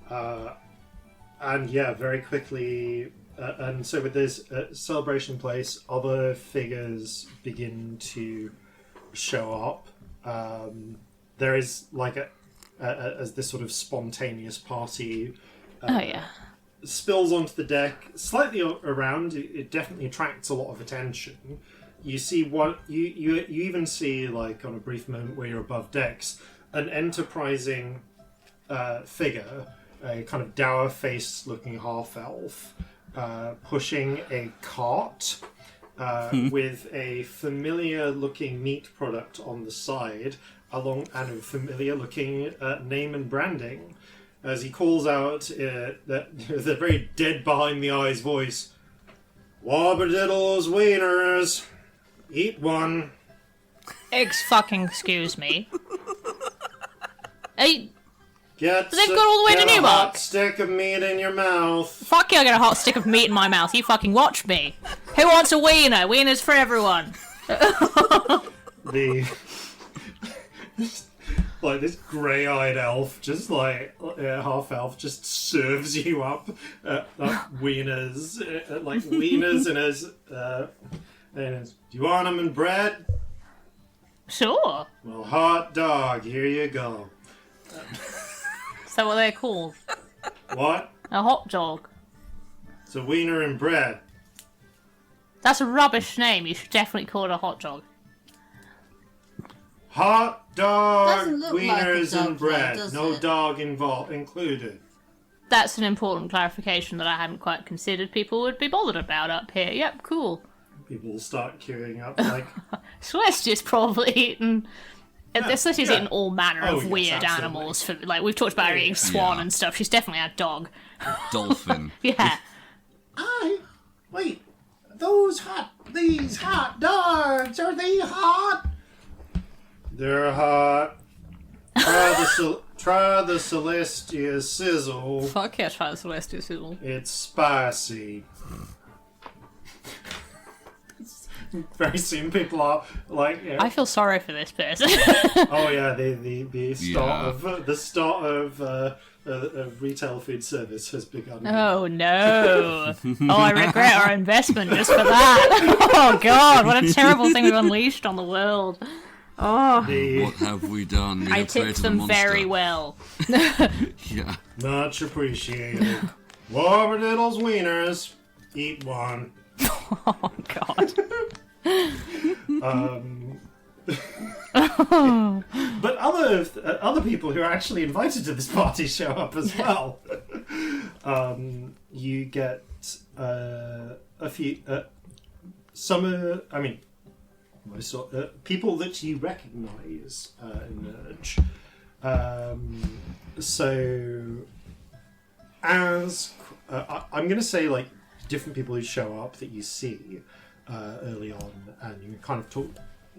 [SPEAKER 1] And very quickly, and so with this celebration place, other figures begin to show up. There is as this sort of spontaneous party spills onto the deck, slightly around. It definitely attracts a lot of attention. You see you even see, like, on a brief moment where you're above decks, an enterprising figure, a kind of dour-faced looking half-elf, pushing a cart with a familiar-looking meat product on the side, and a familiar-looking name and branding, as he calls out with a very dead behind-the-eyes voice, "Wobberdiddles wieners, eat one."
[SPEAKER 7] Excuse me. Hey,
[SPEAKER 1] They've
[SPEAKER 7] got all the way to
[SPEAKER 1] Get a
[SPEAKER 7] Newmark.
[SPEAKER 1] hot stick of meat in your mouth.
[SPEAKER 7] Fuck you, I get a hot stick of meat in my mouth. You fucking watch me. Who wants a wiener? Wieners for everyone.
[SPEAKER 1] This grey-eyed elf, just half elf, just serves you up wieners, wieners and do you want them in bread?
[SPEAKER 7] Sure.
[SPEAKER 1] Well, hot dog, here you go.
[SPEAKER 7] Is that what they're called?
[SPEAKER 1] What?
[SPEAKER 7] A hot dog.
[SPEAKER 1] It's a wiener and bread.
[SPEAKER 7] That's a rubbish name. You should definitely call it a hot dog.
[SPEAKER 1] Hot dog,
[SPEAKER 5] Doesn't look like a
[SPEAKER 1] wieners
[SPEAKER 5] dog,
[SPEAKER 1] and bread.
[SPEAKER 5] though, does
[SPEAKER 1] No
[SPEAKER 5] it?
[SPEAKER 1] dog included.
[SPEAKER 7] That's an important clarification that I hadn't quite considered people would be bothered about up here. Yep, cool.
[SPEAKER 1] People will start queuing up
[SPEAKER 7] Celestia's probably eaten... Celestia's
[SPEAKER 1] yeah.
[SPEAKER 7] eaten all manner
[SPEAKER 1] Oh,
[SPEAKER 7] of
[SPEAKER 1] yes,
[SPEAKER 7] weird
[SPEAKER 1] absolutely.
[SPEAKER 7] animals. We've talked about her eating swan
[SPEAKER 4] Yeah.
[SPEAKER 7] and stuff. She's definitely had dog.
[SPEAKER 4] Dolphin.
[SPEAKER 7] Yeah.
[SPEAKER 1] Wait, these hot dogs, are they hot? They're hot. Try the Celestia sizzle.
[SPEAKER 7] Fuck yeah, try the Celestia sizzle.
[SPEAKER 1] It's spicy. Very soon people are like,
[SPEAKER 7] I feel sorry for this person.
[SPEAKER 1] oh yeah, the start of retail food service has begun.
[SPEAKER 7] Oh no! Oh, I regret our investment just for that. Oh god, what a terrible thing we've unleashed on the world. Oh,
[SPEAKER 4] What have we done? We
[SPEAKER 7] I
[SPEAKER 4] have created
[SPEAKER 7] tipped
[SPEAKER 4] a
[SPEAKER 7] them
[SPEAKER 4] monster.
[SPEAKER 7] very well.
[SPEAKER 4] Yeah.
[SPEAKER 1] Much appreciated. Warbadiddle's wieners. Eat one.
[SPEAKER 7] Oh god.
[SPEAKER 1] But other people who are actually invited to this party show up as well. You get a few. Most people that you recognise emerge. I'm going to say like different people who show up that you see early on, and you kind of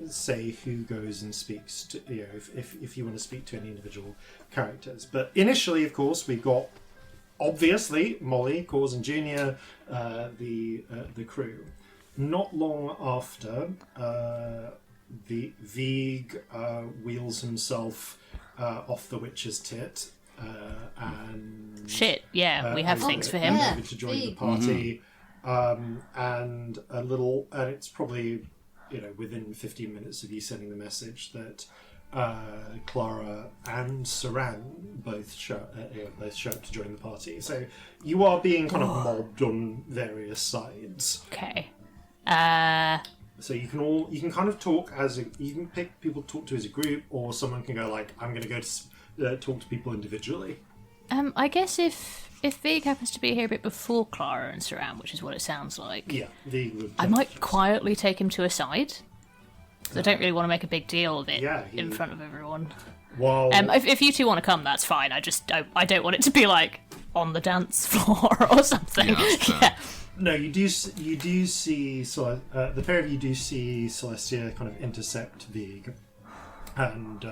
[SPEAKER 1] say who goes and speaks to, if you want to speak to any individual characters. But initially, of course, we've got obviously Molly, Corzin Jr., the crew. Not long after, the Vig wheels himself off the witch's tit, and
[SPEAKER 7] Shit, yeah, we have things for him.
[SPEAKER 5] Yeah.
[SPEAKER 1] to join the party, and it's probably within 15 minutes of you sending the message that Clara and Saran both show up to join the party. So you are being kind of mobbed on various sides.
[SPEAKER 7] Okay.
[SPEAKER 1] So you can kind of talk you can pick people to talk to as a group, or someone can go like, I'm going to go to talk to people individually.
[SPEAKER 7] I guess if Vig happens to be here a bit before Clara and Saran, which is what it sounds like,
[SPEAKER 1] Yeah,
[SPEAKER 7] I might quietly take him to a side. 'Cause I don't really want to make a big deal of it in front of everyone.
[SPEAKER 1] Well,
[SPEAKER 7] If you two want to come, that's fine. I don't want it to be like on the dance floor or something.
[SPEAKER 4] Yeah, that's fair.
[SPEAKER 7] Yeah.
[SPEAKER 1] no, you do see the pair of you do see Celestia kind of intercept Vig, and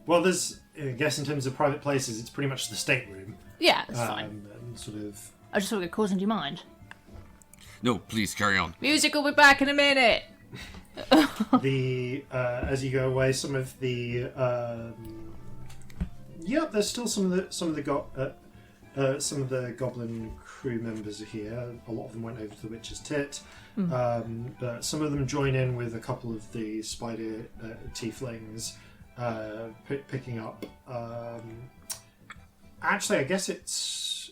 [SPEAKER 1] there's, I guess, in terms of private places, it's pretty much the stateroom.
[SPEAKER 7] Yeah, it's fine.
[SPEAKER 1] And sort of.
[SPEAKER 7] I just want to get Corzin, do you mind?
[SPEAKER 4] No, please carry on.
[SPEAKER 7] Music will be back in a minute.
[SPEAKER 1] As you go away, some of the there's still some of the goblin crew members are here. A lot of them went over to the witch's tit, but some of them join in with a couple of the spider tieflings, picking up. Actually, I guess it's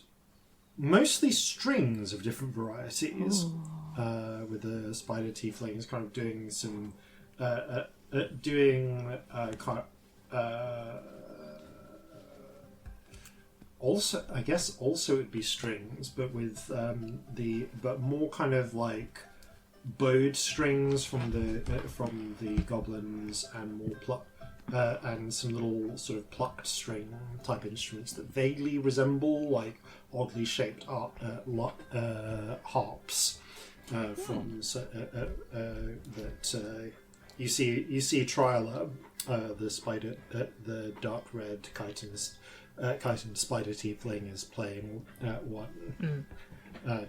[SPEAKER 1] mostly strings of different varieties. With the spider tieflings kind of doing some also, I guess also it'd be strings, but with but more kind of like bowed strings from the goblins, and more and some little sort of plucked string type instruments that vaguely resemble like oddly shaped harps. You see Triala, the spider, the dark red chitin spider tiefling is playing one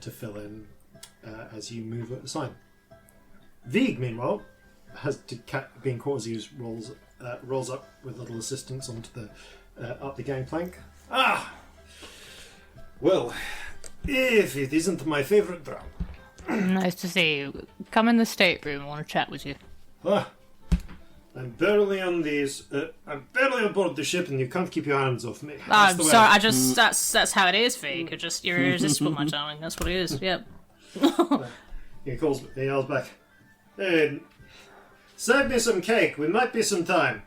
[SPEAKER 1] to fill in as you move at the side. Vig, meanwhile, has being Corzin rolls up with little assistance onto up the gangplank. Well, if it isn't my favourite drum.
[SPEAKER 7] Nice to see you. Come in the stateroom. I want to chat with you.
[SPEAKER 1] I'm barely on I'm barely aboard the ship, and you can't keep your hands off me.
[SPEAKER 7] I'm sorry. That's how it is, Vig. You're irresistible, my darling. That's what it is. Yep.
[SPEAKER 1] He yells back, "Hey, save me some cake. We might be some time."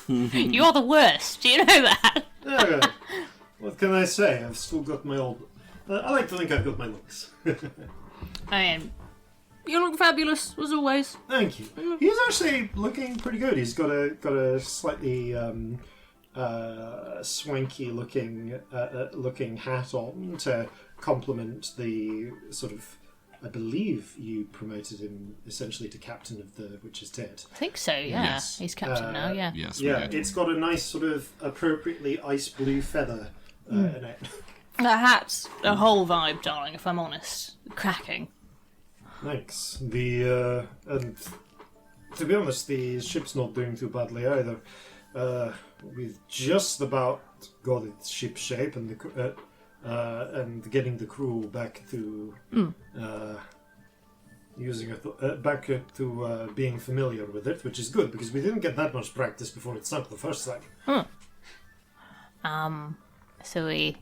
[SPEAKER 7] You're the worst. Do you know that?
[SPEAKER 1] What can I say? I've still got my old. I like to think I've got my looks.
[SPEAKER 7] I mean, you look fabulous as always.
[SPEAKER 1] Thank you. He's actually looking pretty good. He's got a slightly swanky looking hat on to complement the sort of
[SPEAKER 2] I believe you promoted him essentially to captain of the Witch's Tit.
[SPEAKER 7] I think so, yeah.
[SPEAKER 4] Yes.
[SPEAKER 7] He's captain now, yeah.
[SPEAKER 4] Yes,
[SPEAKER 2] Yeah,
[SPEAKER 4] we did.
[SPEAKER 2] it's got a nice sort of appropriately ice blue feather in it.
[SPEAKER 7] That hat's a whole vibe, darling, if I'm honest. Cracking.
[SPEAKER 2] Thanks. And to be honest, the ship's not doing too badly either. We've just about got its ship shape and getting the crew back to using it, back to being familiar with it, which is good because we didn't get that much practice before it sunk the first time.
[SPEAKER 7] So we...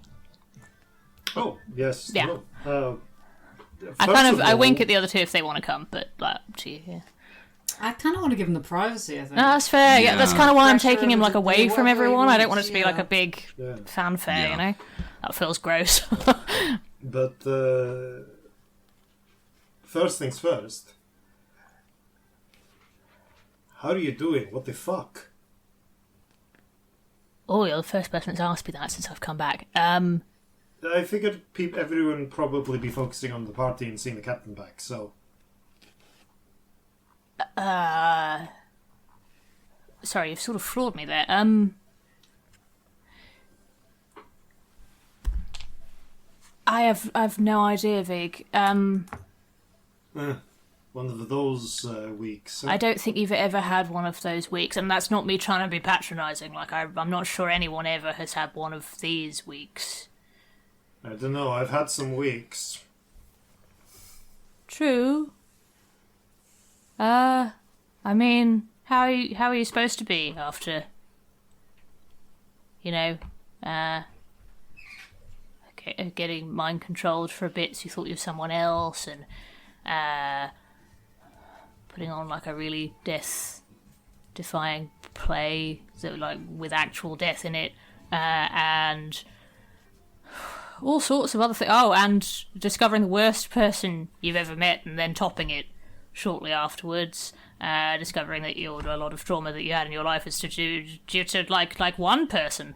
[SPEAKER 2] Oh yes.
[SPEAKER 7] Yeah.
[SPEAKER 2] Well,
[SPEAKER 7] I wink at the other two if they want to come, but up to you, yeah.
[SPEAKER 3] I kind of want to give him the privacy, I think.
[SPEAKER 7] No, that's fair. Yeah, that's kind of why I'm
[SPEAKER 3] Pressure
[SPEAKER 7] taking him like
[SPEAKER 3] to do
[SPEAKER 7] away from
[SPEAKER 3] whatever he
[SPEAKER 7] everyone. I don't want it
[SPEAKER 3] wants,
[SPEAKER 7] to be like a big fanfare,
[SPEAKER 4] Yeah.
[SPEAKER 7] you know. That feels gross.
[SPEAKER 2] But first things first. How are you doing? What the fuck?
[SPEAKER 7] Oh, you're the first person that's asked me that since I've come back.
[SPEAKER 2] I figured everyone would probably be focusing on the party and seeing the captain back, so...
[SPEAKER 7] Sorry, you've sort of floored me there. I've no idea, Vig.
[SPEAKER 2] One of those weeks.
[SPEAKER 7] I don't think you've ever had one of those weeks, and that's not me trying to be patronising. Like, I'm not sure anyone ever has had one of these weeks.
[SPEAKER 2] I don't know, I've had some weeks.
[SPEAKER 7] True. I mean, how are you supposed to be after, you know, getting mind controlled for a bit so you thought you were someone else, and putting on like a really death-defying play that like with actual death in it, and all sorts of other things. Oh, and discovering the worst person you've ever met and then topping it shortly afterwards. Discovering that a lot of trauma that you had in your life is due to like one person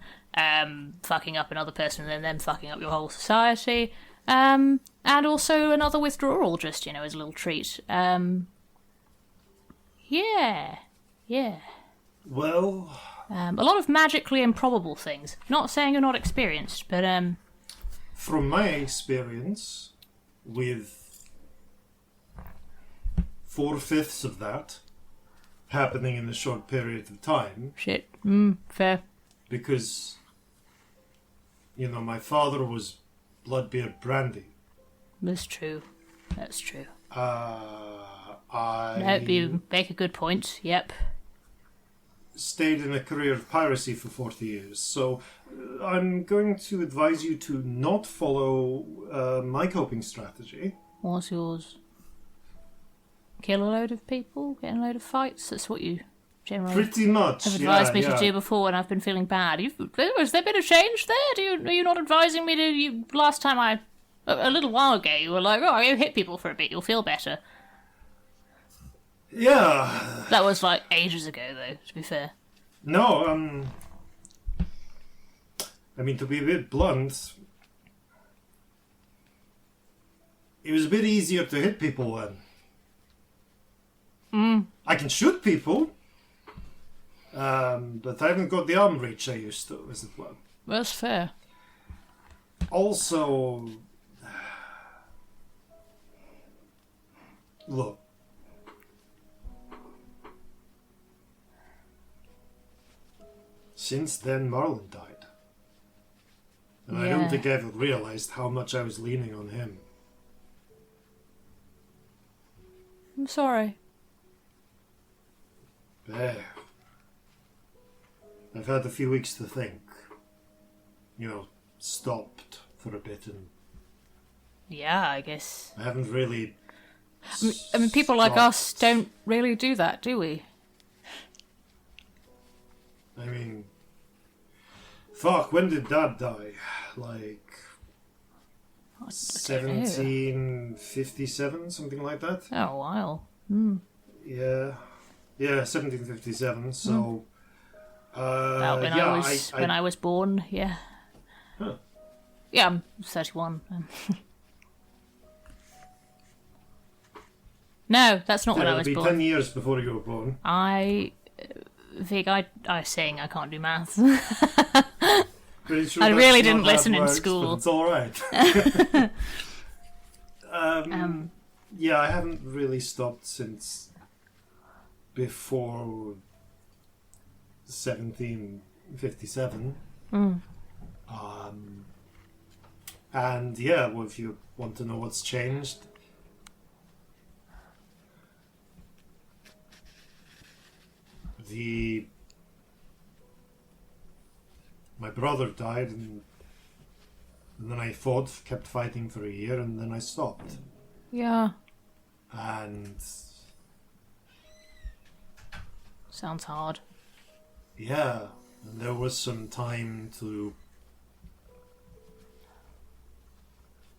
[SPEAKER 7] fucking up another person and then them fucking up your whole society. And also another withdrawal, just, you know, as a little treat. Yeah.
[SPEAKER 2] Well...
[SPEAKER 7] A lot of magically improbable things. Not saying you're not experienced, but
[SPEAKER 2] From my experience, with 4/5 of that happening in a short period of time,
[SPEAKER 7] shit. Fair.
[SPEAKER 2] because, you know, my father was Bloodbeard Brandy.
[SPEAKER 7] That's true.
[SPEAKER 2] I
[SPEAKER 7] No, you make a good point. Yep.
[SPEAKER 2] stayed in a career of piracy for 40 years, so I'm going to advise you to not follow my coping strategy.
[SPEAKER 7] What's yours? Kill a load of people? Get in a load of fights? That's what you generally
[SPEAKER 2] Pretty much,
[SPEAKER 7] have advised me
[SPEAKER 2] yeah.
[SPEAKER 7] to do before when I've been feeling bad. Has there been a change there? Are you not advising me to... Last time a little while ago, you were like, oh, you hit people for a bit, you'll feel better.
[SPEAKER 2] Yeah.
[SPEAKER 7] That was like ages ago, though, to be fair.
[SPEAKER 2] No, I mean, to be a bit blunt, it was a bit easier to hit people then. I can shoot people, but I haven't got the arm reach I used to, as it were.
[SPEAKER 7] That's fair.
[SPEAKER 2] Also, look, since then Marlon died, and I don't
[SPEAKER 7] Yeah.
[SPEAKER 2] think I ever realised how much I was leaning on him.
[SPEAKER 7] I'm sorry.
[SPEAKER 2] There. I've had a few weeks to think. You know, stopped for a bit, and
[SPEAKER 7] Yeah, I guess.
[SPEAKER 2] I haven't really.
[SPEAKER 7] I mean, people like us
[SPEAKER 2] stopped.
[SPEAKER 7] don't really do that, do we?
[SPEAKER 2] I mean, fuck, when did Dad die? Like,
[SPEAKER 7] I don't know.
[SPEAKER 2] 1757, something like that?
[SPEAKER 7] Oh, a while.
[SPEAKER 2] Yeah. Yeah, 1757, so...
[SPEAKER 7] About when
[SPEAKER 2] yeah,
[SPEAKER 7] I was born, yeah.
[SPEAKER 2] Huh.
[SPEAKER 7] Yeah, I'm 31. No, that's not when I
[SPEAKER 2] It'll
[SPEAKER 7] was
[SPEAKER 2] be
[SPEAKER 7] born.
[SPEAKER 2] 10 years before you were born.
[SPEAKER 7] Vig, I sing. I can't do maths.
[SPEAKER 2] Pretty sure
[SPEAKER 7] I
[SPEAKER 2] that's
[SPEAKER 7] really
[SPEAKER 2] not
[SPEAKER 7] didn't
[SPEAKER 2] how it
[SPEAKER 7] listen in
[SPEAKER 2] works,
[SPEAKER 7] school.
[SPEAKER 2] But it's alright. Yeah, I haven't really stopped since before 1757. And yeah, well, if you want to know what's changed, my brother died, and then I kept fighting for a year, and then I stopped.
[SPEAKER 7] Yeah.
[SPEAKER 2] And
[SPEAKER 7] Sounds hard.
[SPEAKER 2] yeah, and there was some time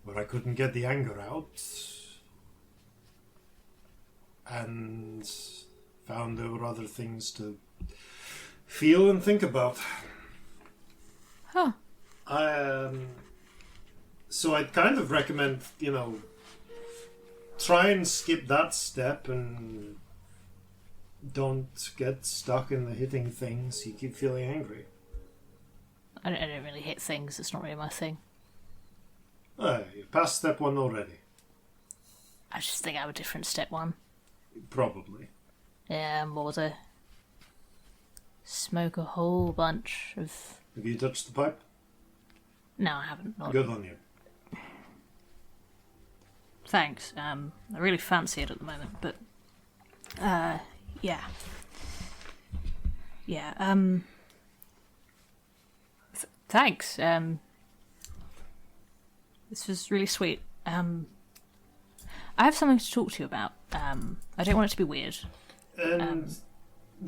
[SPEAKER 2] where I couldn't get the anger out, and found there were other things to feel and think about.
[SPEAKER 7] Huh.
[SPEAKER 2] So I'd kind of recommend, try and skip that step and don't get stuck in the hitting things. You keep feeling angry.
[SPEAKER 7] I don't really hit things. It's not really my thing.
[SPEAKER 2] You've passed step 1 already.
[SPEAKER 7] I just think I'm a different step 1.
[SPEAKER 2] Probably.
[SPEAKER 7] Yeah, more to smoke a whole bunch of...
[SPEAKER 2] Have you touched the pipe?
[SPEAKER 7] No, I haven't. Not...
[SPEAKER 2] Good on you.
[SPEAKER 7] Thanks. I really fancy it at the moment, but... yeah. Yeah, thanks. This was really sweet. I have something to talk to you about. I don't want it to be weird.
[SPEAKER 2] And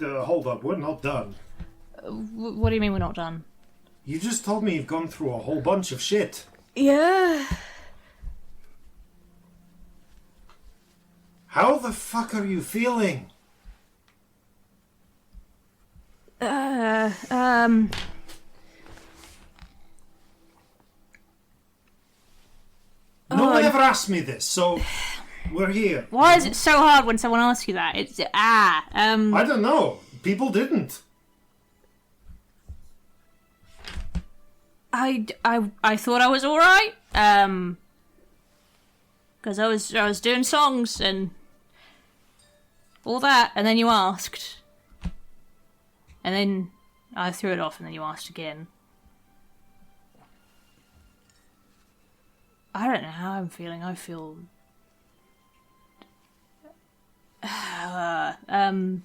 [SPEAKER 2] hold up, we're not done.
[SPEAKER 7] What do you mean we're not done?
[SPEAKER 2] You just told me you've gone through a whole bunch of shit.
[SPEAKER 7] Yeah.
[SPEAKER 2] How the fuck are you feeling? No one ever asked me this, so we're here.
[SPEAKER 7] Why is it so hard when someone asks you that? It's
[SPEAKER 2] I don't know. People didn't.
[SPEAKER 7] I thought I was all right. Because I was doing songs and all that, and then you asked, and then I threw it off, and then you asked again. I don't know how I'm feeling. I feel I'm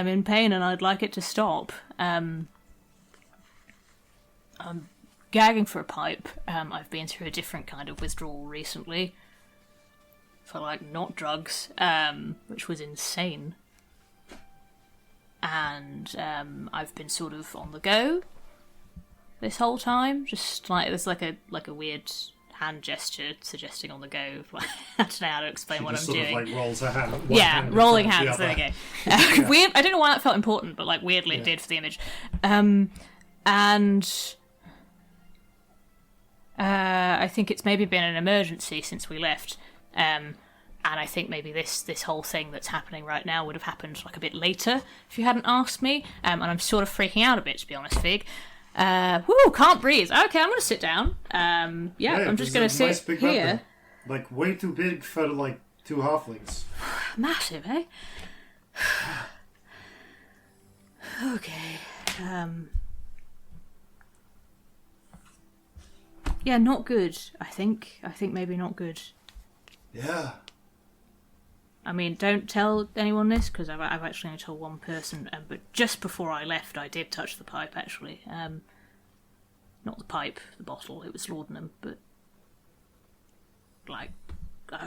[SPEAKER 7] in pain and I'd like it to stop. I'm gagging for a pipe. I've been through a different kind of withdrawal recently. For, not drugs, which was insane. And I've been sort of on the go this whole time. Just, there's like a weird hand gesture suggesting on the go. I don't know how to explain what I'm doing.
[SPEAKER 2] Sort of rolls her hand.
[SPEAKER 7] Yeah, rolling hands.
[SPEAKER 2] The
[SPEAKER 7] There we go. Weird. I don't know why that felt important, but weirdly it did for the image. And I think it's maybe been an emergency since we left. And I think maybe this whole thing that's happening right now would have happened a bit later if you hadn't asked me. And I'm sort of freaking out a bit, to be honest, Fig. Can't breathe. Okay, I'm going to sit down. I'm just going to sit
[SPEAKER 2] nice big
[SPEAKER 7] here.
[SPEAKER 2] weapon. Way too big for 2 halflings.
[SPEAKER 7] Massive, eh? Okay. Yeah, not good, I think. I think maybe not good.
[SPEAKER 2] Yeah.
[SPEAKER 7] I mean, don't tell anyone this, because I've actually only told one person, but just before I left, I did touch the pipe, actually. Not the pipe, the bottle, it was laudanum, but a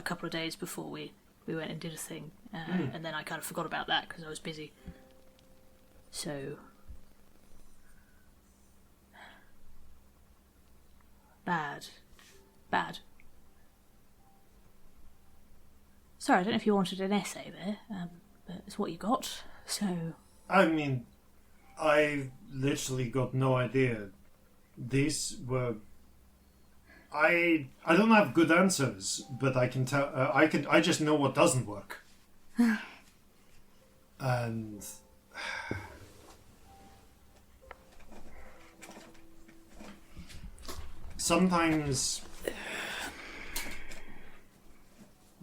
[SPEAKER 7] couple of days before we went and did a thing, and then I kind of forgot about that because I was busy. So... Bad. Sorry, I don't know if you wanted an essay there, but it's what you got, so...
[SPEAKER 2] I mean, I literally got no idea. These were I don't have good answers, but I can tell. I just know what doesn't work. And sometimes,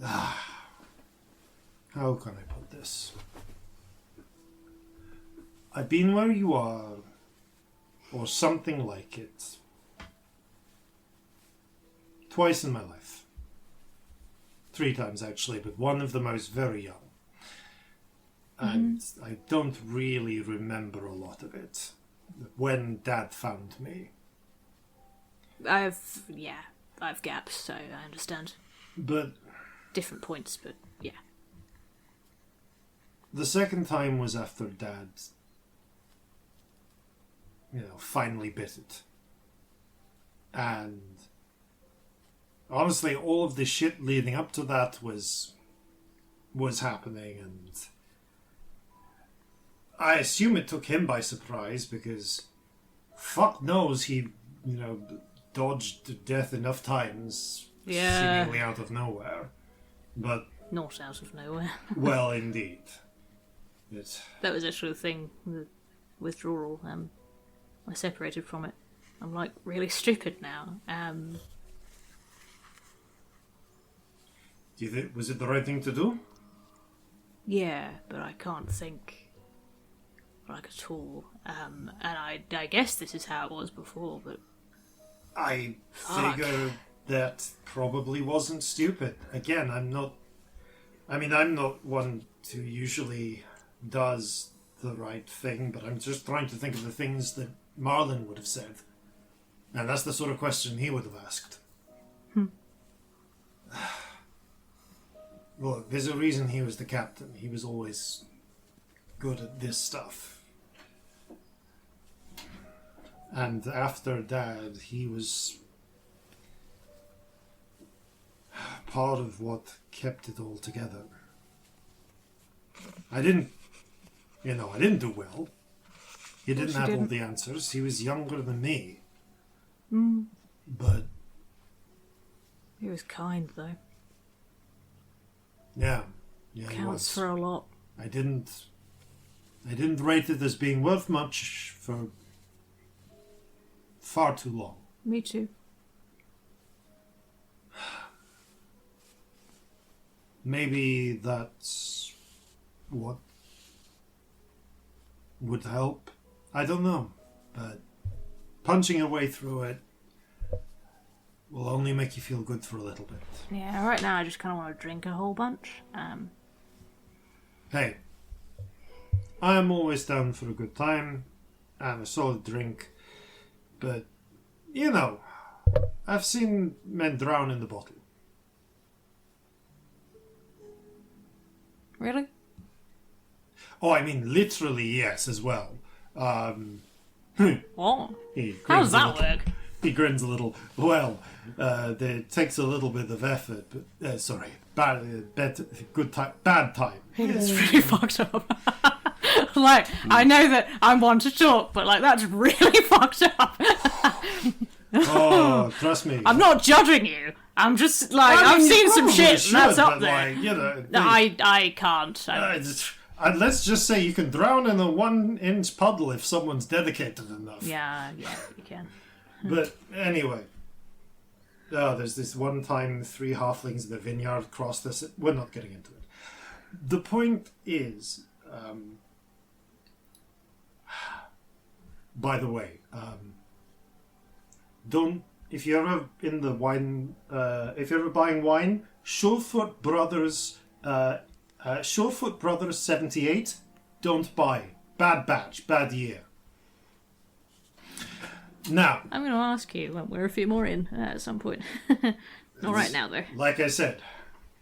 [SPEAKER 2] how can I put this? I've been where you are, or something like it, twice in my life. 3 times actually, but one of them I was very young. And I don't really remember a lot of it. When Dad found me.
[SPEAKER 7] I've gaps, so I understand.
[SPEAKER 2] But
[SPEAKER 7] Different points, but yeah.
[SPEAKER 2] the second time was after Dad, finally bit it. And honestly, all of the shit leading up to that was happening, and I assume it took him by surprise, because fuck knows he, dodged death enough times, seemingly out of nowhere. But
[SPEAKER 7] Not out of nowhere.
[SPEAKER 2] well, indeed.
[SPEAKER 7] That was actually the thing, the withdrawal. I separated from it. I'm like really stupid now.
[SPEAKER 2] Do you think, was it the right thing to do?
[SPEAKER 7] Yeah, but I can't think like at all. And I guess this is how it was before, but
[SPEAKER 2] I
[SPEAKER 7] Fuck.
[SPEAKER 2] figure that probably wasn't stupid. Again, I'm not one who usually does the right thing, but I'm just trying to think of the things that Marlin would have said. And that's the sort of question he would have asked. Look, there's a reason he was the captain. He was always good at this stuff. And after Dad, he was part of what kept it all together. I didn't do well. He didn't have all the answers. He was younger than me. But
[SPEAKER 7] he was kind though.
[SPEAKER 2] yeah, he
[SPEAKER 7] Counts
[SPEAKER 2] was.
[SPEAKER 7] for a lot.
[SPEAKER 2] I didn't rate it as being worth much for far too long.
[SPEAKER 7] Me too.
[SPEAKER 2] Maybe that's what would help. I don't know, but punching your way through it will only make you feel good for a little bit.
[SPEAKER 7] Yeah, right now I just kind of want to drink a whole bunch.
[SPEAKER 2] Hey, I'm always down for a good time and a solid drink, but, I've seen men drown in the bottle.
[SPEAKER 7] Really?
[SPEAKER 2] Oh, I mean, literally, yes, as well.
[SPEAKER 7] What?
[SPEAKER 2] He
[SPEAKER 7] How
[SPEAKER 2] grins
[SPEAKER 7] does
[SPEAKER 2] a
[SPEAKER 7] that
[SPEAKER 2] little.
[SPEAKER 7] work?
[SPEAKER 2] He grins a little. Well, it takes a little bit of effort, but bad time.
[SPEAKER 7] It's really fucked up. I know that I'm one to talk, but that's really fucked up.
[SPEAKER 2] Oh, trust me.
[SPEAKER 7] I'm not judging you. I'm just I've seen some shit, and that's up there. I can't.
[SPEAKER 2] Let's just say you can drown in a 1-inch puddle if someone's dedicated enough.
[SPEAKER 7] Yeah, you can.
[SPEAKER 2] But anyway, there's this one time 3 halflings in the vineyard crossed this. We're not getting into it. The point is, by the way, if you're ever in the wine, if you're ever buying wine, Surefoot Brothers 78, don't buy. Bad batch, bad year. Now,
[SPEAKER 7] I'm going to ask you when we're a few more in at some point. Not right now, though.
[SPEAKER 2] like I said,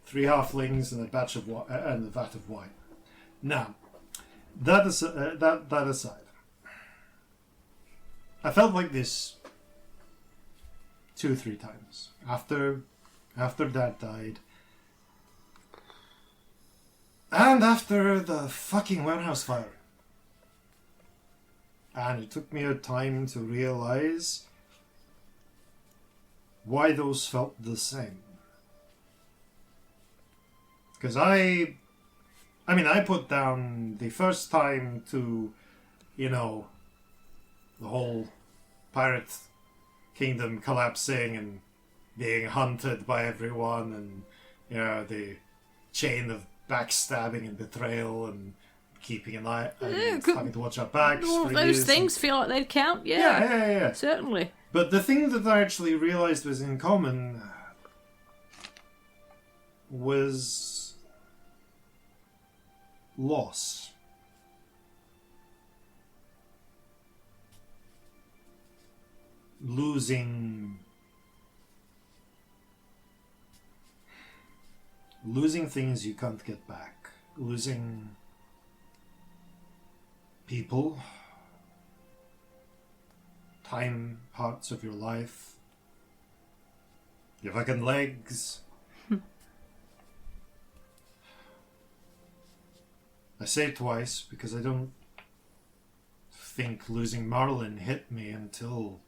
[SPEAKER 2] 3 halflings and a vat of wine. Now, that aside, I felt like this 2 or 3 times after Dad died, and after the fucking warehouse fire. And it took me a time to realize
[SPEAKER 1] why those felt the same. Because I put down the first time to, the whole pirate kingdom collapsing and being hunted by everyone, and the chain of backstabbing and betrayal and keeping an eye and having to watch our backs.
[SPEAKER 7] All of those things feel like they'd count.
[SPEAKER 1] Yeah.
[SPEAKER 7] Certainly.
[SPEAKER 1] But the thing that I actually realised was in common was loss. Losing things you can't get back. Losing people, time, parts of your life, your fucking legs. I say it twice because I don't think losing Marlin hit me until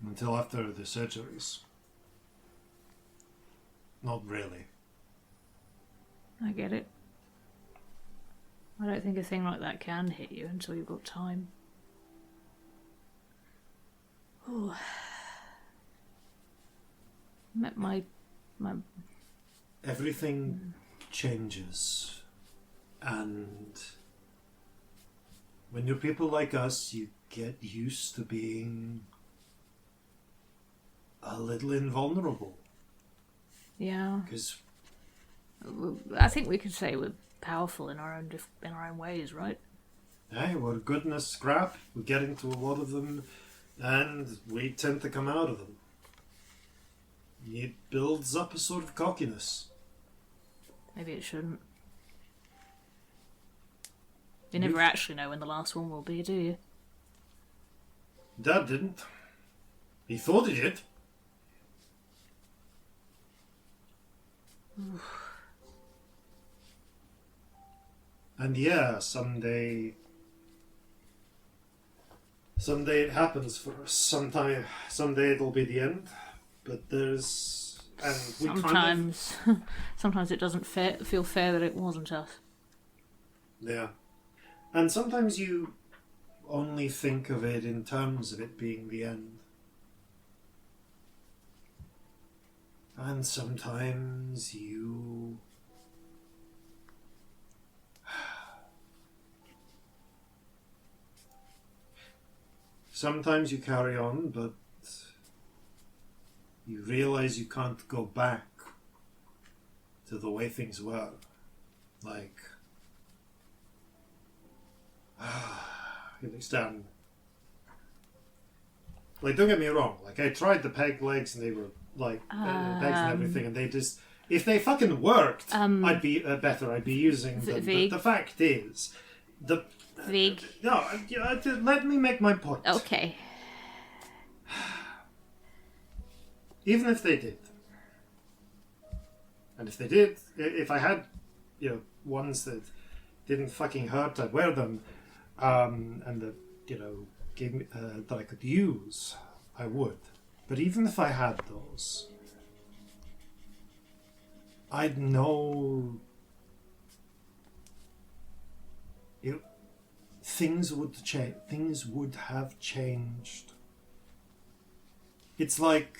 [SPEAKER 1] after the surgeries. Not really.
[SPEAKER 7] I get it. I don't think a thing like that can hit you until you've got time. Oh. My
[SPEAKER 1] Everything changes, and when you're people like us, you get used to being a little invulnerable.
[SPEAKER 7] Yeah.
[SPEAKER 1] Because
[SPEAKER 7] I think we could say we're powerful in our own ways, right?
[SPEAKER 1] hey, we're good in a scrap. We get into a lot of them, and we tend to come out of them. It builds up a sort of cockiness.
[SPEAKER 7] Maybe it shouldn't. You never actually know when the last one will be, do you?
[SPEAKER 1] Dad didn't. He thought he did. And yeah, someday it happens for us. Someday it'll be the end. But there's... And we
[SPEAKER 7] sometimes it doesn't feel fair that it wasn't us.
[SPEAKER 1] Yeah. And sometimes you only think of it in terms of it being the end. And sometimes you... Sometimes you carry on, but you realise you can't go back to the way things were. Like... you understand? Like, don't get me wrong. Like, I tried the peg legs and they were, like, pegs and everything, and they just... If they fucking worked, I'd be better. I'd be using them. But the fact is...
[SPEAKER 7] Vig.
[SPEAKER 1] No, let me make my point.
[SPEAKER 7] Okay.
[SPEAKER 1] Even if they did. And if they did, if I had, ones that didn't fucking hurt, I'd wear them. And that, gave me, that I could use, I would. But even if I had those, I'd know things would change. Things would have changed. It's like...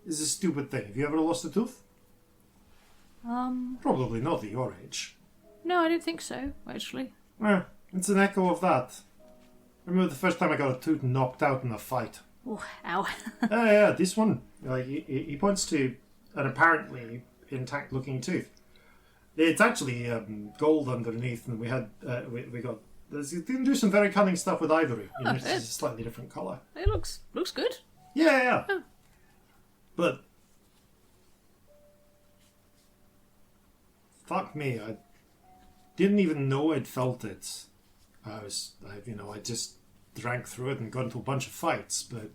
[SPEAKER 1] It's a stupid thing. Have you ever lost a tooth? Probably not at your age.
[SPEAKER 7] No, I don't think so, actually.
[SPEAKER 1] It's an echo of that. I remember the first time I got a tooth knocked out in a fight.
[SPEAKER 7] Oh, ow.
[SPEAKER 1] Yeah, this one. He points to an apparently intact-looking tooth. It's actually gold underneath, and we got. You can do some very cunning stuff with ivory. It's a slightly different colour.
[SPEAKER 7] It looks good.
[SPEAKER 1] Yeah.
[SPEAKER 7] Oh.
[SPEAKER 1] But fuck me, I didn't even know I'd felt it. I just drank through it and got into a bunch of fights, but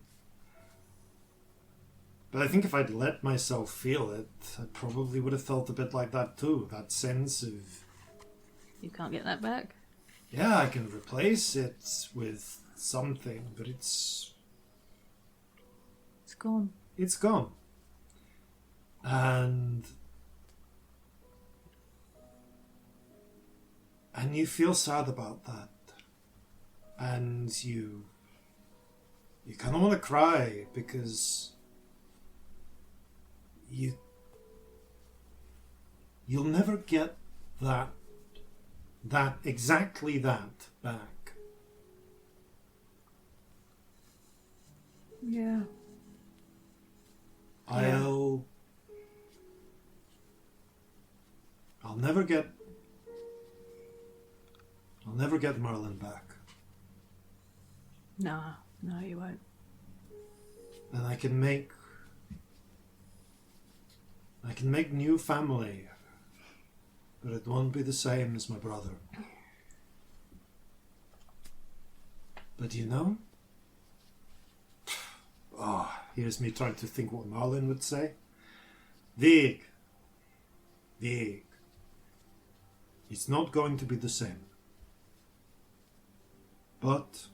[SPEAKER 1] I think if I'd let myself feel it, I probably would have felt a bit like that too. That sense of...
[SPEAKER 7] You can't get that back?
[SPEAKER 1] Yeah, I can replace it with
[SPEAKER 2] something, but it's
[SPEAKER 7] gone.
[SPEAKER 2] It's gone. And you feel sad about that. And you kind of want to cry because you'll never get that exactly that back.
[SPEAKER 7] Yeah.
[SPEAKER 2] I'll never get Merlin back.
[SPEAKER 7] No, you won't.
[SPEAKER 2] And I can make new family, but it won't be the same as my brother. But you know, here's me trying to think what Marlin would say. Vig, it's not going to be the same. But,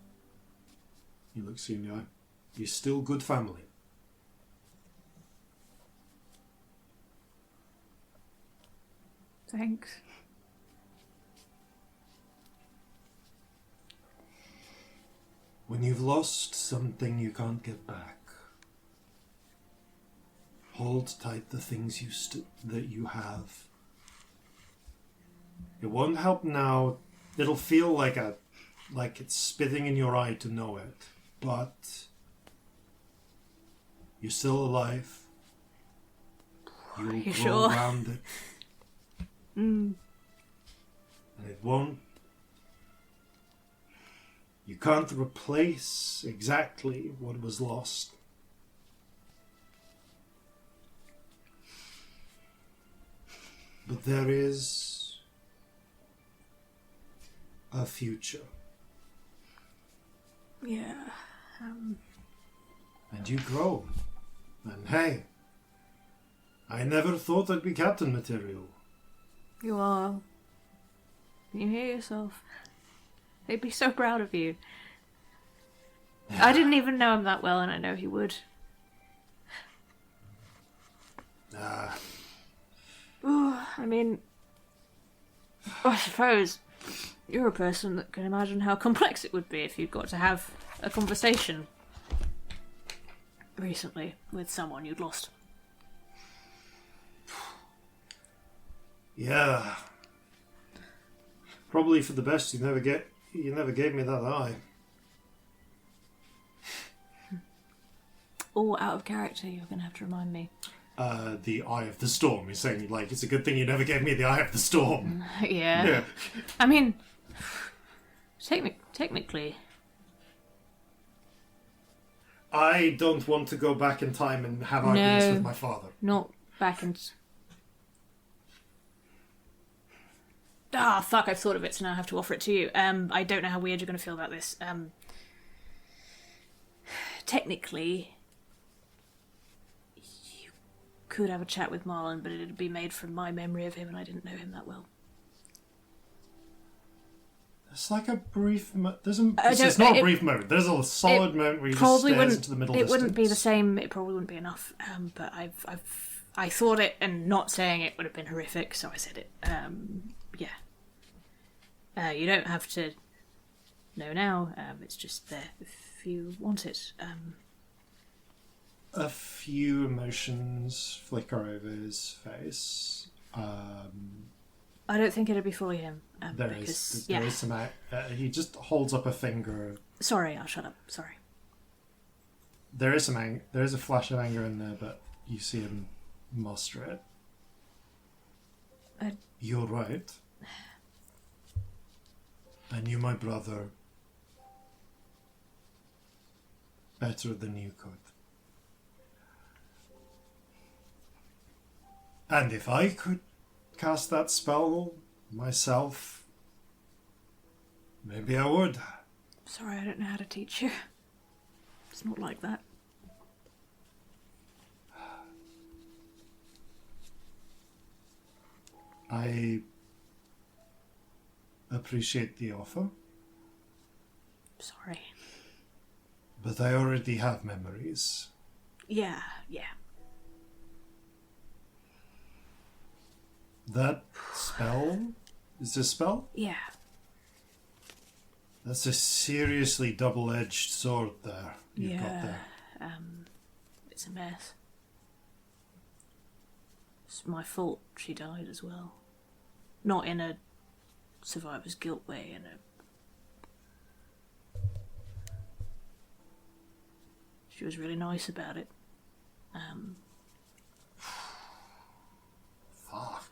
[SPEAKER 2] he looks you in the eye, you're still good family.
[SPEAKER 7] Thanks.
[SPEAKER 2] When you've lost something you can't get back, hold tight the things that you have. It won't help now. It'll feel like it's spitting in your eye to know it, but you're still alive. You'll grow
[SPEAKER 7] sure?
[SPEAKER 2] around it. And it won't. You can't replace exactly what was lost. But there is a future.
[SPEAKER 7] Yeah.
[SPEAKER 2] And you grow. And hey, I never thought I'd be captain material.
[SPEAKER 7] You are. Can you hear yourself? They'd be so proud of you. I didn't even know him that well, and I know he would. I mean, I suppose you're a person that can imagine how complex it would be if you'd got to have a conversation recently with someone you'd lost.
[SPEAKER 2] Yeah. Probably for the best you never gave me that eye.
[SPEAKER 7] All out of character, you're going to have to remind me.
[SPEAKER 2] The Eye of the Storm. You're saying, like, it's a good thing you never gave me the Eye of the Storm.
[SPEAKER 7] Yeah. I mean, technically...
[SPEAKER 2] I don't want to go back in time and have arguments with my father.
[SPEAKER 7] Not back in... Fuck, I've thought of it, so now I have to offer it to you. I don't know how weird you're going to feel about this. Technically... could have a chat with Marlon, but it'd be made from my memory of him, and I didn't know him that well.
[SPEAKER 2] It's like a brief... It's not a brief moment. There's a solid moment where you just stares into the middle distance.
[SPEAKER 7] It wouldn't be the same. It probably wouldn't be enough. But I thought it, and not saying it would have been horrific, so I said it. Yeah. You don't have to know now. It's just there if you want it.
[SPEAKER 2] A few emotions flicker over his face.
[SPEAKER 7] I don't think it'd be fully him.
[SPEAKER 2] There is some... he just holds up a finger.
[SPEAKER 7] Sorry, I'll shut up. Sorry.
[SPEAKER 2] There is a flash of anger in there, but you see him muster it. You're right. I knew my brother better than you could. And if I could cast that spell myself, maybe I would.
[SPEAKER 7] Sorry, I don't know how to teach you. It's not like that.
[SPEAKER 2] I appreciate the offer.
[SPEAKER 7] Sorry.
[SPEAKER 1] But I already have memories.
[SPEAKER 7] Yeah.
[SPEAKER 1] That spell? Is this a spell?
[SPEAKER 7] Yeah.
[SPEAKER 1] That's a seriously double-edged sword there you've got there.
[SPEAKER 7] It's a mess. It's my fault she died as well. Not in a survivor's guilt way, She was really nice about it.
[SPEAKER 1] Fuck.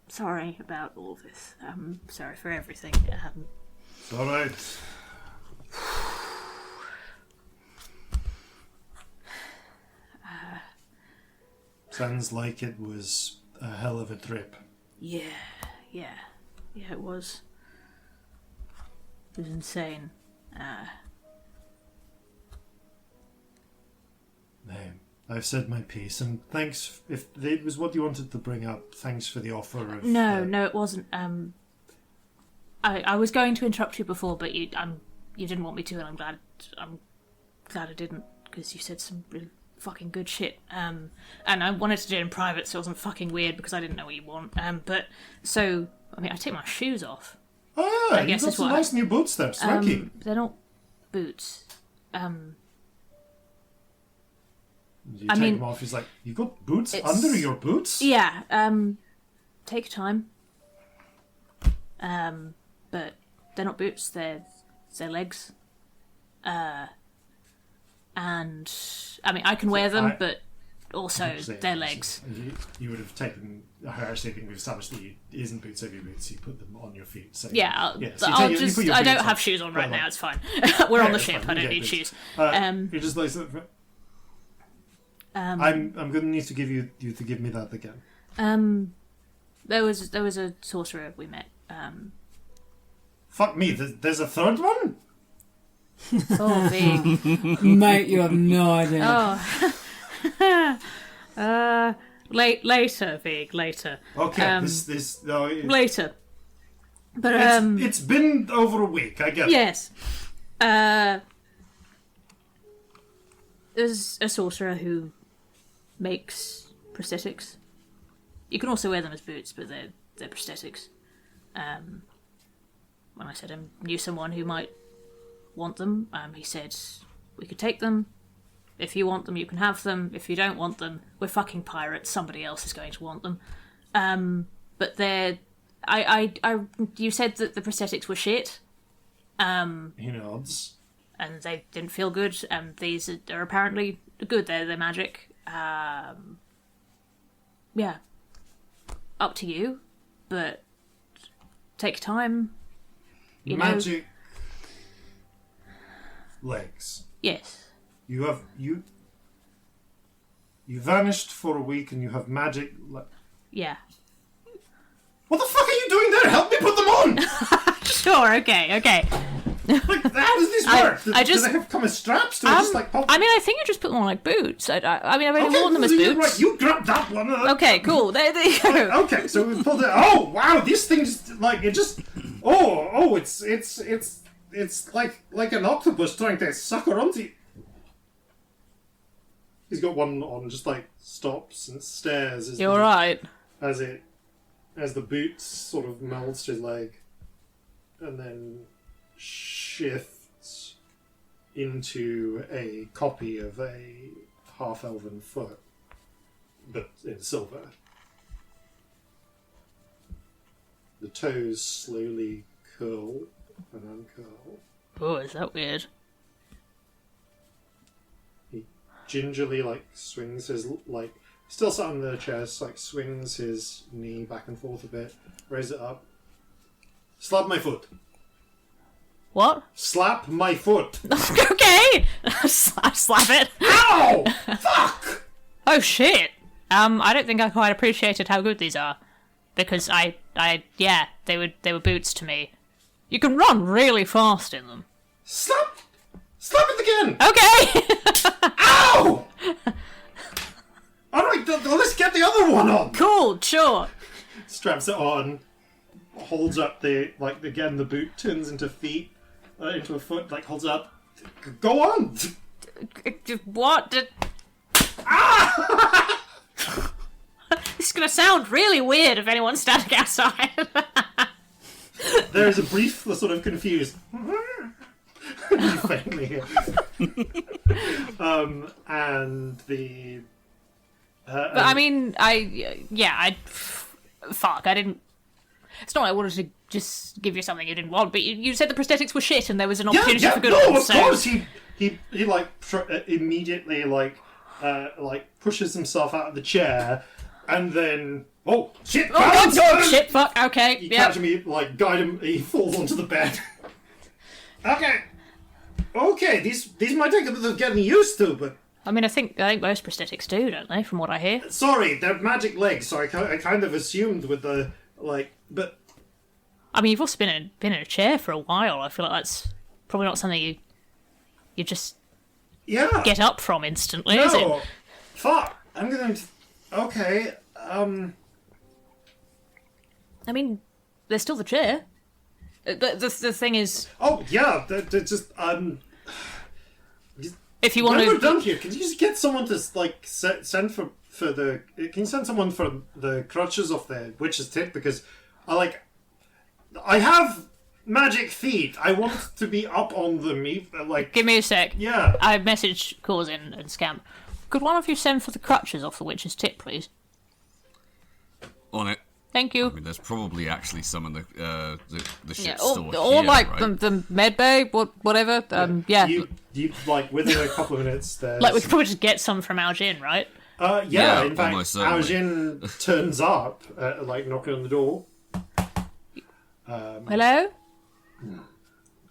[SPEAKER 7] Sorry about all this. Sorry for everything.
[SPEAKER 1] It's alright. Sounds like it was a hell of a trip.
[SPEAKER 7] Yeah, it was. It was insane.
[SPEAKER 1] No, I've said my piece, and thanks. If it was what you wanted to bring up, thanks for the offer of.
[SPEAKER 7] No, it wasn't. I was going to interrupt you before, but you didn't want me to, and I'm glad I didn't, because you said some really fucking good shit. And I wanted to do it in private, so it wasn't fucking weird because I didn't know what you want. But so I take my shoes off.
[SPEAKER 1] Oh yeah,
[SPEAKER 7] I guess
[SPEAKER 1] you got
[SPEAKER 7] it's
[SPEAKER 1] some
[SPEAKER 7] what
[SPEAKER 1] nice new boots there, swanky.
[SPEAKER 7] They're not boots.
[SPEAKER 1] You
[SPEAKER 7] I
[SPEAKER 1] take
[SPEAKER 7] mean,
[SPEAKER 1] them off. He's like, "You got boots under your boots?"
[SPEAKER 7] Yeah. Take time. But they're not boots. They're legs. And I mean, I can wear them, but also they're legs.
[SPEAKER 1] You would have taken her stating we've established that it isn't boots over your boots. You put them on your feet. So
[SPEAKER 7] Yeah,
[SPEAKER 1] so
[SPEAKER 7] I don't have shoes on right now. It's fine. We're on the ship. I don't need shoes.
[SPEAKER 1] You're just like. I'm going to need to give you to give me that again.
[SPEAKER 7] There was a sorcerer we met.
[SPEAKER 1] Fuck me. There's a third one.
[SPEAKER 7] Oh, big.
[SPEAKER 3] Mate, you have no idea.
[SPEAKER 7] Oh. Later, Vig. Later.
[SPEAKER 1] Okay.
[SPEAKER 7] Later. But
[SPEAKER 1] it's been over a week. I get it.
[SPEAKER 7] Yes. There's a sorcerer who makes prosthetics. You can also wear them as boots, but they're prosthetics. When I said I knew someone who might want them, he said we could take them. If you want them, you can have them. If you don't want them, we're fucking pirates. Somebody else is going to want them. But they're... you said that the prosthetics were shit.
[SPEAKER 1] He nods.
[SPEAKER 7] And they didn't feel good. These are apparently good. They're magic. Yeah. Up to you. But take time.
[SPEAKER 1] Magic legs.
[SPEAKER 7] Yes.
[SPEAKER 1] You vanished for a week and you have magic
[SPEAKER 7] Yeah.
[SPEAKER 1] What the fuck are you doing there? Help me put them on!
[SPEAKER 7] Sure, okay.
[SPEAKER 1] Like, how does this work? Do they have come as straps? Do I just like pop?
[SPEAKER 7] I mean, I think you just put them on like boots. I mean, I've only worn them as boots.
[SPEAKER 1] Right, you grab that one.
[SPEAKER 7] Okay, cool. There you go.
[SPEAKER 1] Okay, so we pulled it. Oh wow, this thing's like it just. Oh, it's like an octopus trying to sucker onto you. He's got one on, just like stops and stares.
[SPEAKER 7] You're right.
[SPEAKER 1] As the boots sort of melds to his leg, and then shifts into a copy of a half-elven foot, but in silver. The toes slowly curl and uncurl.
[SPEAKER 7] Oh, is that weird?
[SPEAKER 1] He gingerly, swings his, still sat on the chest, swings his knee back and forth a bit, raise it up. Slap my foot.
[SPEAKER 7] What?
[SPEAKER 1] Slap my foot.
[SPEAKER 7] Okay! Slap it.
[SPEAKER 1] Ow! Fuck!
[SPEAKER 7] Oh, shit. I don't think I quite appreciated how good these are. Because yeah, they were boots to me. You can run really fast in them.
[SPEAKER 1] Slap it again!
[SPEAKER 7] Okay!
[SPEAKER 1] Ow!
[SPEAKER 2] All right, let's get the other one on.
[SPEAKER 7] Cool, sure.
[SPEAKER 2] Straps it on, holds up the again the boot turns into feet, into a foot. Like holds up. Go on.
[SPEAKER 7] What? This is gonna sound really weird if anyone's standing outside.
[SPEAKER 2] There's a brief sort of confused. You faintly hear. And the.
[SPEAKER 7] But I mean, fuck, I didn't. It's not like I wanted to just give you something you didn't want, but you said the prosthetics were shit and there was an opportunity for good ones.
[SPEAKER 2] Of course he immediately pushes himself out of the chair and then shit!
[SPEAKER 7] Oh god, shit! Fuck. Okay.
[SPEAKER 2] You catch him, guide him. He falls onto the bed. Okay. These might take a bit of getting used to, but
[SPEAKER 7] I mean, I think most prosthetics do, don't they? From what I hear.
[SPEAKER 2] sorry, they're magic legs, so I kind of assumed with the but.
[SPEAKER 7] I mean, you've also been in a chair for a while. I feel like that's probably not something you just get up from instantly, is it?
[SPEAKER 2] Fuck! I'm gonna. Okay.
[SPEAKER 7] I mean, there's still the chair. But the thing is.
[SPEAKER 2] Oh yeah, they're just
[SPEAKER 7] If you
[SPEAKER 2] when
[SPEAKER 7] want
[SPEAKER 2] we're
[SPEAKER 7] to.
[SPEAKER 2] done here, can you just get someone to send for the? Can you send someone for the crutches off the witch's tip, because I have magic feet. I want to be up on them.
[SPEAKER 7] Give me a sec.
[SPEAKER 2] Yeah.
[SPEAKER 7] I messaged Corzin and Scamp. Could one of you send for the crutches off the witch's tip, please?
[SPEAKER 4] On it.
[SPEAKER 7] Thank you.
[SPEAKER 4] I mean, there's probably actually some in the ship
[SPEAKER 7] or
[SPEAKER 4] store
[SPEAKER 7] or
[SPEAKER 4] here,
[SPEAKER 7] like
[SPEAKER 4] right?
[SPEAKER 7] the med bay, whatever. Yeah.
[SPEAKER 2] You within a couple of minutes. There's...
[SPEAKER 7] Like we could probably just get some from Aljin, right?
[SPEAKER 4] Yeah,
[SPEAKER 2] in fact,
[SPEAKER 4] almost certainly.
[SPEAKER 2] Aljin turns up, knocking on the door.
[SPEAKER 7] Hello?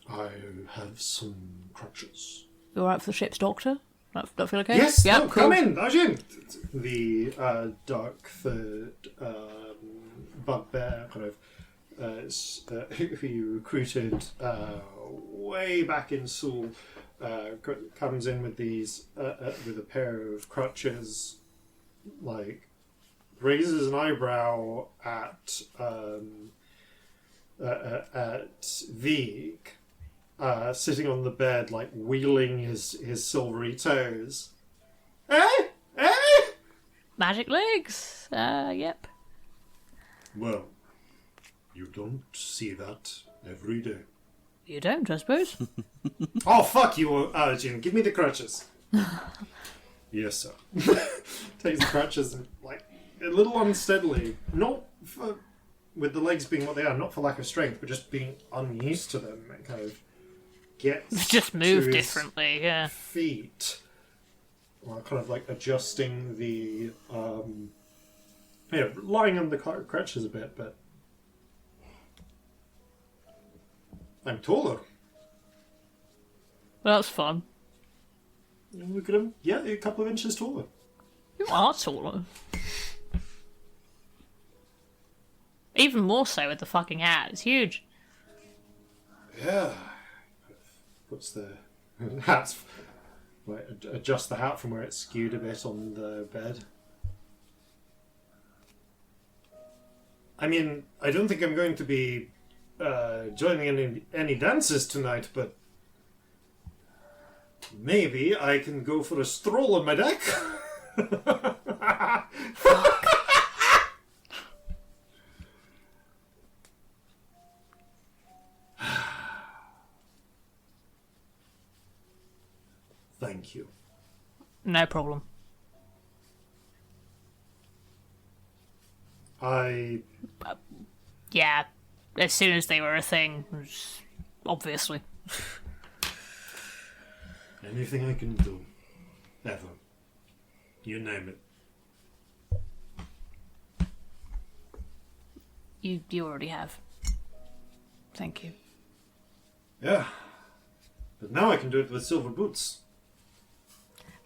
[SPEAKER 2] I have some crutches.
[SPEAKER 7] You alright for the ship's doctor? Don't feel okay?
[SPEAKER 2] Yes,
[SPEAKER 7] Yeah,
[SPEAKER 2] no,
[SPEAKER 7] cool.
[SPEAKER 2] come in, Aljin. The dark-furred bugbear kind of who you recruited way back in Seoul comes in with these with a pair of crutches, raises an eyebrow at Vig, sitting on the bed, wheeling his silvery toes. Eh?
[SPEAKER 7] Magic legs? Yep.
[SPEAKER 2] Well, you don't see that every day.
[SPEAKER 7] You don't, I suppose.
[SPEAKER 2] Oh, fuck you, Arjun. Give me the crutches. Yes, sir. Takes the crutches and, a little unsteadily. Not for, with the legs being what they are, not for lack of strength, but just being unused to them. It kind of gets
[SPEAKER 7] Just move
[SPEAKER 2] to his
[SPEAKER 7] differently, yeah.
[SPEAKER 2] feet. While kind of adjusting the, lying on the crutches a bit, but I'm taller.
[SPEAKER 7] Well, that's fun.
[SPEAKER 2] Look at him. Yeah, a couple of inches taller.
[SPEAKER 7] You are taller. Even more so with the fucking hat. It's huge.
[SPEAKER 2] Yeah. Puts the hats. Adjust the hat from where it's skewed a bit on the bed. I mean, I don't think I'm going to be joining any dances tonight, but maybe I can go for a stroll on my deck. Thank you.
[SPEAKER 7] No problem. Yeah, as soon as they were a thing, obviously.
[SPEAKER 2] Anything I can do. Ever. You name it.
[SPEAKER 7] You already have. Thank you.
[SPEAKER 2] Yeah. But now I can do it with silver boots.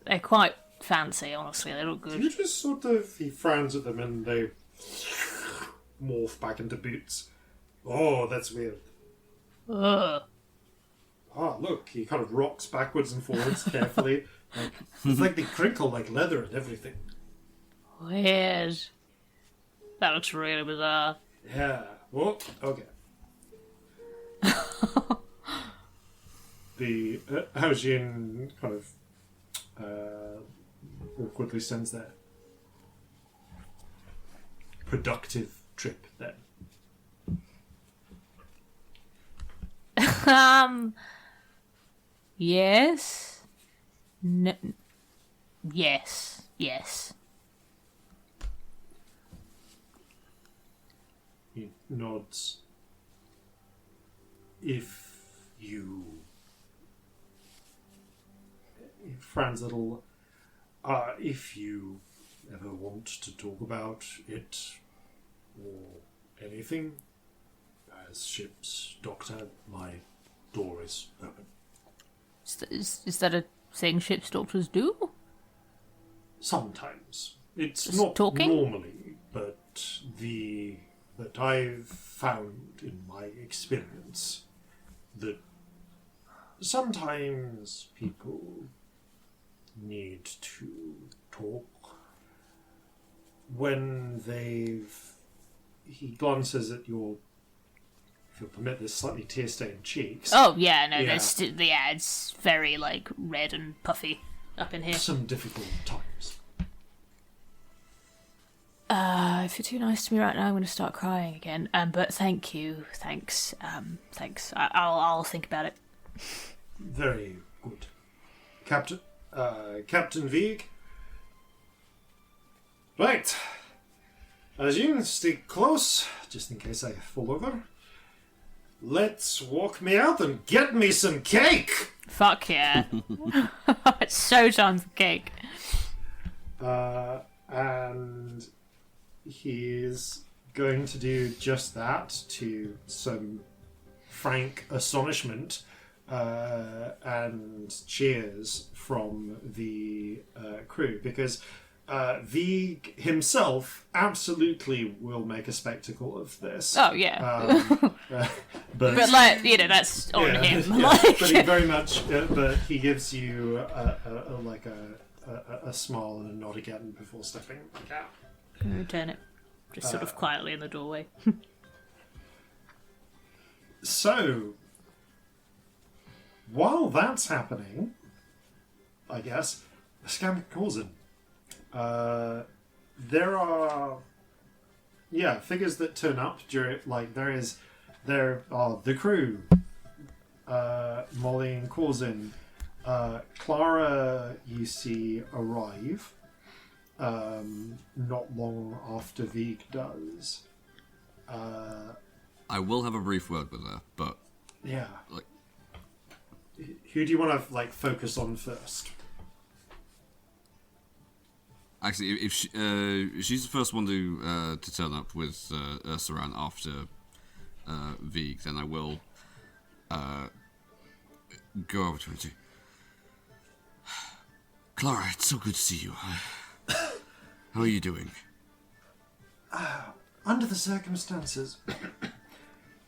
[SPEAKER 7] They're quite fancy, honestly. They look
[SPEAKER 2] You
[SPEAKER 7] good.
[SPEAKER 2] just sort of... He frowns at them and they morph back into boots. Oh, that's weird.
[SPEAKER 7] Ugh.
[SPEAKER 2] Ah, look, he kind of rocks backwards and forwards carefully. It's like they crinkle like leather and everything.
[SPEAKER 7] Weird. That looks really bizarre.
[SPEAKER 1] Yeah. Oh, okay. The Haojin kind of awkwardly sends their productive trip then.
[SPEAKER 7] Yes. Yes. Yes.
[SPEAKER 1] He nods. If you... He frowns a little. If you ever want to talk about it or anything, as ship's doctor, my door is open.
[SPEAKER 7] Is that a thing ship's doctors do?
[SPEAKER 1] Sometimes. It's
[SPEAKER 7] Just
[SPEAKER 1] not
[SPEAKER 7] talking?
[SPEAKER 1] normally, but I've found in my experience that sometimes people need to talk when he glances at your, if you'll permit this, slightly tear-stained cheeks.
[SPEAKER 7] Oh yeah, no,
[SPEAKER 1] Yeah.
[SPEAKER 7] it's very like red and puffy up in here.
[SPEAKER 1] Some difficult times.
[SPEAKER 7] If you're too nice to me right now, I'm going to start crying again. But thank you, thanks. I'll think about it.
[SPEAKER 1] Very good. Captain Vieg. Right. As you stay close, just in case I fall over. Let's walk me out and get me some cake!
[SPEAKER 7] Fuck yeah! It's so time for cake.
[SPEAKER 1] And he's going to do just that, to some frank astonishment and cheers from the crew, because Vieg himself absolutely will make a spectacle of this.
[SPEAKER 7] Oh yeah.
[SPEAKER 1] But
[SPEAKER 7] But that's on
[SPEAKER 1] yeah,
[SPEAKER 7] him.
[SPEAKER 1] yeah,
[SPEAKER 7] Like,
[SPEAKER 1] but he very much. But he gives you a smile and a nod again before stepping out.
[SPEAKER 7] return it, just sort of quietly in the doorway.
[SPEAKER 1] So, while that's happening, I guess Scamp and Corzin. There are, figures that turn up during, there are the crew, Molly and Corzin. Clara, you see, arrive not long after Vieg does.
[SPEAKER 4] I will have a brief word with her, but
[SPEAKER 1] Yeah.
[SPEAKER 4] like,
[SPEAKER 1] Who do you want to focus on first?
[SPEAKER 4] actually, if she's the first one to turn up with Saran after Vieg, then I will go over to her and say, Clara, it's so good to see you. How are you doing?
[SPEAKER 1] Under the circumstances,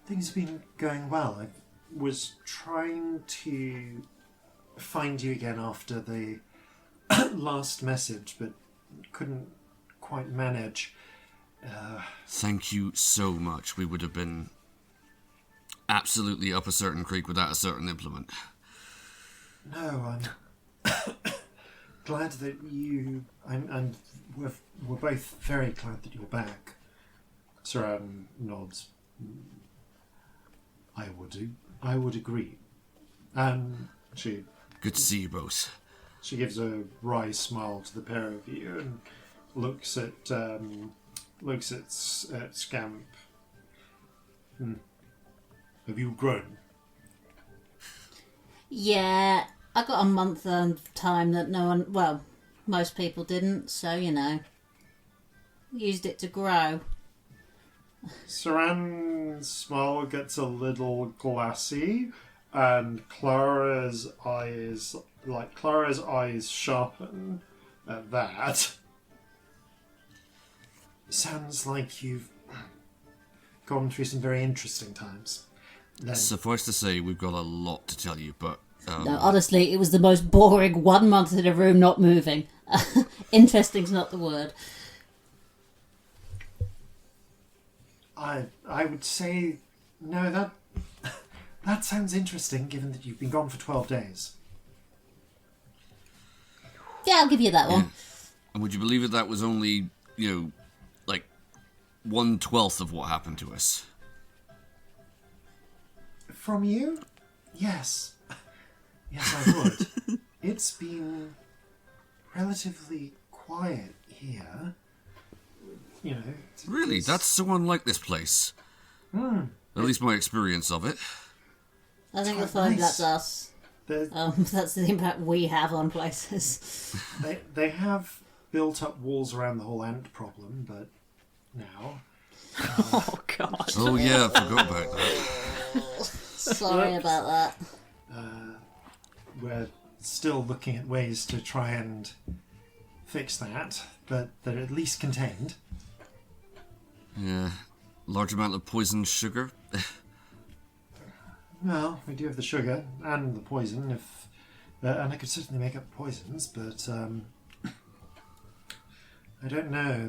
[SPEAKER 1] things have been going well. I was trying to find you again after the last message, but couldn't quite manage.
[SPEAKER 4] Thank you so much. We would have been absolutely up a certain creek without a certain implement.
[SPEAKER 1] No, I'm glad that you... we're both very glad that you're back. Saran nods. I would agree. And she
[SPEAKER 4] Good to see you both.
[SPEAKER 1] gives a wry smile to the pair of you and looks at Scamp. Have you grown?
[SPEAKER 5] Yeah, I got a month of time that most people didn't, so, used it to grow.
[SPEAKER 1] Saran's smile gets a little glassy, and Clara's eyes sharpen at that. Sounds like you've gone through some very interesting times. Then.
[SPEAKER 4] Suffice to say, we've got a lot to tell you, but...
[SPEAKER 5] No, honestly, it was the most boring 1 month in a room not moving. Interesting's not the word.
[SPEAKER 2] I would say no. That sounds interesting, given that you've been gone for 12 days.
[SPEAKER 5] Yeah, I'll give you that one.
[SPEAKER 4] Yeah. And would you believe it? That was only, like 1/12 of what happened to us.
[SPEAKER 2] From you? Yes. Yes, I would. It's been relatively quiet here.
[SPEAKER 4] Really? That's so unlike this place. At least my experience of it.
[SPEAKER 5] I think you'll find
[SPEAKER 2] nice.
[SPEAKER 5] that's us. That's the impact we have on places.
[SPEAKER 2] They have built up walls around the whole ant problem, but now...
[SPEAKER 7] Oh, God.
[SPEAKER 4] Oh, yeah, I forgot about that.
[SPEAKER 5] Sorry about that.
[SPEAKER 2] We're still looking at ways to try and fix that, but they're at least contained.
[SPEAKER 4] Yeah. Large amount of poisoned sugar.
[SPEAKER 2] Well, we do have the sugar and the poison, and I could certainly make up poisons, but I don't know.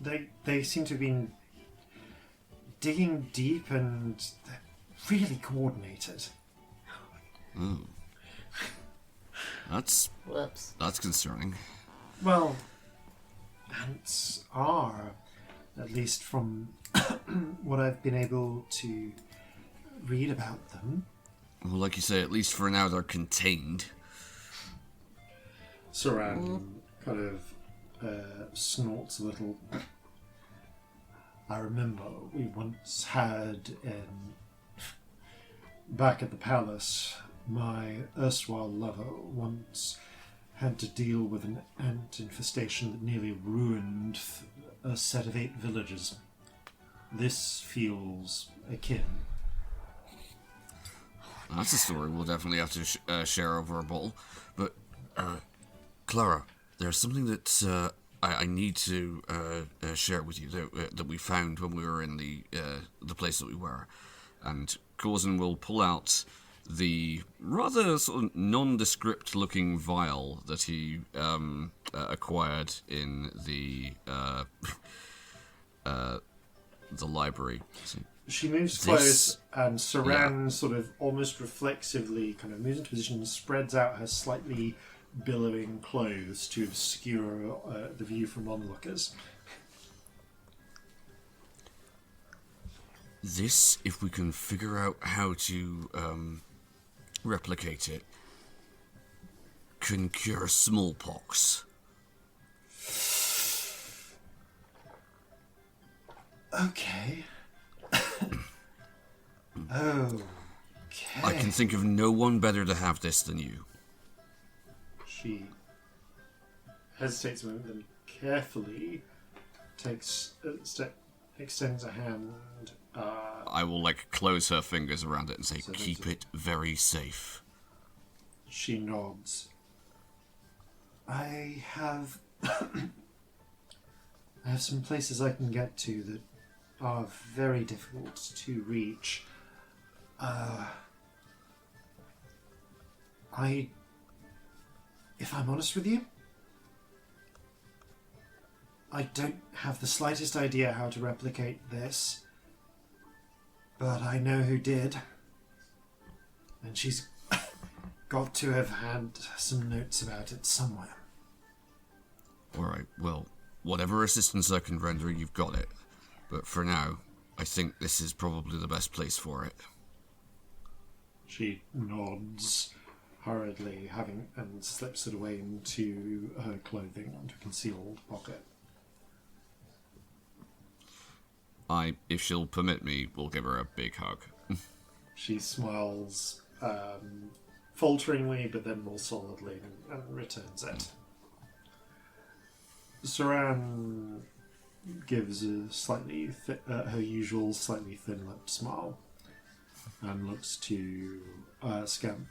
[SPEAKER 2] They seem to have been digging deep and they're really coordinated.
[SPEAKER 4] Oh. That's
[SPEAKER 5] Whoops.
[SPEAKER 4] concerning.
[SPEAKER 2] Well, ants are, at least from what I've been able to read about them.
[SPEAKER 4] Well, like you say, at least for now they're contained.
[SPEAKER 2] Saran kind of snorts a little. I remember we once had back at the palace, my erstwhile lover once had to deal with an ant infestation that nearly ruined a set of 8 villages. This feels akin.
[SPEAKER 4] That's a story we'll definitely have to share over a bowl. But, Clara, there's something that I need to share with you that we found when we were in the place that we were. And Corzin will pull out the rather sort of nondescript looking vial that he acquired in the library.
[SPEAKER 2] She moves close, and Saran sort of almost reflexively kind of moves into position and spreads out her slightly billowing clothes to obscure the view from onlookers.
[SPEAKER 4] This, if we can figure out how to replicate it, can cure smallpox.
[SPEAKER 2] Okay. Okay.
[SPEAKER 4] I can think of no one better to have this than you.
[SPEAKER 2] She hesitates a moment, then carefully takes a step, extends a hand.
[SPEAKER 4] I will, close her fingers around it and say,
[SPEAKER 2] So
[SPEAKER 4] keep it very safe.
[SPEAKER 2] She nods. I have some places I can get to that are very difficult to reach. If I'm honest with you, I don't have the slightest idea how to replicate this, but I know who did, and she's got to have had some notes about it somewhere.
[SPEAKER 4] Alright, well, whatever assistance I can render, you've got it. But for now, I think this is probably the best place for it.
[SPEAKER 2] She nods hurriedly, and slips it away into her clothing, into a concealed pocket.
[SPEAKER 4] If she'll permit me, will give her a big hug.
[SPEAKER 2] She smiles falteringly, but then more solidly, and returns it. Saran gives a slightly her usual slightly thin-lipped smile and looks to Scamp.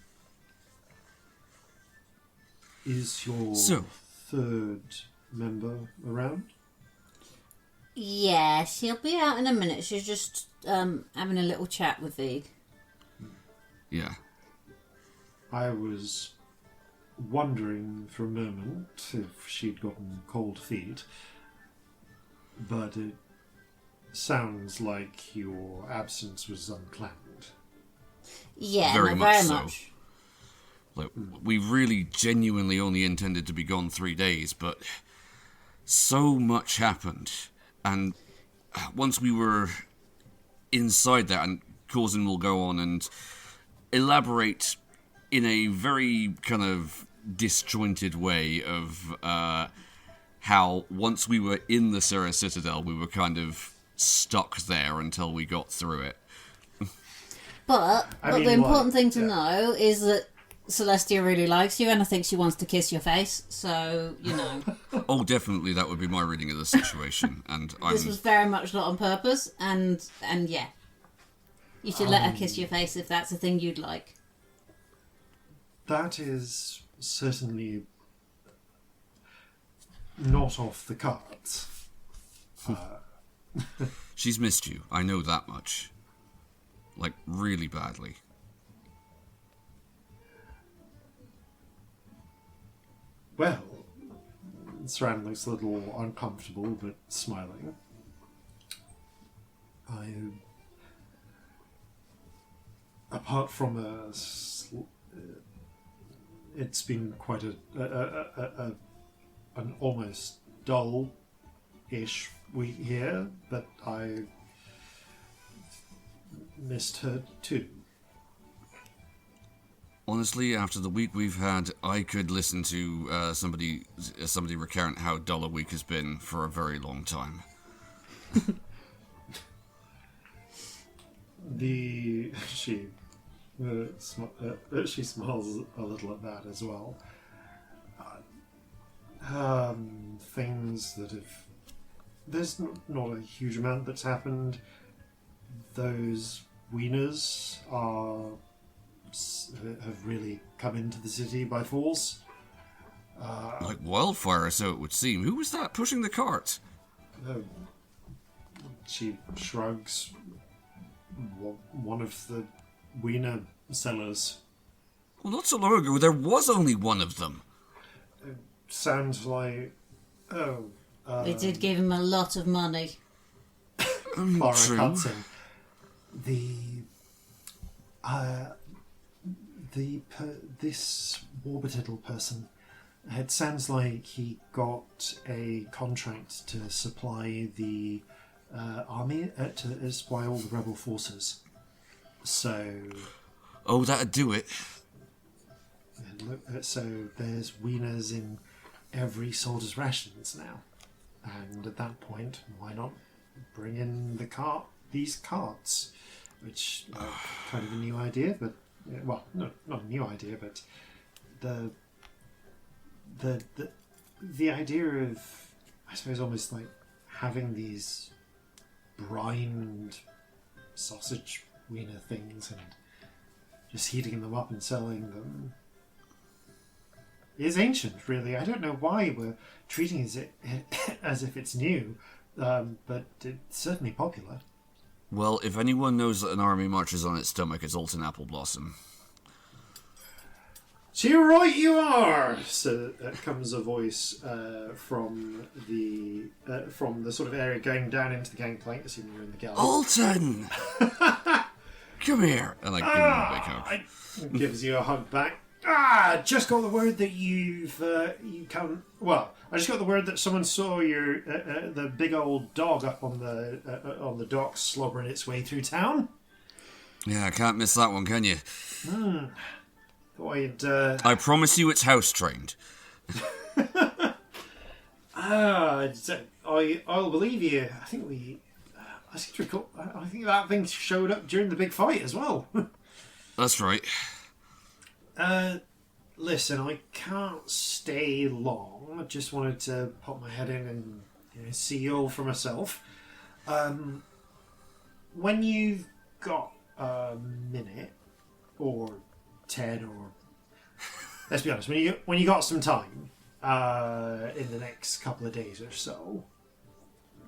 [SPEAKER 2] Is your third member around?
[SPEAKER 5] Yeah, she'll be out in a minute. She's just having a little chat with Vig.
[SPEAKER 4] Yeah.
[SPEAKER 2] I was wondering for a moment if she'd gotten cold feet, but it sounds like your absence was unplanned.
[SPEAKER 5] Yeah,
[SPEAKER 4] Very
[SPEAKER 5] no,
[SPEAKER 4] much
[SPEAKER 5] very
[SPEAKER 4] so.
[SPEAKER 5] much.
[SPEAKER 4] Like, we really genuinely only intended to be gone 3 days, but so much happened. And once we were inside that, and Corzin will go on and elaborate in a very kind of disjointed way of how once we were in the Sarah Citadel, we were kind of stuck there until we got through it.
[SPEAKER 5] But the
[SPEAKER 2] mean,
[SPEAKER 5] important
[SPEAKER 2] like,
[SPEAKER 5] thing to know is that Celestia really likes you, and I think she wants to kiss your face. So, you know.
[SPEAKER 4] Oh, definitely, that would be my reading of the situation. And
[SPEAKER 5] This was very much not on purpose, and yeah. You should let her kiss your face if that's a thing you'd like.
[SPEAKER 2] That is certainly not off the cards.
[SPEAKER 4] She's missed you. I know that much. Like, really badly.
[SPEAKER 2] Well, Saran looks a little uncomfortable, but smiling. Apart from it's been quite an almost dull-ish week here, but I missed her too.
[SPEAKER 4] Honestly, after the week we've had, I could listen to somebody recount how dull a week has been for a very long time.
[SPEAKER 2] She smiles a little at that as well. Things that have... There's not a huge amount that's happened. Those wieners have really come into the city by force.
[SPEAKER 4] Like wildfire, so it would seem. Who was that pushing the cart?
[SPEAKER 2] She shrugs. One of the wiener sellers.
[SPEAKER 4] Well, not so long ago, there was only one of them.
[SPEAKER 2] Sounds like...
[SPEAKER 5] We did give him a lot of money.
[SPEAKER 2] Clara
[SPEAKER 4] True.
[SPEAKER 2] cuts in. This Warburtittle person, it sounds like he got a contract to supply the army, to supply all the rebel forces. So...
[SPEAKER 4] Oh, that'd do it.
[SPEAKER 2] So there's wieners in every soldier's rations now. And at that point, why not bring in these carts? Which, kind of a new idea, but... Well, no, not a new idea, but... The idea of, I suppose, almost like having these brined sausage wiener things and just heating them up and selling them is ancient, really. I don't know why we're treating it as if it's new, but it's certainly popular.
[SPEAKER 4] Well, if anyone knows that an army marches on its stomach, it's Alton Appleblossom.
[SPEAKER 2] "You're right, you are!" So comes a voice from the sort of area going down into the gangplank, assuming you're in the gallery.
[SPEAKER 4] Alton! Come here! And I give him a big hug.
[SPEAKER 2] Gives you a hug back. Just got the word that you come. Well, I just got the word that someone saw your the big old dog up on the docks slobbering its way through town.
[SPEAKER 4] Yeah, I can't miss that one, can you?
[SPEAKER 2] Thought I'd.
[SPEAKER 4] I promise you it's house-trained.
[SPEAKER 2] I'll believe you. I think I seem to recall. I think that thing showed up during the big fight as well.
[SPEAKER 4] That's right.
[SPEAKER 2] Listen, I can't stay long. I just wanted to pop my head in and see you all for myself. When you've got a minute or 10, or let's be honest, when you got some time in the next couple of days or so,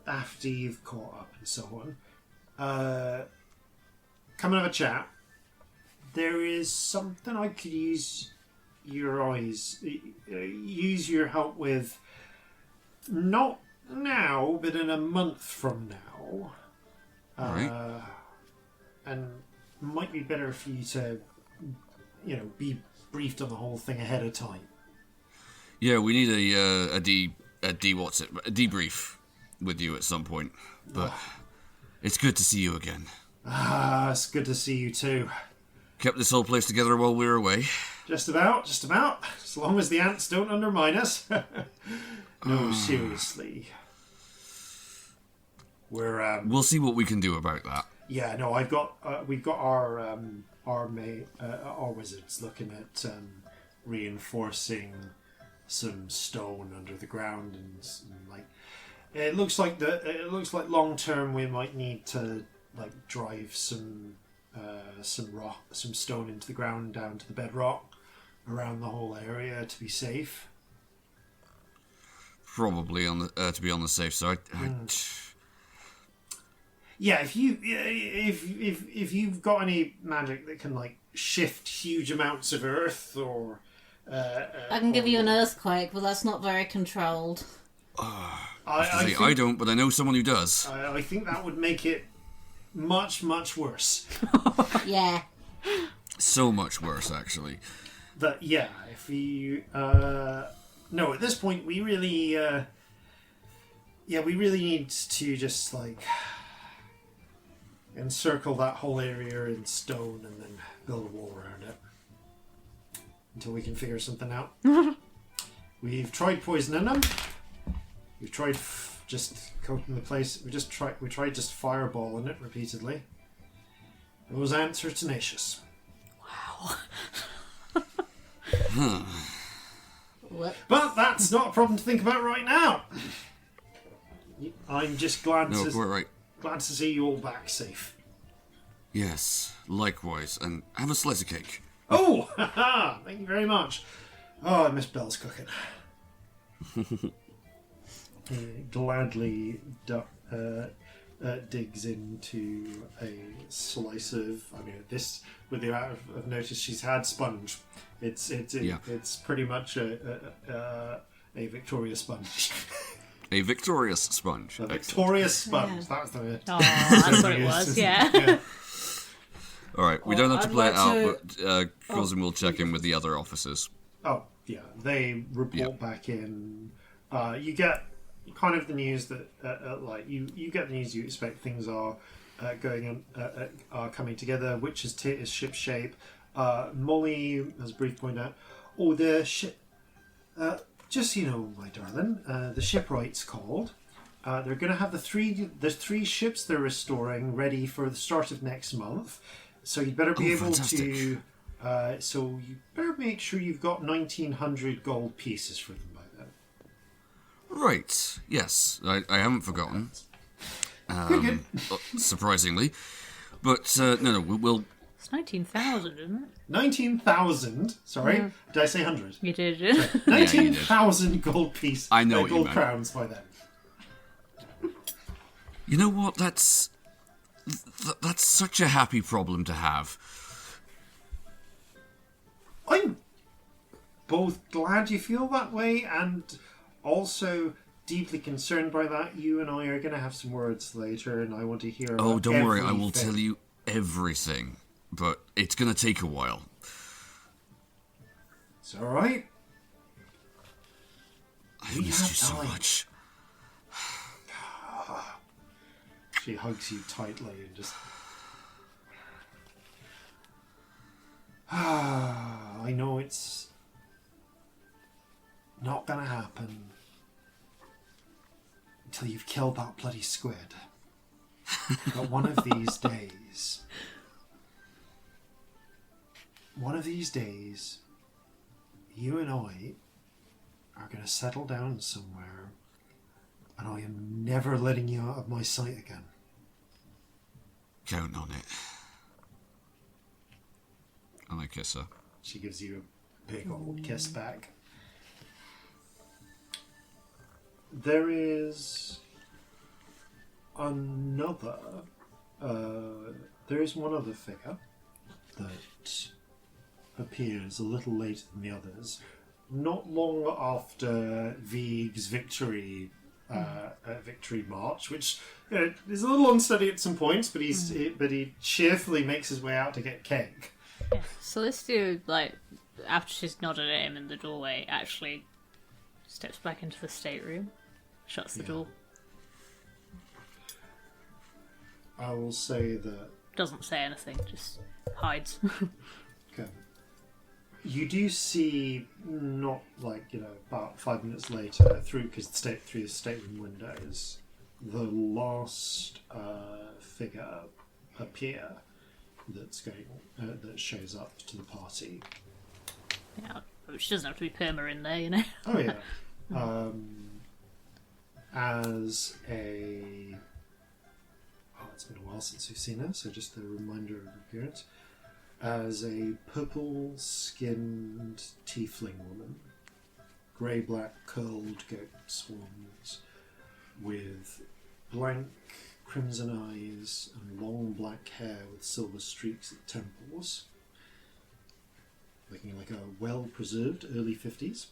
[SPEAKER 2] after you've caught up and so on, come and have a chat. There is something I could use your help with, not now, but in a month from now.
[SPEAKER 4] Right.
[SPEAKER 2] And might be better for you to, be briefed on the whole thing ahead of time.
[SPEAKER 4] Yeah, we need a debrief with you at some point. But it's good to see you again.
[SPEAKER 2] It's good to see you too.
[SPEAKER 4] Kept this whole place together while we were away.
[SPEAKER 2] Just about. As long as the ants don't undermine us. No, seriously.
[SPEAKER 4] We'll see what we can do about that.
[SPEAKER 2] Yeah, no, we've got our wizards looking at reinforcing some stone under the ground, and like it looks like long term we might need to like drive some stone into the ground down to the bedrock around the whole area to be safe.
[SPEAKER 4] Probably to be on the safe side.
[SPEAKER 2] Yeah, if you've got any magic that can like shift huge amounts of earth, or
[SPEAKER 5] I can give you an earthquake, but that's not very controlled.
[SPEAKER 4] I don't, but I know someone who does.
[SPEAKER 2] I think that would make it much, much worse.
[SPEAKER 5] Yeah.
[SPEAKER 4] So much worse, actually.
[SPEAKER 2] But yeah, if you no, at this point we really need to just like encircle that whole area in stone and then build a wall around it until we can figure something out. We've tried poisoning them. We've tried just coating the place. We tried just fireballing it repeatedly. Those ants are tenacious.
[SPEAKER 5] Wow. What?
[SPEAKER 2] But that's not a problem to think about right now. I'm just glad
[SPEAKER 4] No, quite right.
[SPEAKER 2] glad to see you all back safe.
[SPEAKER 4] Yes, likewise. And have a slice of cake.
[SPEAKER 2] Oh, haha! Thank you very much. Oh, I miss Belle's cooking. He gladly digs into a slice of. I mean, this with the amount of notice she's had, sponge. It's pretty much a Victoria sponge.
[SPEAKER 4] A victorious sponge.
[SPEAKER 2] A victorious sponge.
[SPEAKER 5] Yeah.
[SPEAKER 2] That's the.
[SPEAKER 7] Oh, that's what it was. Yeah.
[SPEAKER 4] All right, we don't have to
[SPEAKER 3] I'd
[SPEAKER 4] play it
[SPEAKER 3] like
[SPEAKER 4] out, but Corzin will check in with the other officers.
[SPEAKER 2] Oh yeah, they report back in. You get kind of the news that like you get the news you expect things are going on, are coming together. Witch's Tit is ship shape. Molly, as Brief pointed out, the ship. Just so you know, my darling, the shipwright's called. They're going to have the three ships they're restoring ready for the start of next month. So you'd better be able to. So you better make sure you've got 1,900 gold pieces for them by then.
[SPEAKER 4] Right. Yes, I haven't forgotten.
[SPEAKER 2] Good.
[SPEAKER 4] Surprisingly, but no, we'll.
[SPEAKER 7] It's 19,000, isn't it?
[SPEAKER 2] 19,000. Sorry, did I say 100?
[SPEAKER 7] You did.
[SPEAKER 2] 19,000 gold pieces.
[SPEAKER 4] I know what you
[SPEAKER 2] gold
[SPEAKER 4] meant.
[SPEAKER 2] crowns by then.
[SPEAKER 4] You know what? That's such a happy problem to have.
[SPEAKER 2] I'm both glad you feel that way and also deeply concerned by that. You and I are going to have some words later, and I want to hear.
[SPEAKER 4] Oh, don't worry. I will
[SPEAKER 2] everything.
[SPEAKER 4] tell you everything, but it's going to take a while.
[SPEAKER 2] It's all right.
[SPEAKER 4] I've
[SPEAKER 2] We
[SPEAKER 4] missed
[SPEAKER 2] have
[SPEAKER 4] you so
[SPEAKER 2] time.
[SPEAKER 4] much.
[SPEAKER 2] She hugs you tightly and just. I know it's not gonna happen until you've killed that bloody squid. But one of these days, you and I are gonna settle down somewhere, and I am never letting you out of my sight again.
[SPEAKER 4] Count on it. And I kiss her.
[SPEAKER 2] She gives you a big old kiss back. There is another. There is one other figure that appears a little later than the others. Not long after Vig's victory victory march, which is a little unsteady at some points, but he cheerfully makes his way out to get cake.
[SPEAKER 7] Yeah. Celestia, like, after she's nodded at him in the doorway, actually steps back into the stateroom, shuts the door.
[SPEAKER 2] I will say that...
[SPEAKER 7] Doesn't say anything, just hides.
[SPEAKER 2] Okay. You do see, not like, about 5 minutes later, through the stateroom windows, the last figure appear that shows up to the party.
[SPEAKER 7] Yeah, which doesn't have to be Perma in there,
[SPEAKER 2] Oh yeah. As a... Oh, it's been a while since we've seen her, so just a reminder of her appearance. As a purple-skinned tiefling woman, grey-black curled goat swans, with blank crimson eyes and long black hair with silver streaks at temples, looking like a well-preserved early 50s,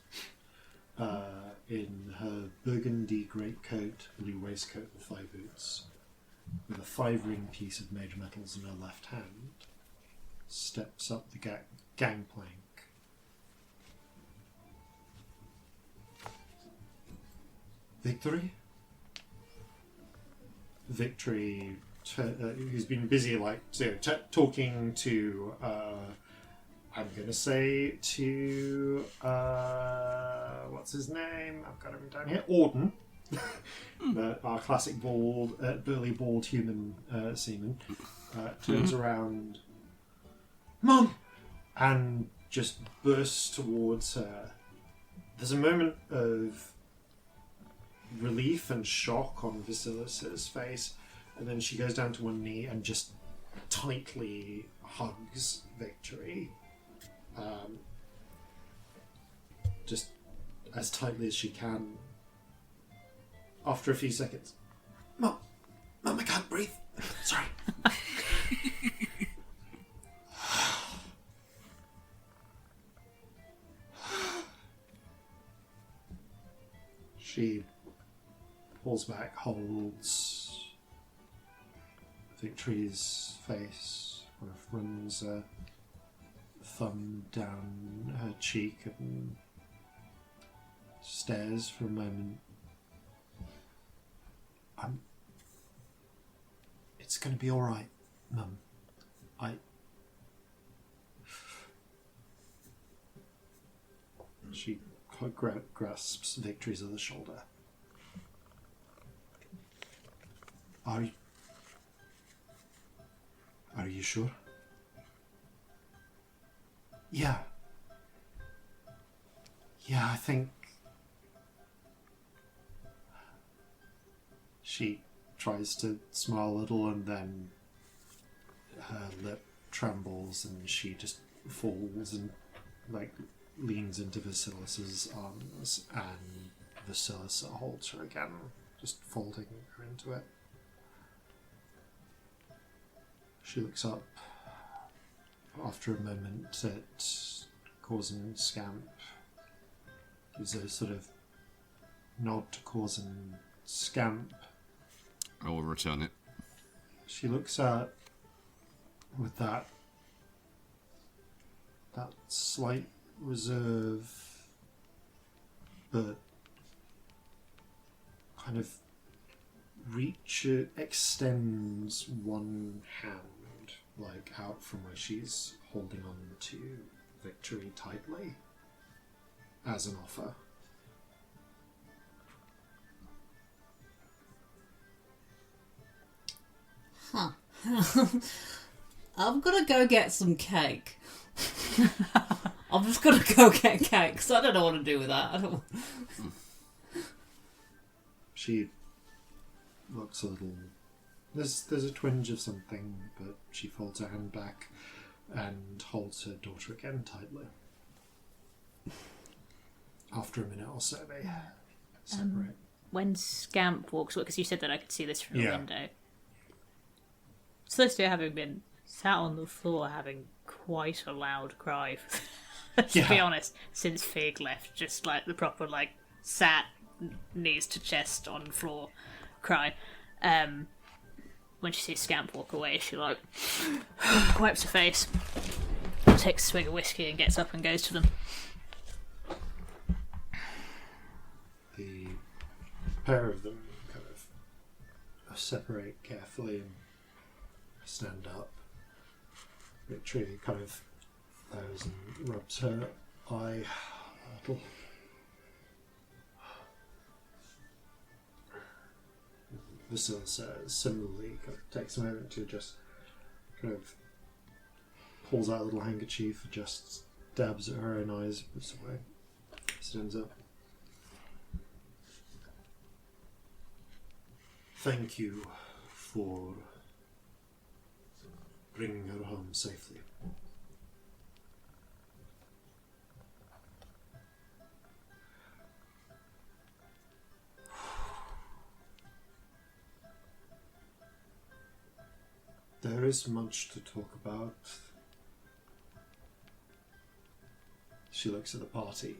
[SPEAKER 2] in her burgundy greatcoat, blue waistcoat and thigh boots, with a 5-ring piece of major metals in her left hand, steps up the gangplank. Victory, who's been busy talking to, I'm going to say to, what's his name? I've got him down here. Auden. Our classic burly bald human seaman, turns around, Mum! And just bursts towards her. There's a moment of relief and shock on Vasilis's face, and then she goes down to one knee and just tightly hugs Victory. Just as tightly as she can. After a few seconds, Mum, I can't breathe. Sorry. She pulls back, holds Victory's face, kind of runs a thumb down her cheek and stares for a moment. It's going to be all right, Mum. She grasps Victory's other shoulder. Are you sure? Yeah. Yeah, I think... She tries to smile a little and then her lip trembles and she just falls and leans into Vasilis's arms, and Vasilis holds her again, just folding her into it. She looks up after a moment at Corzin Scamp, gives a sort of nod to Corzin Scamp.
[SPEAKER 4] I will return it.
[SPEAKER 2] She looks at, with that slight reserve, but kind of extends one hand, out from where she's holding on to Victory tightly, as an offer.
[SPEAKER 3] Huh. I'm gonna go get some cake. I'm just gonna go get cake, because I don't know what to do with that.
[SPEAKER 2] She looks a little... There's a twinge of something, but she folds her hand back and holds her daughter again tightly. After a minute or so, they separate.
[SPEAKER 7] When Scamp walks away, because you said that I could see this from the window, Celestia, having been sat on the floor having quite a loud cry, to be honest, since Fig left, just the proper, sat, knees to chest on the floor, cry. When she sees Scamp walk away, she like wipes her face, takes a swig of whiskey, and gets up and goes to them.
[SPEAKER 2] The pair of them kind of separate carefully and stand up. Victory kind of bows and rubs her eye a little. Vasilica similarly kind of takes a moment to just kind of pulls out a little handkerchief, just dabs at her own eyes, puts away, stands up. Thank you for bringing her home safely. There is much to talk about. She looks at the party.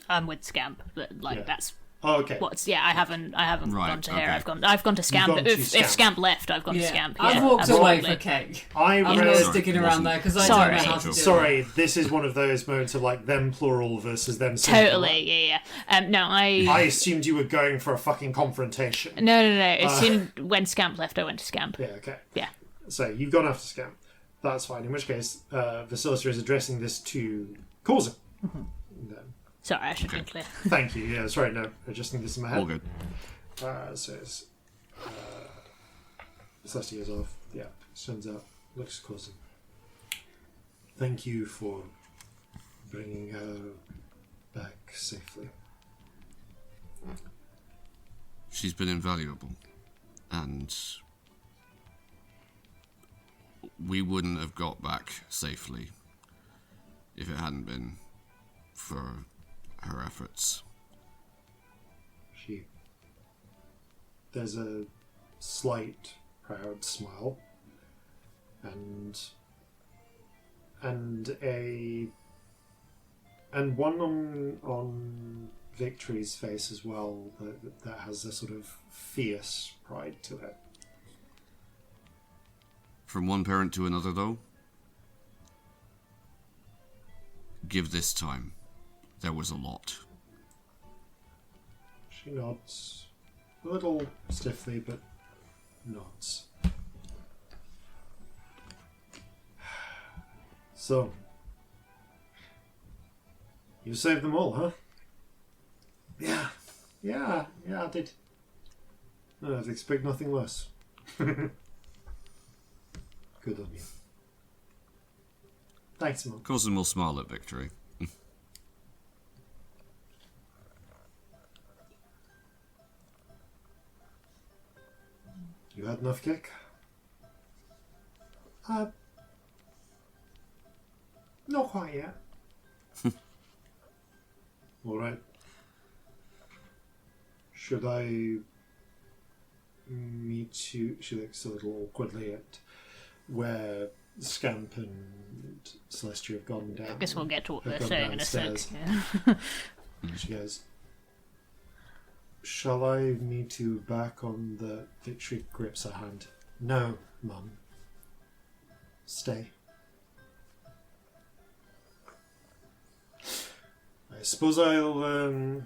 [SPEAKER 7] I'm with Scamp, but like
[SPEAKER 2] Yeah.
[SPEAKER 7] that's
[SPEAKER 2] Oh, okay.
[SPEAKER 7] what's I haven't
[SPEAKER 4] Right,
[SPEAKER 7] gone to her.
[SPEAKER 4] okay.
[SPEAKER 7] I've gone to Scamp.
[SPEAKER 2] gone to
[SPEAKER 7] If
[SPEAKER 2] Scamp.
[SPEAKER 7] Scamp left, I've gone to
[SPEAKER 3] Yeah.
[SPEAKER 7] Scamp.
[SPEAKER 3] I've
[SPEAKER 7] yeah,
[SPEAKER 3] walked away
[SPEAKER 7] absolutely.
[SPEAKER 3] for cake.
[SPEAKER 2] I
[SPEAKER 3] I'm
[SPEAKER 2] read.
[SPEAKER 3] not
[SPEAKER 4] Sorry,
[SPEAKER 3] sticking around
[SPEAKER 4] wasn't-
[SPEAKER 3] there because I
[SPEAKER 7] Sorry.
[SPEAKER 3] don't know how to do
[SPEAKER 2] Sorry, this is one of those moments of like them plural versus them singular.
[SPEAKER 7] Totally, yeah. No,
[SPEAKER 2] I
[SPEAKER 7] I
[SPEAKER 2] assumed you were going for a fucking confrontation.
[SPEAKER 7] no. As soon when Scamp left, I went to Scamp.
[SPEAKER 2] Yeah, okay.
[SPEAKER 7] Yeah.
[SPEAKER 2] So you've gone after Scamp. That's fine. In which case, Vasilica is addressing this to Corzin. Then.
[SPEAKER 7] Sorry, I should be
[SPEAKER 4] Okay.
[SPEAKER 7] clear.
[SPEAKER 2] Thank you. Yeah, sorry, no, adjusting this in my head.
[SPEAKER 4] All good.
[SPEAKER 2] So it's Celestia goes off. Yeah, stands up, looks at Corzin. Thank you for bringing her back safely.
[SPEAKER 4] She's been invaluable, and we wouldn't have got back safely if it hadn't been for her efforts.
[SPEAKER 2] There's a slight proud smile and one on Victory's face as well that has a sort of fierce pride to it.
[SPEAKER 4] From one parent to another, though, give this time. There was a lot.
[SPEAKER 2] She nods. A little stiffly, but nods. So, you saved them all, huh? Yeah, I did. I'd expect nothing less. Good on you. Thanks, Mum.
[SPEAKER 4] Corzin will smile at Victory.
[SPEAKER 2] You had enough cake? Not quite yet. Alright. Should I meet you? She looks a little awkwardly at where Scamp and Celestia have gone down.
[SPEAKER 7] I guess we'll get to what
[SPEAKER 2] have
[SPEAKER 7] they're
[SPEAKER 2] gone
[SPEAKER 7] saying in a sec.
[SPEAKER 2] downstairs.
[SPEAKER 7] Yeah.
[SPEAKER 2] She goes, shall I meet you back on the Victory grips her hand? No, Mum. Stay. I suppose I'll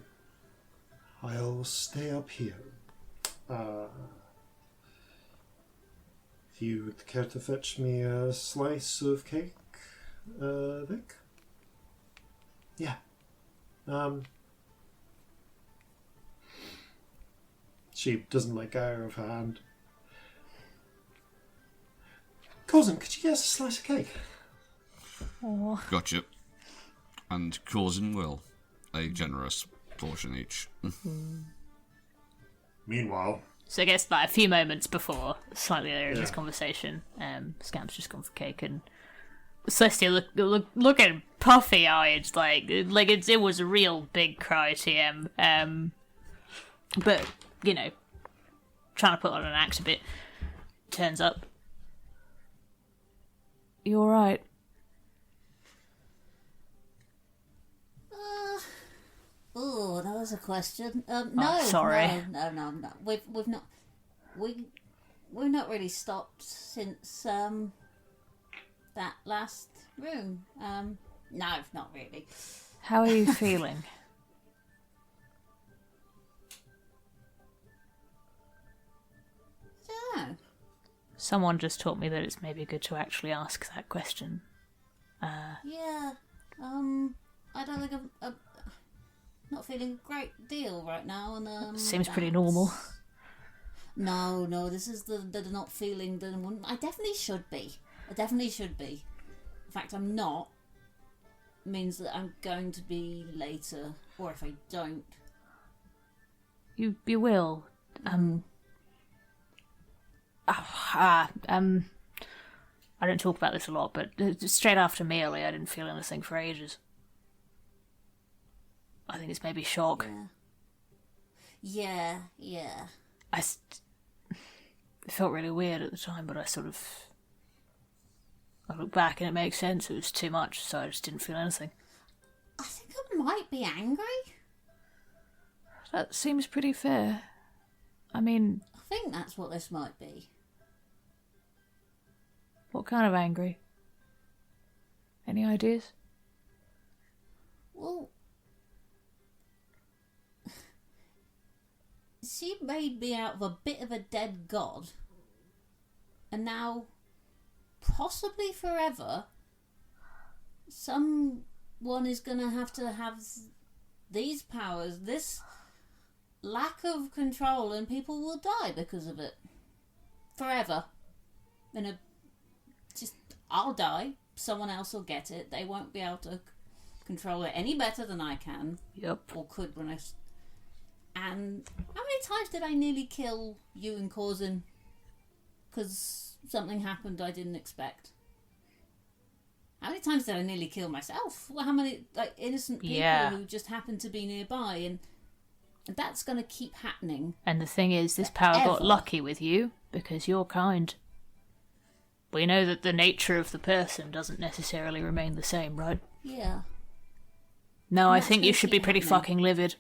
[SPEAKER 2] stay up here. If you would care to fetch me a slice of cake, Vic? Yeah. She doesn't let go of her hand. Corzin, could you get us a slice of cake?
[SPEAKER 4] Gotcha. And Corzin will. A generous portion each.
[SPEAKER 2] Meanwhile,
[SPEAKER 7] So I guess like a few moments before, slightly earlier in this
[SPEAKER 2] Yeah.
[SPEAKER 7] conversation, Scamp's just gone for cake, and Celestia looking puffy-eyed, like it was a real big cry to him. But you know, trying to put on an act a bit. Turns up. You all right?
[SPEAKER 5] Oh, that there's a question. No,
[SPEAKER 7] sorry.
[SPEAKER 5] No. We've not really stopped since that last room. No, not really.
[SPEAKER 7] How are you feeling?
[SPEAKER 5] No.
[SPEAKER 7] Someone just taught me that it's maybe good to actually ask that question.
[SPEAKER 5] Yeah. I don't think I'm not feeling a great deal right now, and
[SPEAKER 7] Seems pretty normal.
[SPEAKER 5] No. This is the not feeling that I definitely should be. The fact I'm not means that I'm going to be later, or if I don't.
[SPEAKER 7] You will. I don't talk about this a lot, but straight after Melee, I didn't feel anything for ages. I think it's maybe shock.
[SPEAKER 5] Yeah.
[SPEAKER 7] It felt really weird at the time, but I look back and it makes sense. It was too much, so I just didn't feel anything.
[SPEAKER 5] I think I might be angry.
[SPEAKER 7] That seems pretty fair. I mean...
[SPEAKER 5] I think that's what this might be.
[SPEAKER 7] What kind of angry? Any ideas?
[SPEAKER 5] Well... She made me out of a bit of a dead god. And now, possibly forever, someone is going to have these powers, this lack of control, and people will die because of it. Forever. I'll die, someone else will get it, they won't be able to control it any better than I can.
[SPEAKER 7] Yep.
[SPEAKER 5] Or could when I... And how many times did I nearly kill you and Corzin because something happened I didn't expect? How many times did I nearly kill myself? Well, how many innocent people who just happened to be nearby? And that's going to keep happening.
[SPEAKER 7] And the thing is, this power got lucky with you because you're kind. We know that the nature of the person doesn't necessarily remain the same, right?
[SPEAKER 5] Yeah.
[SPEAKER 7] No, I think you should be pretty fucking livid.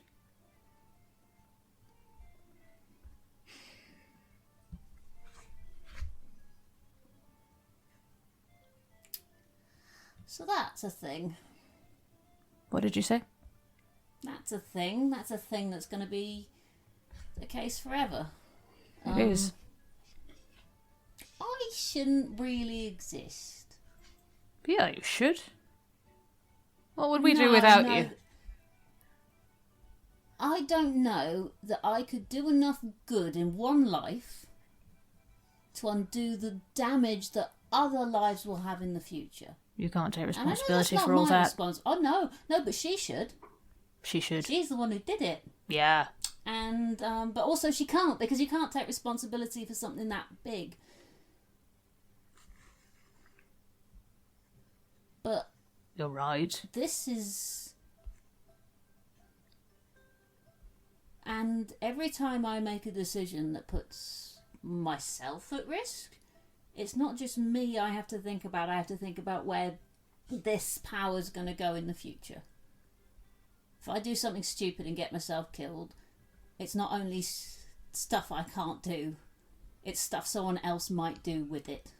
[SPEAKER 5] So that's a thing.
[SPEAKER 7] What did you say?
[SPEAKER 5] That's a thing. That's a thing that's going to be the case forever.
[SPEAKER 7] It is.
[SPEAKER 5] I shouldn't really exist.
[SPEAKER 7] Yeah, you should. What would we do without you?
[SPEAKER 5] I don't know that I could do enough good in one life to undo the damage that other lives will have in the future.
[SPEAKER 7] You can't take
[SPEAKER 5] And
[SPEAKER 7] responsibility
[SPEAKER 5] I know
[SPEAKER 7] for all that.
[SPEAKER 5] Oh no, but she should.
[SPEAKER 7] She should.
[SPEAKER 5] She's the one who did it.
[SPEAKER 7] Yeah.
[SPEAKER 5] And but also she can't, because you can't take responsibility for something that big. But
[SPEAKER 7] you're right.
[SPEAKER 5] This is... And every time I make a decision that puts myself at risk, it's not just me I have to think about. I have to think about where this power's going to go in the future. If I do something stupid and get myself killed, it's not only stuff I can't do, it's stuff someone else might do with it.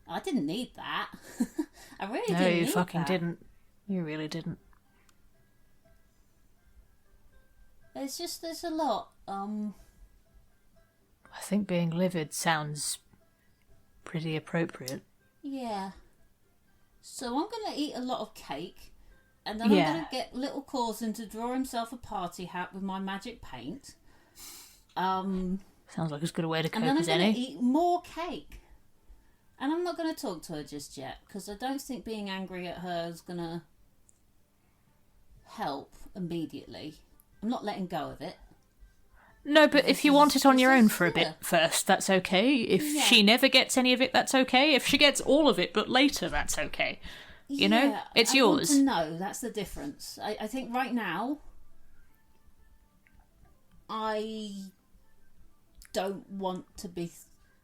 [SPEAKER 5] I didn't need that. I really didn't need that. No,
[SPEAKER 7] you fucking didn't. You really didn't.
[SPEAKER 5] There's a lot.
[SPEAKER 7] I think being livid sounds pretty appropriate.
[SPEAKER 5] Yeah. So I'm going to eat a lot of cake, and then I'm going to get little Corzin to draw himself a party hat with my magic paint.
[SPEAKER 7] Sounds like as good a way to cope as any.
[SPEAKER 5] And then I'm going to eat more cake. And I'm not going to talk to her just yet, because I don't think being angry at her is going to help immediately. I'm not letting go of it.
[SPEAKER 7] No, but if you want it on your own for a bit first, that's okay. If she never gets any of it, that's okay. If she gets all of it, but later, that's okay. You know? It's yours.
[SPEAKER 5] Want to know, that's the difference. I think right now, I don't want to be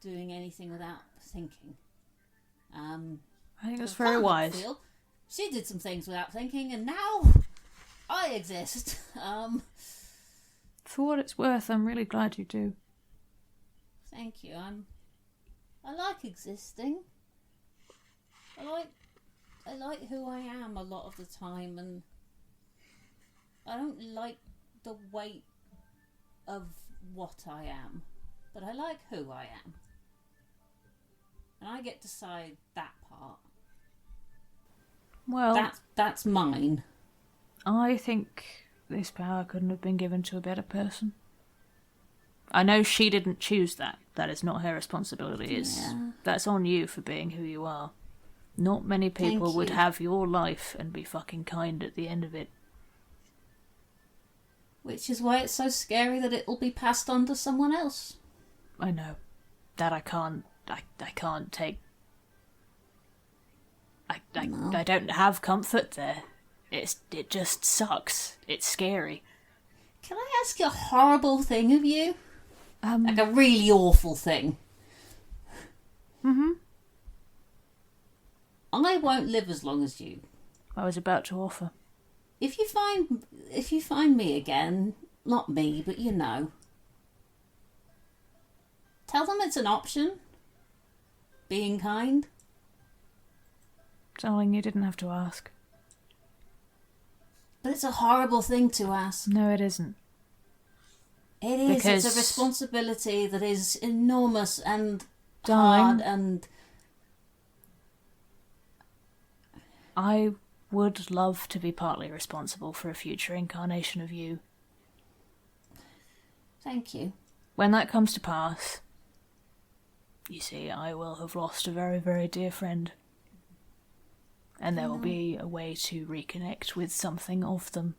[SPEAKER 5] doing anything without thinking.
[SPEAKER 7] I think that's very wise.
[SPEAKER 5] She did some things without thinking, and now I exist.
[SPEAKER 7] For what it's worth, I'm really glad you do.
[SPEAKER 5] Thank you. I like existing. I like who I am a lot of the time, and I don't like the weight of what I am, but I like who I am. And I get to decide that part.
[SPEAKER 7] Well,
[SPEAKER 5] that's mine.
[SPEAKER 7] I think this power couldn't have been given to a better person. I know she didn't choose that. That is not her responsibility. That's on you for being who you are. Not many people would have your life and be fucking kind at the end of it.
[SPEAKER 5] Which is why it's so scary that it'll be passed on to someone else.
[SPEAKER 7] I know. That I can't take. I don't have comfort there. It just sucks. It's scary.
[SPEAKER 5] Can I ask you a horrible thing of you? Like a really awful thing.
[SPEAKER 7] Mm-hmm.
[SPEAKER 5] I won't live as long as you.
[SPEAKER 7] I was about to offer.
[SPEAKER 5] If you find me again, not me, but you know, tell them it's an option. Being kind.
[SPEAKER 7] Darling, you didn't have to ask.
[SPEAKER 5] But it's a horrible thing to ask.
[SPEAKER 7] No, it isn't.
[SPEAKER 5] It is.
[SPEAKER 7] Because,
[SPEAKER 5] it's a responsibility that is enormous and
[SPEAKER 7] darling,
[SPEAKER 5] hard and...
[SPEAKER 7] I would love to be partly responsible for a future incarnation of you.
[SPEAKER 5] Thank you.
[SPEAKER 7] When that comes to pass, you see, I will have lost a very, very dear friend. And there will be a way to reconnect with something of them.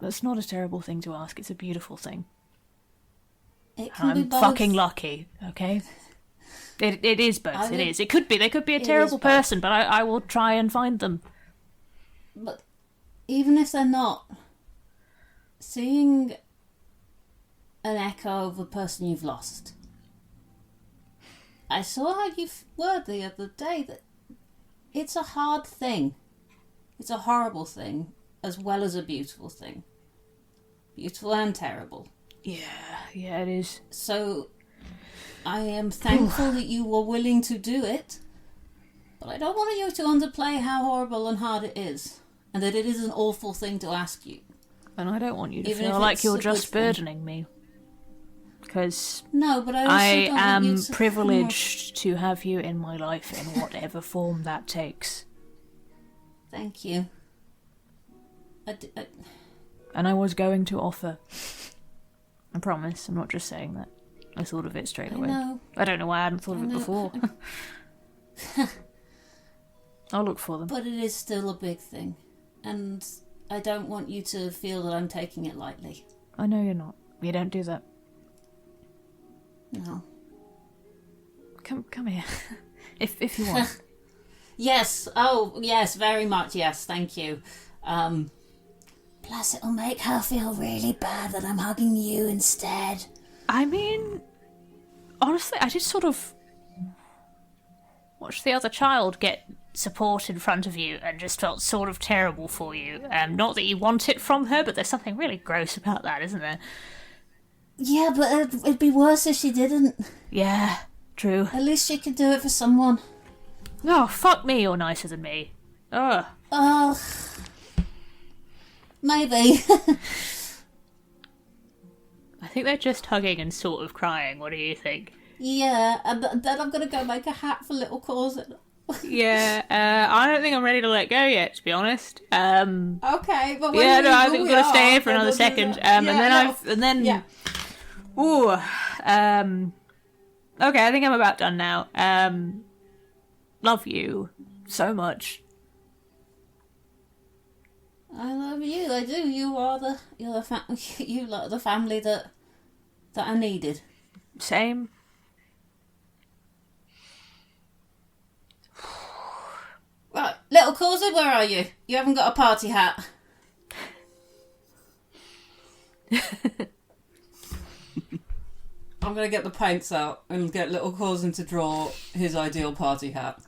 [SPEAKER 7] That's not a terrible thing to ask, it's a beautiful thing.
[SPEAKER 5] It can be
[SPEAKER 7] I'm
[SPEAKER 5] both.
[SPEAKER 7] fucking lucky, okay? It is both, it is. It could be, they could be a terrible person, but I will try and find them.
[SPEAKER 5] But even if they're not, seeing an echo of a person you've lost. I saw how you were the other day, that it's a hard thing. It's a horrible thing, as well as a beautiful thing. Beautiful and terrible.
[SPEAKER 7] Yeah, it is.
[SPEAKER 5] So, I am thankful that you were willing to do it, but I don't want you to underplay how horrible and hard it is, and that it is an awful thing to ask you.
[SPEAKER 7] And I don't want you to
[SPEAKER 5] Even
[SPEAKER 7] feel
[SPEAKER 5] if
[SPEAKER 7] like
[SPEAKER 5] it's
[SPEAKER 7] you're
[SPEAKER 5] a
[SPEAKER 7] just
[SPEAKER 5] good thing.
[SPEAKER 7] burdening me. Because
[SPEAKER 5] No, but I also
[SPEAKER 7] I
[SPEAKER 5] don't want
[SPEAKER 7] am
[SPEAKER 5] you to...
[SPEAKER 7] privileged to have you in my life in whatever form that takes.
[SPEAKER 5] Thank you.
[SPEAKER 7] And I was going to offer. I promise, I'm not just saying that. I thought of it straight away.
[SPEAKER 5] know.
[SPEAKER 7] I don't know why I hadn't thought of it
[SPEAKER 5] know.
[SPEAKER 7] before. I'll look for them.
[SPEAKER 5] But it is still a big thing. And I don't want you to feel that I'm taking it lightly.
[SPEAKER 7] I know you're not. You don't do that.
[SPEAKER 5] No.
[SPEAKER 7] Come here. if you want.
[SPEAKER 5] Yes. Oh, yes, very much. Yes, thank you. Plus, it'll make her feel really bad that I'm hugging you instead.
[SPEAKER 7] I mean, honestly, I just sort of watched the other child get support in front of you and just felt sort of terrible for you. Not that you want it from her, but there's something really gross about that, isn't there?
[SPEAKER 5] Yeah, but it'd be worse if she didn't.
[SPEAKER 7] Yeah, true.
[SPEAKER 5] At least she could do it for someone.
[SPEAKER 7] Oh, fuck me, you're nicer than me. Ugh.
[SPEAKER 5] Oh, maybe.
[SPEAKER 7] I think they're just hugging and sort of crying. What do you think?
[SPEAKER 5] Yeah, and then I'm going to go make a hat for little Corzin.
[SPEAKER 7] Yeah, I don't think I'm ready to let go yet, to be honest.
[SPEAKER 5] Okay, but
[SPEAKER 7] Yeah, no, I think we're gonna stay here for another second. Ooh, okay, I think I'm about done now. Love you so much.
[SPEAKER 5] I love you. I do. You're the family that I needed.
[SPEAKER 7] Same.
[SPEAKER 5] Right, little Corzin, where are you? You haven't got a party hat. I'm going to get the paints out and get little Corzin to draw his ideal party hat.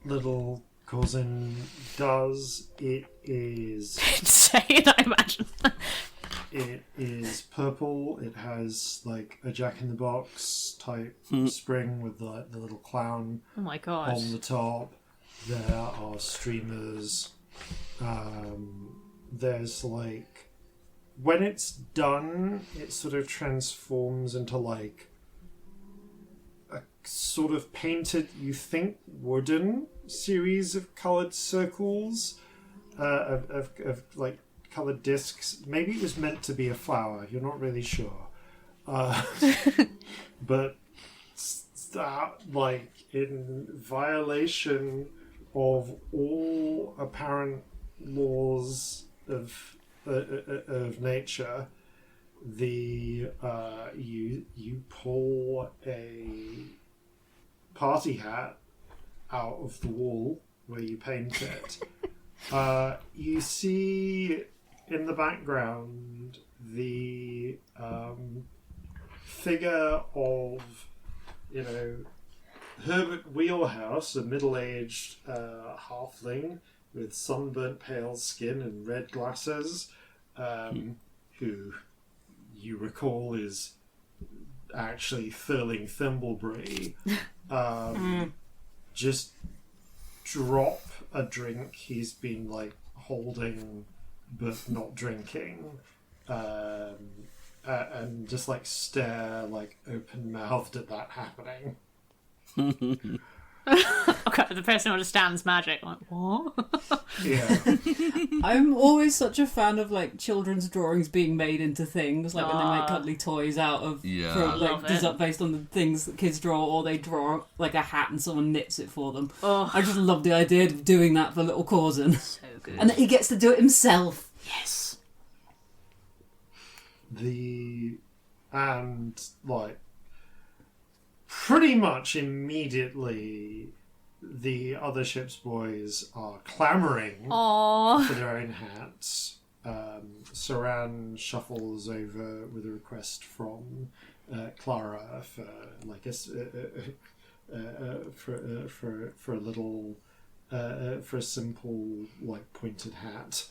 [SPEAKER 2] Little Corzin does. It is
[SPEAKER 7] Insane, I imagine.
[SPEAKER 2] It is purple. It has like a Jack-in-the-Box type spring with the little clown
[SPEAKER 7] Oh my god.
[SPEAKER 2] on the top. There are streamers. There's like, when it's done, it sort of transforms into like a sort of painted, you think, wooden series of coloured circles of like coloured discs. Maybe it was meant to be a flower. You're not really sure, but like in violation of all apparent laws of nature, the you pull a party hat out of the wall where you paint it. You see in the background the figure of, you know, Herbert Wheelhouse, a middle-aged halfling with sunburnt pale skin and red glasses, who you recall is actually Thurling Thimbleberry, just drop a drink he's been like holding but not drinking, and just like stare like open-mouthed at that happening.
[SPEAKER 7] Okay, the person who understands magic, like, what?
[SPEAKER 2] Yeah.
[SPEAKER 3] I'm always such a fan of like children's drawings being made into things, like when they make cuddly toys out of
[SPEAKER 7] Love it.
[SPEAKER 3] based on the things that kids draw, or they draw like a hat and someone knits it for them.
[SPEAKER 7] Oh.
[SPEAKER 3] I just love the idea of doing that for little Corzin.
[SPEAKER 7] So good.
[SPEAKER 3] And that he gets to do it himself.
[SPEAKER 7] Yes.
[SPEAKER 2] And like pretty much immediately the other ship's boys are clamoring
[SPEAKER 7] Aww.
[SPEAKER 2] for their own hats. Saran shuffles over with a request from Clara for like for a little for a simple like pointed hat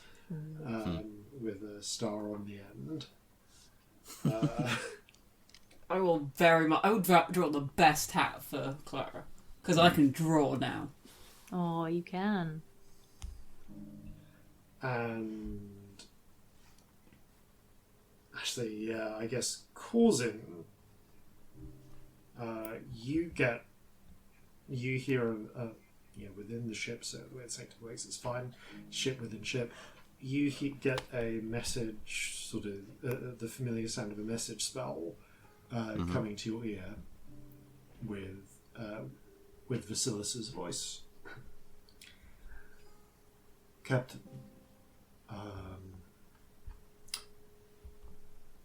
[SPEAKER 2] with a star on the end.
[SPEAKER 3] I would draw the best hat for Clara because I can draw now.
[SPEAKER 7] Oh, you can.
[SPEAKER 2] And actually, yeah, I guess Corzin, you hear within the ship, so the way the sector works, it's fine. Ship within ship, you get a message, sort of the familiar sound of a message spell coming to your ear with Vasilis's voice. Captain,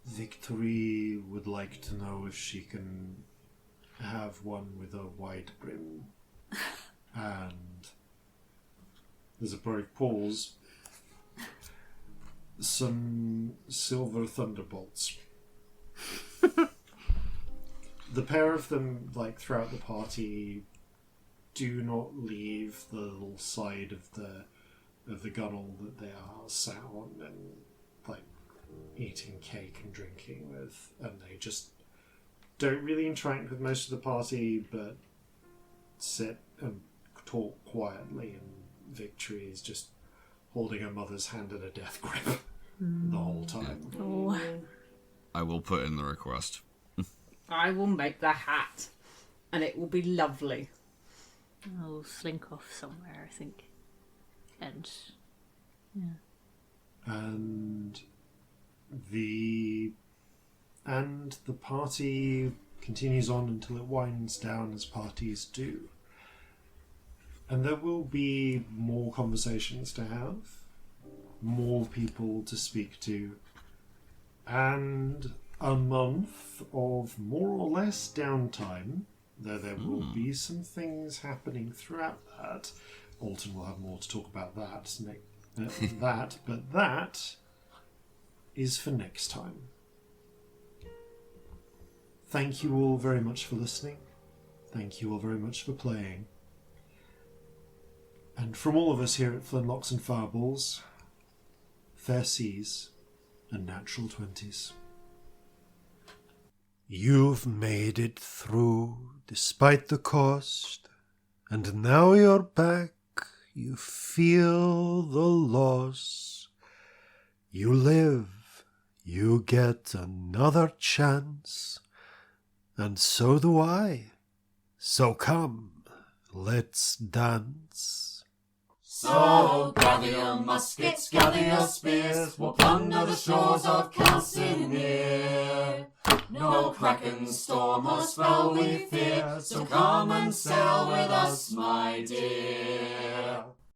[SPEAKER 2] Victory would like to know if she can have one with a wide brim. And there's a brief pause. Some silver thunderbolts. The pair of them, like throughout the party, do not leave the little side of the gunnel that they are sat on and like eating cake and drinking with, and they just don't really interact with most of the party, but sit and talk quietly. And Victory is just holding her mother's hand in a death grip the whole time.
[SPEAKER 7] Oh.
[SPEAKER 4] I will put in the request.
[SPEAKER 3] I will make the hat, and it will be lovely.
[SPEAKER 7] I'll slink off somewhere, I think. And
[SPEAKER 2] And the party continues on until it winds down, as parties do. And there will be more conversations to have, more people to speak to, and a month of more or less downtime, though there will be some things happening throughout that. Alton will have more to talk about that, but that is for next time. Thank you all very much for listening. Thank you all very much for playing.
[SPEAKER 1] And from all of us here at Flintlocks and Fireballs, fair seas and natural 20s.
[SPEAKER 6] You've made it through despite the cost, and now you're back, you feel the loss. You live, you get another chance, and so do I. So come, let's dance.
[SPEAKER 8] So gather your muskets, gather your spears, we'll plunder the shores of Calcinea. No kraken, storm or spell we fear, so come and sail with us, my dear.